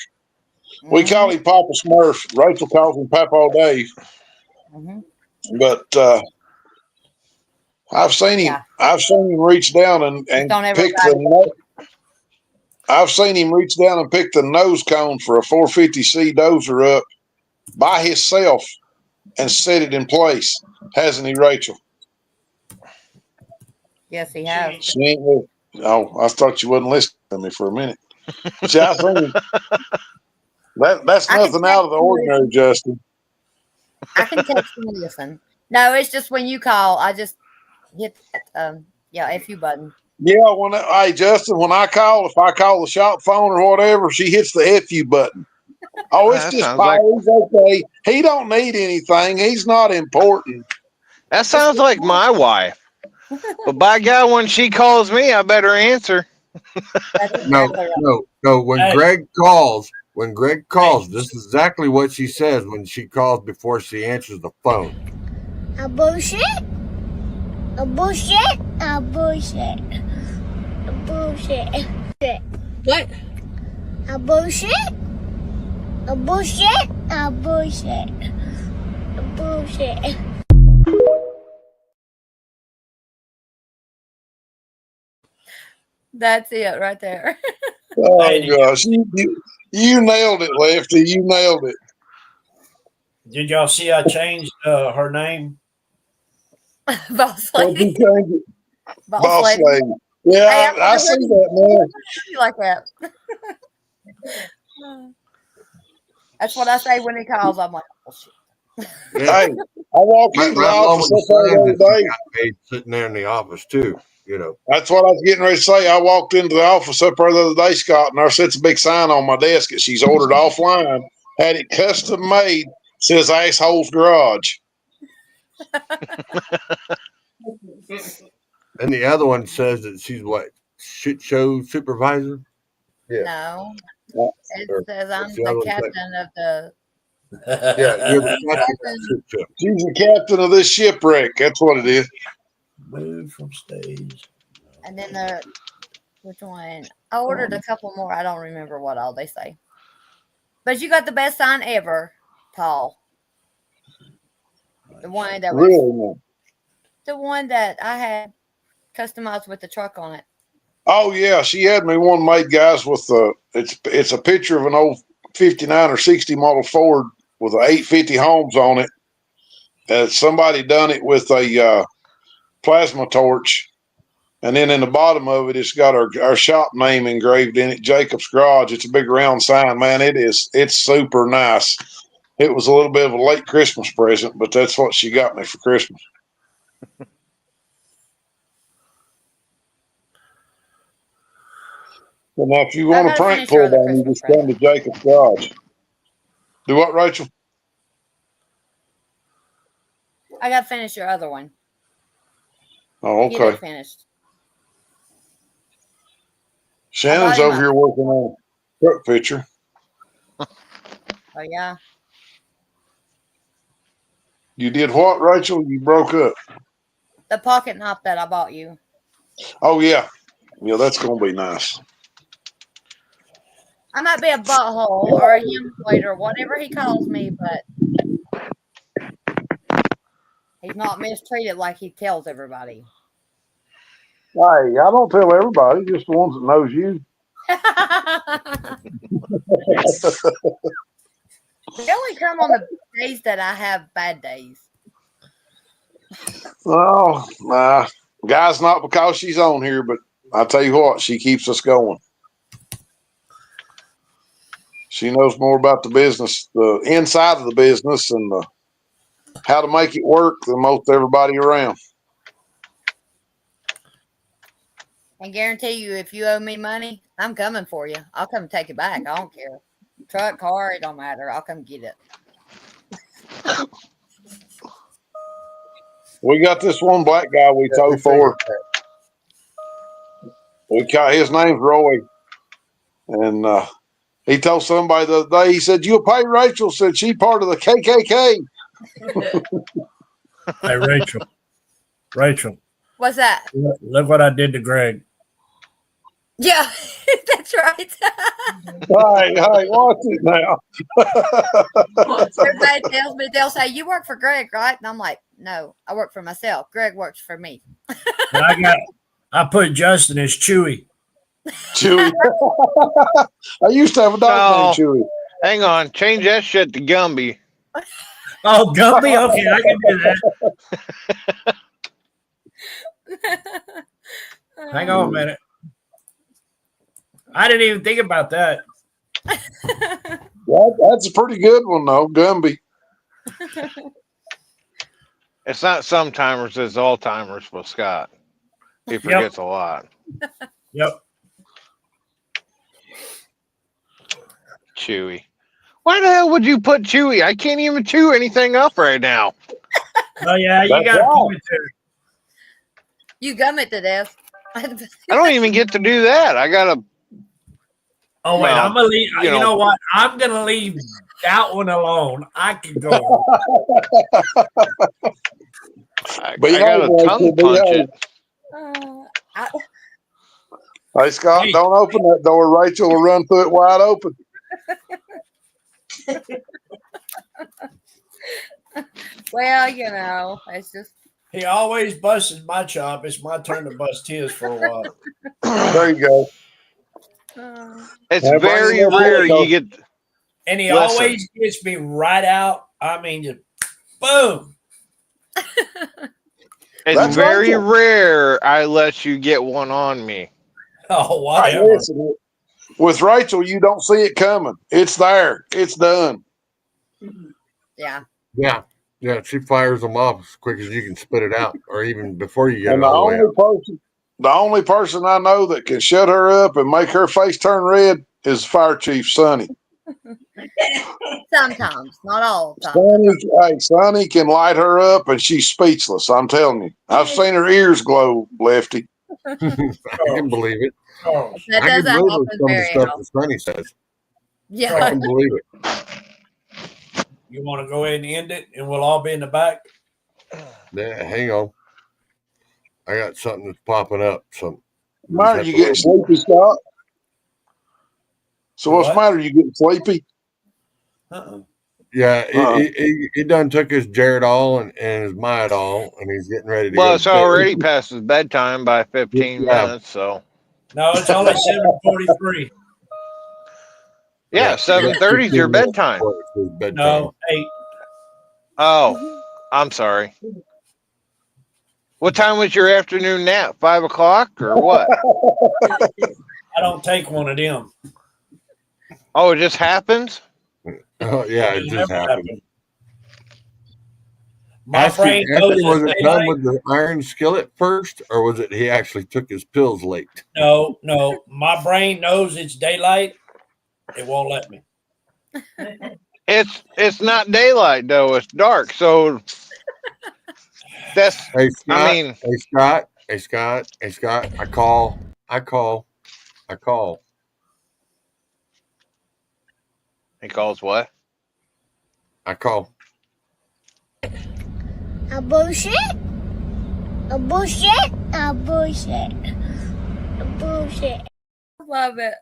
S7: We call him Papa Smurf. Rachel calls him Papa Dave. But I've seen him. I've seen him reach down and pick the. I've seen him reach down and pick the nose cone for a 450C dozer up by himself and set it in place. Hasn't he, Rachel?
S15: Yes, he has.
S7: She ain't. Oh, I thought you wasn't listening to me for a minute. See, I seen him. That's nothing out of the ordinary, Justin.
S15: I can text you and listen. No, it's just when you call, I just hit that FU button.
S7: Yeah, hey Justin, when I call, if I call the shop phone or whatever, she hits the FU button. Oh, it's just Paul. He's okay. He don't need anything. He's not important.
S13: That sounds like my wife. But by God, when she calls me, I better answer.
S1: No. When Greg calls, this is exactly what she says when she calls before she answers the phone.
S18: A bullshit. A bullshit. A bullshit. A bullshit. What? A bullshit. A bullshit. A bullshit. A bullshit.
S15: That's it right there.
S7: Oh gosh, you nailed it, Lefty. You nailed it.
S6: Did y'all see I changed her name?
S15: Boss lady.
S7: Boss lady. Yeah, hey, I see that, man.
S15: You like that? That's what I say when he calls. I'm like, oh shit.
S7: Hey, I walked into the office the other day.
S1: Sitting there in the office too. You know.
S7: That's what I was getting ready to say. I walked into the office up there the other day, Scott, and there sits a big sign on my desk that she's ordered offline. Had it custom made. Says Asshole's Garage.
S1: And the other one says that she's what? Shit show supervisor?
S15: Yeah. No. It says I'm the captain of the.
S1: Yeah, you're the captain of the ship.
S7: She's the captain of this shipwreck. That's what it is.
S6: Move from stage.
S15: And then which one? I ordered a couple more. I don't remember what all they say. But you got the best sign ever, Paul. The one that was
S7: really?
S15: The one that I had customized with the truck on it.
S7: Oh yeah, she had me one made, guys, with it's a picture of an old 59 or 60 model Ford with a 850 Homes on it. Somebody done it with a plasma torch And then in the bottom of it, it's got our shop name engraved in it, Jacob's Garage. It's a big round sign, man. It's super nice. It was a little bit of a late Christmas present, but that's what she got me for Christmas. Well, now, if you want a prank pulled on, you just come to Jacob's Garage. Do what, Rachel?
S15: I got to finish your other one.
S7: Oh,
S15: Get
S7: okay.
S15: it finished.
S7: Shannon's over here working on a truck picture.
S15: Oh, yeah.
S7: You did what, Rachel? You broke up.
S15: The pocket knot that I bought you.
S7: Oh, yeah. Yeah, that's going to be nice.
S15: I might be a butthole or a hemorrhoid or whatever he calls me, but he's not mistreated like he tells everybody.
S7: Hey, I don't tell everybody, just the ones that knows you.
S15: They only come on the days that I have bad days.
S7: Oh, nah. Guys, not because she's on here, but I tell you what, she keeps us going. She knows more about the business, the inside of the business, and how to make it work than most everybody around.
S15: I guarantee you, if you owe me money, I'm coming for you. I'll come take it back. I don't care. Truck, car, it don't matter. I'll come get it.
S7: We got this one black guy we towed for. His name's Roy. And he told somebody the other day, he said, "You'll pay Rachel," said she part of the KKK.
S6: Hey, Rachel.
S15: What's that?
S6: Look what I did to Greg.
S15: Yeah, that's right.
S7: Hey, watch it now.
S15: Everybody tells me, they'll say, "You work for Greg, right?" And I'm like, "No, I work for myself. Greg works for me."
S6: And I put Justin as Chewy.
S7: Chewy. I used to have a dog named Chewy.
S13: Hang on, change that shit to Gumby.
S6: Oh, Gumby? Okay, I can do that. Hang on a minute. I didn't even think about that.
S7: That's a pretty good one, though, Gumby.
S13: It's not some timers, it's all timers with Scott. He forgets a lot.
S6: Yep.
S13: Chewy. Why the hell would you put Chewy? I can't even chew anything up right now.
S6: Oh, yeah, you got to point it there.
S15: You gum it to death.
S13: I don't even get to do that. I got to.
S6: Oh, wait, I'm going to leave. You know what? I'm going to leave that one alone. I can go.
S13: I got to tongue punch it.
S7: Hey, Scott, don't open that door. Rachel will run through it wide open.
S15: Well, you know, it's just.
S6: He always busts my chop. It's my turn to bust his for a while.
S7: There you go.
S13: It's very rare you get.
S6: And he always gets me right out. I mean, just boom.
S13: It's very rare I let you get one on me.
S6: Oh, whatever.
S7: Listen, with Rachel, you don't see it coming. It's there. It's done.
S15: Yeah.
S1: Yeah, she fires them off as quick as you can spit it out, or even before you get
S7: And
S1: it all the way out.
S7: the only person I know that can shut her up and make her face turn red is Fire Chief Sonny.
S15: Sometimes, not all the time.
S7: Sonny can light her up and she's speechless. I'm telling you. I've seen her ears glow, Lefty.
S1: I can believe it.
S15: That
S1: I can
S15: doesn't
S1: believe
S15: happen
S1: some of the
S15: very
S1: stuff
S15: often.
S1: that Sonny says.
S15: Yeah.
S1: I can believe it.
S6: You want to go ahead and end it, and we'll all be in the back?
S1: Yeah, hang on. I got something that's popping up.
S7: Matter, you getting sleepy, Scott? So what's the matter? You getting sleepy?
S1: Yeah, he done took his Jared all and his Myatt all, and he's getting ready to go.
S13: Well, it's already past his bedtime by 15 minutes, so.
S6: No, it's only 7:43.
S13: Yeah, 7:30 is your bedtime.
S6: No, 8.
S13: Oh, I'm sorry. What time was your afternoon nap? 5 o'clock or what?
S6: I don't take one of them.
S13: Oh, it just happens?
S1: Oh, yeah, it just
S6: never
S1: happened.
S6: My brain knows
S1: was
S6: it's
S1: it done
S6: daylight.
S1: with the iron skillet first, or was it he actually took his pills late?
S6: No. My brain knows it's daylight. It won't let me.
S13: It's not daylight though. It's dark. So that's.
S1: Hey Scott.
S13: I mean,
S1: Hey Scott. I call.
S13: he calls what?
S1: I call.
S18: A bullshit. A bullshit. A bullshit. A bullshit.
S15: Love it.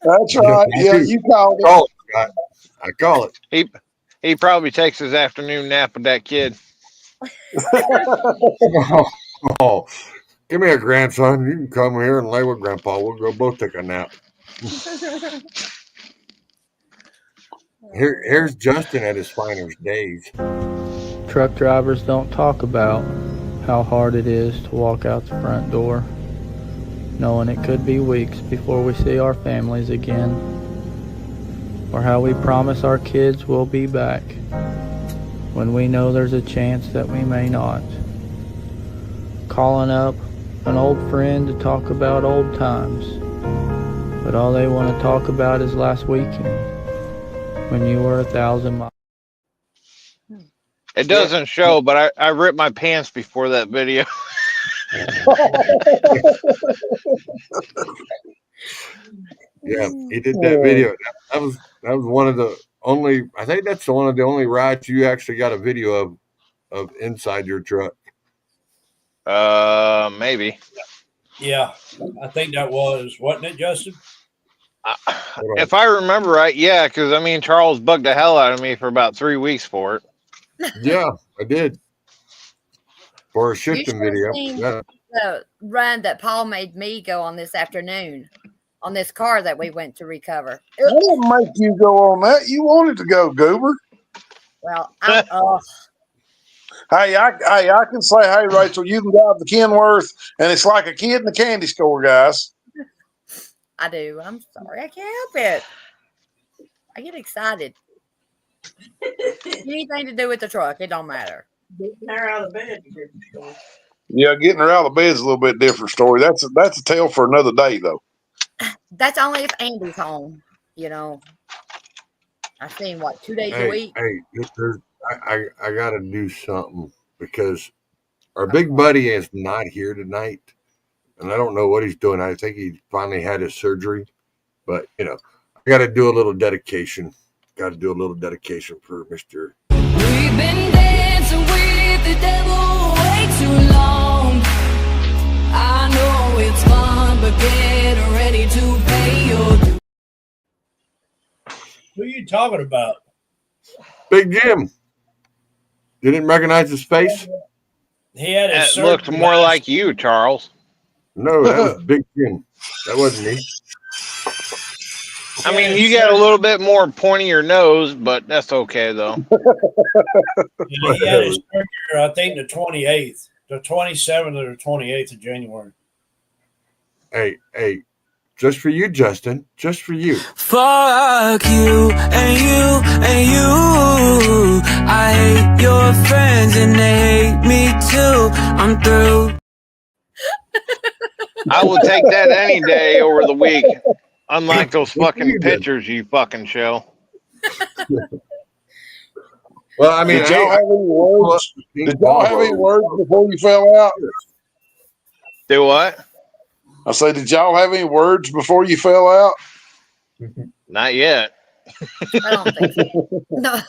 S7: That's right. Yeah, you called it.
S1: Call it, Scott. I call it.
S13: He probably takes his afternoon nap with that kid.
S1: Oh, give me a grandson. You can come here and lay with Grandpa. We'll go both take a nap. Here's Justin at his finest days.
S19: Truck drivers don't talk about how hard it is to walk out the front door, knowing it could be weeks before we see our families again, or how we promise our kids we'll be back when we know there's a chance that we may not. Calling up an old friend to talk about old times, but all they want to talk about is last weekend when you were 1,000 miles.
S13: It doesn't show, but I ripped my pants before that video.
S1: Yeah, he did that video. That was one of the only. I think that's one of the only rides you actually got a video of inside your truck.
S13: Maybe.
S6: Yeah, I think that wasn't it, Justin?
S13: If I remember right, yeah, because I mean Charles bugged the hell out of me for about 3 weeks for it.
S1: Yeah, I did. For a
S15: You
S1: shifting
S15: should have
S1: video.
S15: seen
S1: Yeah.
S15: the run that Paul made me go on this afternoon on this car that we went to recover.
S7: I didn't make you go on that. You wanted to go, Goober.
S15: Well,
S7: Hey, I can say, hey, Rachel, you can drive the Kenworth, and it's like a kid in the candy store, guys.
S15: I do. I'm sorry. I can't help it. I get excited. Anything to do with the truck, it don't matter.
S20: Getting her out of bed.
S7: Yeah, getting her out of bed is a little bit different story. That's a tale for another day, though.
S15: That's only if Andy's home, you know. I've seen 2 days a week.
S1: Hey, I got to do something because our big buddy is not here tonight, and I don't know what he's doing. I think he finally had his surgery, but I got to do a little dedication. Got to do a little dedication for Mr.
S2: We've been dancing with the devil way too long. I know it's fun, but get ready to pay your dues.
S6: Who are you talking about?
S1: Big Jim. You didn't recognize his face?
S6: He had his
S13: It looked more like you, Charles.
S1: No, that was Big Jim. That wasn't me.
S13: I mean, you got a little bit more pointier nose, but that's okay, though.
S6: He had his surgery, I think, the 28th, the 27th or the 28th of January.
S1: Hey, just for you, Justin. Just for you.
S2: Fuck you and you and you. I hate your friends and they hate me too. I'm through.
S13: I will take that any day over the week. Unlike those fucking pictures you fucking show.
S1: Well, I mean,
S7: Did y'all have any words? Did y'all have any words before you fell out?
S13: Do what?
S7: I say, did y'all have any words before you fell out?
S13: Not yet.
S15: I don't think so. No.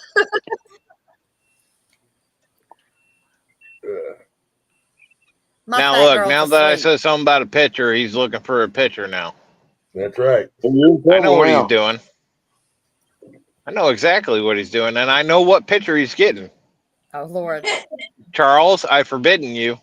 S13: Now look, now that I said something about a picture, he's looking for a picture now.
S1: That's right.
S13: I know what he's doing. I know exactly what he's doing, and I know what picture he's getting.
S15: Oh, Lord.
S13: Charles, I've forbidden you.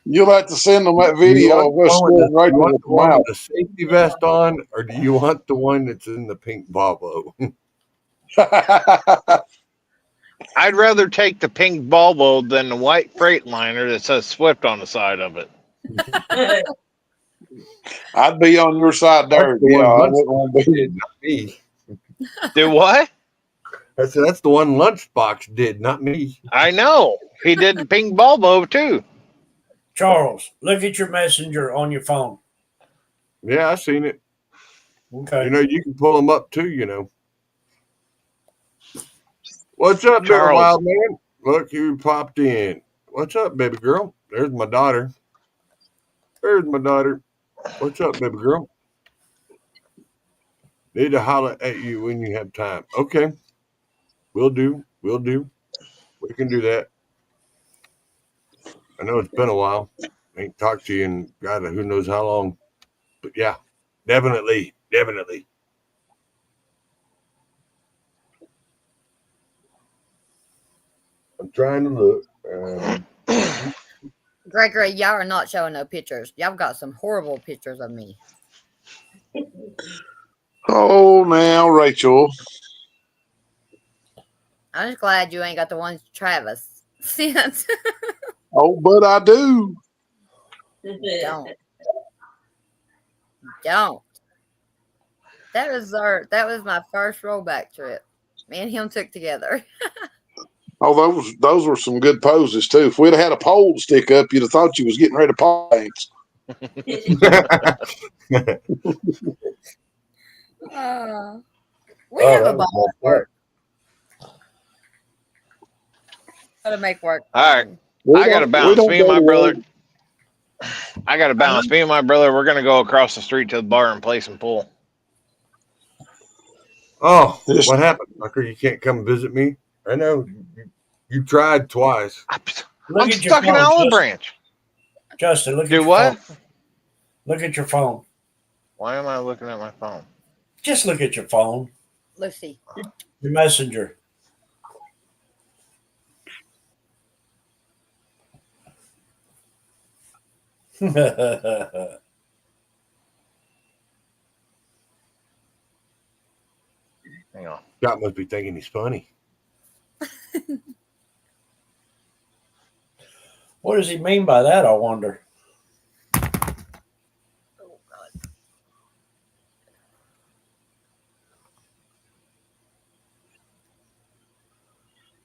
S7: You'll have to send them that video of us doing right
S1: do you want
S7: with
S1: the one with the safety vest on, or do you want the one that's in the pink Volvo?
S13: I'd rather take the pink Volvo than the white Freightliner that says Swift on the side of it.
S7: I'd be on your side there.
S1: That's the
S7: Yeah,
S1: one
S7: I wouldn't want to be.
S1: not me.
S13: Do what?
S1: I said that's the one Lunchbox did, not me.
S13: I know. He did the pink Volvo too.
S6: Charles, look at your messenger on your phone.
S1: Yeah, I seen it.
S6: Okay.
S1: You know, you can pull them up too, you know. What's up, little
S13: Charles.
S1: wild man? Look who popped in. What's up, baby girl? There's my daughter. There's my daughter. What's up, baby girl? Need to holler at you when you have time. Okay. We'll do. We'll do. We can do that. I know it's been a while. Ain't talked to you in God who knows how long. But yeah, definitely. Definitely. I'm trying to look.
S15: Gregory, y'all are not showing no pictures. Y'all got some horrible pictures of me.
S7: Oh, now, Rachel.
S15: I'm just glad you ain't got the ones Travis sent.
S7: Oh, but I do.
S15: Don't. That was my first rollback trip. Me and him took together.
S7: Oh, those were some good poses too. If we'd have had a pole to stick up, you'd have thought you was getting ready to paint.
S15: We have a ball at work. Gotta make work.
S13: All right. I got to balance. Me and my brother. I got to balance. Me and my brother, we're going to go across the street to the bar and play some pool.
S1: Oh, what happened, Tucker? You can't come visit me? I know. You tried twice.
S13: I'm stuck in Olive Branch.
S6: Justin, look at
S13: Do
S6: your
S13: what?
S6: phone. Look at your phone.
S13: Why am I looking at my phone?
S6: Just look at your phone.
S15: Lucy.
S6: Your messenger.
S13: Hang on.
S1: Scott must be thinking he's funny.
S6: What does he mean by that, I wonder?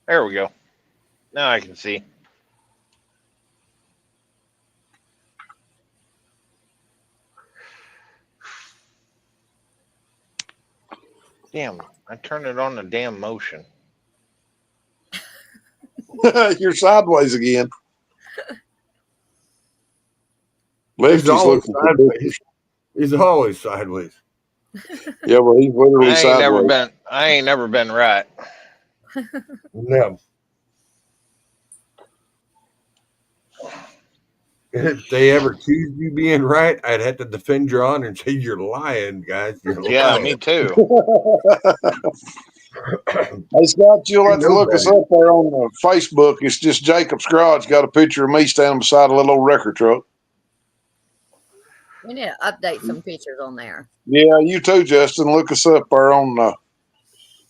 S13: There we go. Now I can see. Damn, I turned it on the damn motion.
S7: You're sideways again.
S1: He's always
S7: looking
S1: sideways. He's always sideways.
S7: Yeah, well, he's literally sideways.
S13: I ain't never been right.
S1: No. If they ever accused you being right, I'd have to defend your honor and say you're lying, guys. You're
S13: Yeah,
S1: lying.
S13: me too.
S7: Hey, Scott, you'll have to look us up there on Facebook. It's just Jacob's Garage. Got a picture of me standing beside a little old record truck.
S15: We need to update some pictures on there.
S7: Yeah, you too, Justin. Look us up there on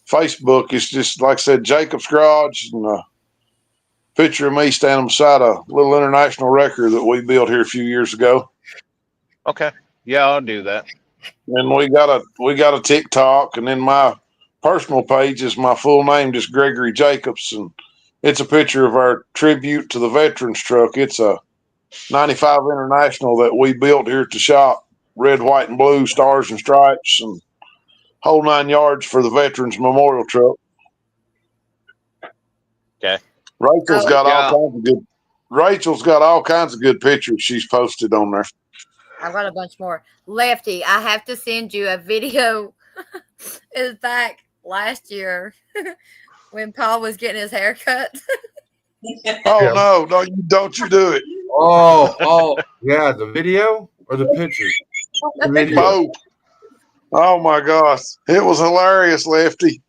S7: Facebook. It's just, like I said, Jacob's Garage, and a picture of me standing beside a little international record that we built here a few years ago.
S13: Okay. Yeah, I'll do that.
S7: And we got a TikTok, and then my personal page is my full name, just Gregory Jacobs, and it's a picture of our tribute to the veterans truck. It's a 95 International that we built here at the shop, red, white, and blue, stars and stripes, and whole 9 yards for the Veterans Memorial truck.
S13: Okay.
S7: Rachel's got all kinds of good pictures she's posted on there.
S15: I've got a bunch more. Lefty, I have to send you a video. It's back last year when Paul was getting his hair cut.
S7: Oh, no, don't you do it.
S1: Oh, yeah, the video or the picture? The video.
S7: Both. Oh, my gosh. It was hilarious, Lefty.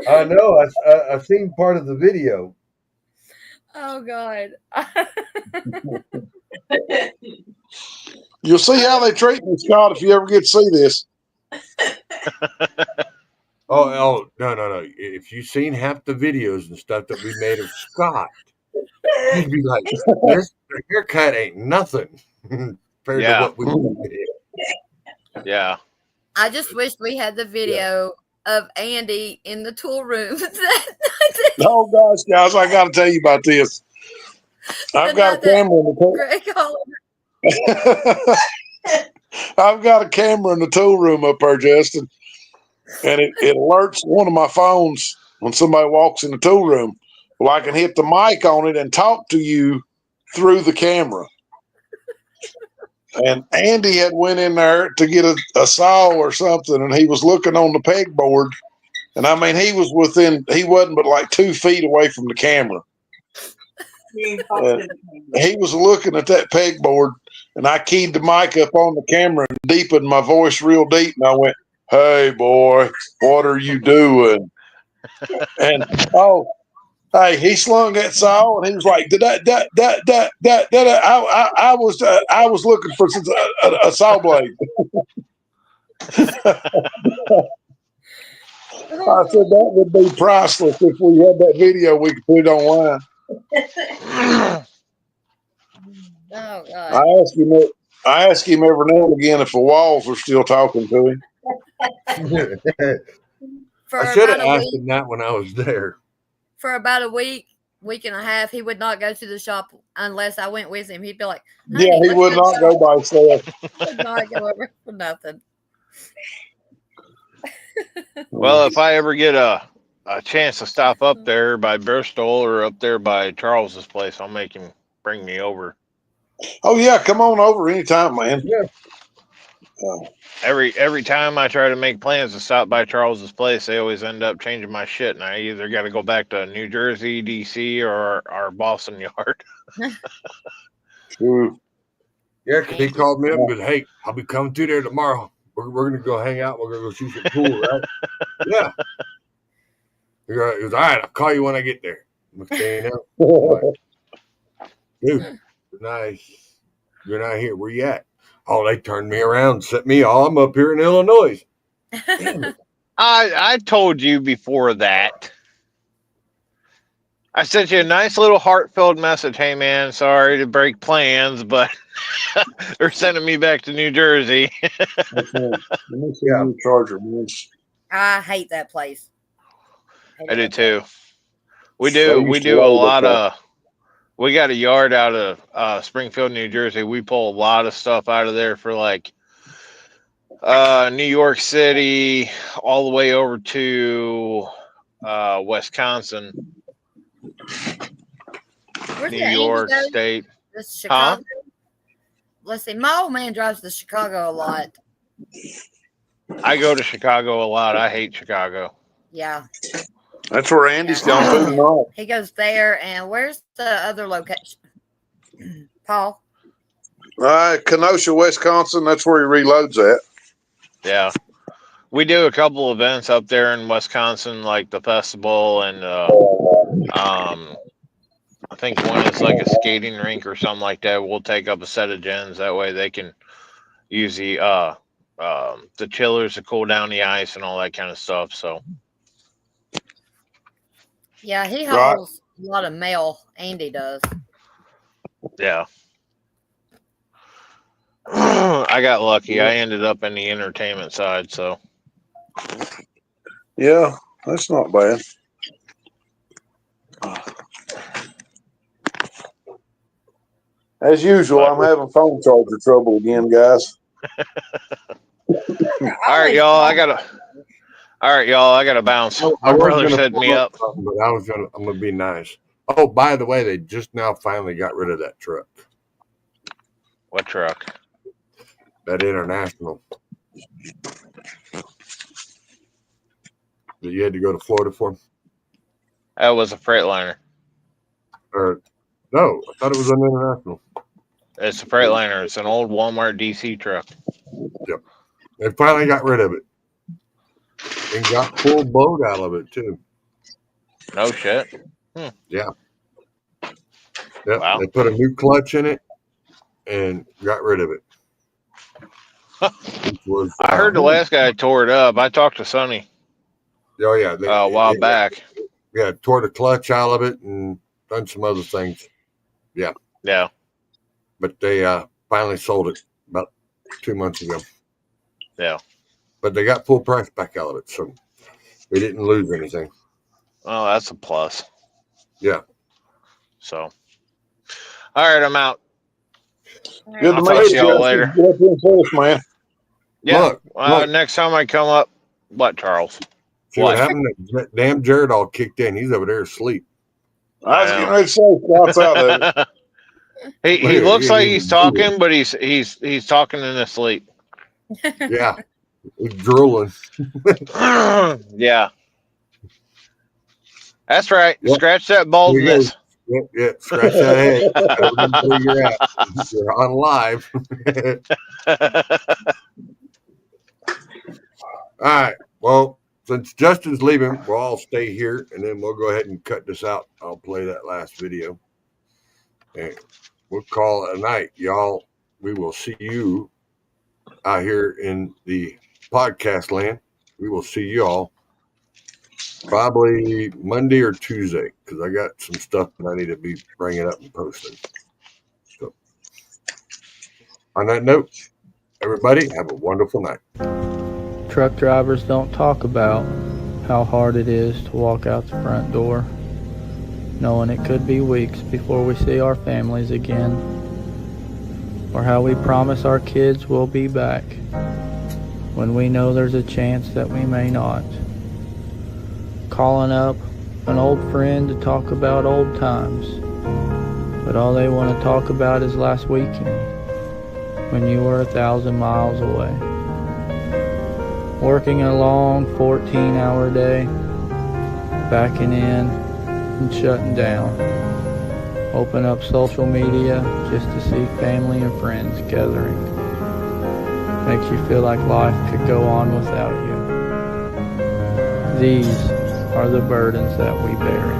S1: I know. I've seen part of the video.
S15: Oh, God.
S7: You'll see how they treat me, Scott, if you ever get to see this.
S1: Oh, no. If you've seen half the videos and stuff that we made of Scott, you'd be like, this haircut ain't nothing compared to
S13: Yeah.
S1: what we did.
S13: Yeah.
S15: I just wish we had the video of Andy in the tool room.
S7: Oh gosh, guys, I got to tell you about this. I've got a camera in the
S15: Greg Oliver.
S7: I've got a camera in the tool room up there, Justin, and it alerts one of my phones when somebody walks in the tool room. Well, I can hit the mic on it and talk to you through the camera. And Andy had went in there to get a saw or something, and he was looking on the pegboard. And I mean, he wasn't but like 2 feet away from the camera. He was looking at that pegboard, and I keyed the mic up on the camera and deepened my voice real deep. And I went, "Hey, boy, what are you doing?" And hey, he slung that saw, and he was like, I was looking for a saw blade." I said that would be priceless if we had that video. We could put it online.
S15: Oh God!
S7: I ask him every now and again if the walls are still talking to him.
S1: I should have asked him that when I was there.
S15: For about a week and a half, he would not go to the shop unless I went with him. He'd be like,
S7: "Yeah, he would not go by himself.
S15: Would not go over for nothing."
S13: Well, if I ever get a chance to stop up there by Bristol or up there by Charles's place, I'll make him bring me over.
S7: Oh yeah, come on over anytime, man.
S1: Yeah.
S13: Every time I try to make plans to stop by Charles's place, they always end up changing my shit, and I either got to go back to New Jersey, DC, or our Boston yard.
S1: Yeah, because he called me up and said, "Hey, I'll be coming through there tomorrow. We're going to go hang out. We're going to go shoot some pool, right?" Yeah. He goes, "All right, I'll call you when I get there." I'm staying out. Dude, nice. You're not here. Where you at? Oh, they turned me around, set me all. I'm up here in Illinois.
S13: I told you before that. I sent you a nice little heartfelt message. "Hey, man, sorry to break plans, but they're sending me back to New Jersey."
S7: Yeah, Charger.
S15: I hate that place.
S13: I do too. We do a lot of. We got a yard out of Springfield, New Jersey. We pull a lot of stuff out of there for like New York City, all the way over to Wisconsin,
S15: Where's
S13: New York State.
S15: Chicago. Let's see. My old man drives to Chicago a lot.
S13: I go to Chicago a lot. I hate Chicago.
S15: Yeah.
S7: That's where Andy's going.
S15: He goes there, and where's the other location? Paul?
S7: Kenosha, Wisconsin. That's where he reloads at.
S13: Yeah. We do a couple events up there in Wisconsin, like the festival, and I think one is like a skating rink or something like that. We'll take up a set of gens. That way they can use the chillers to cool down the ice and all that kind of stuff. So
S15: yeah, he hauls a lot of mail. Andy does.
S13: Yeah. I got lucky. I ended up in the entertainment side, so
S7: yeah, that's not bad. As usual, I'm having phone charger trouble again, guys.
S13: All right, y'all. I gotta bounce. My brother set me up.
S1: But I'm gonna be nice. Oh, by the way, they just now finally got rid of that truck.
S13: What truck?
S1: That International that you had to go to Florida for.
S13: That was a Freightliner.
S1: Or no, I thought it was an International.
S13: It's a Freightliner. It's an old Walmart DC truck.
S1: Yep. They finally got rid of it. And got full boat out of it too.
S13: No shit.
S1: Yeah. Yep.
S13: Wow.
S1: They put a new clutch in it and got rid of it.
S13: I heard the last guy tore it up. I talked to Sonny.
S1: Oh yeah,
S13: a while back.
S1: Yeah, tore the clutch out of it and done some other things. Yeah.
S13: Yeah.
S1: But they finally sold it about 2 months ago.
S13: Yeah.
S1: But they got full price back out of it, so they didn't lose anything.
S13: Oh, that's a plus.
S1: Yeah.
S13: So, all right, I'm out.
S7: Good
S13: I'll
S7: to
S13: talk
S7: meet
S13: to
S7: you,
S13: y'all later.
S7: Get up here first, man.
S13: Yeah.
S1: Look.
S13: Next time I come up, what, Charles?
S1: See what happened? Damn Jared all kicked in. He's over there asleep.
S7: I was getting ready to say, Scott's out of it.
S13: He looks like he's talking, but he's talking in his sleep.
S1: Yeah. He's drooling.
S13: Yeah. That's right.
S1: Yep.
S13: Scratch that baldness.
S1: Yeah, scratch that head. Where you're at. You're on live. All right. Well, since Justin's leaving, we'll all stay here, and then we'll go ahead and cut this out. I'll play that last video. And we'll call it a night, y'all. We will see you out here in the podcast land. We will see you all probably Monday or Tuesday, because I got some stuff that I need to be bringing up and posting. So, on that note, everybody have a wonderful night.
S19: Truck drivers don't talk about how hard it is to walk out the front door, knowing it could be weeks before we see our families again, or how we promise our kids we'll be back when we know there's a chance that we may not. Calling up an old friend to talk about old times, but all they want to talk about is last weekend when you were 1,000 miles away. Working a long 14-hour day, backing in and shutting down. Open up social media just to see family and friends gathering. Makes you feel like life could go on without you. These are the burdens that we bury.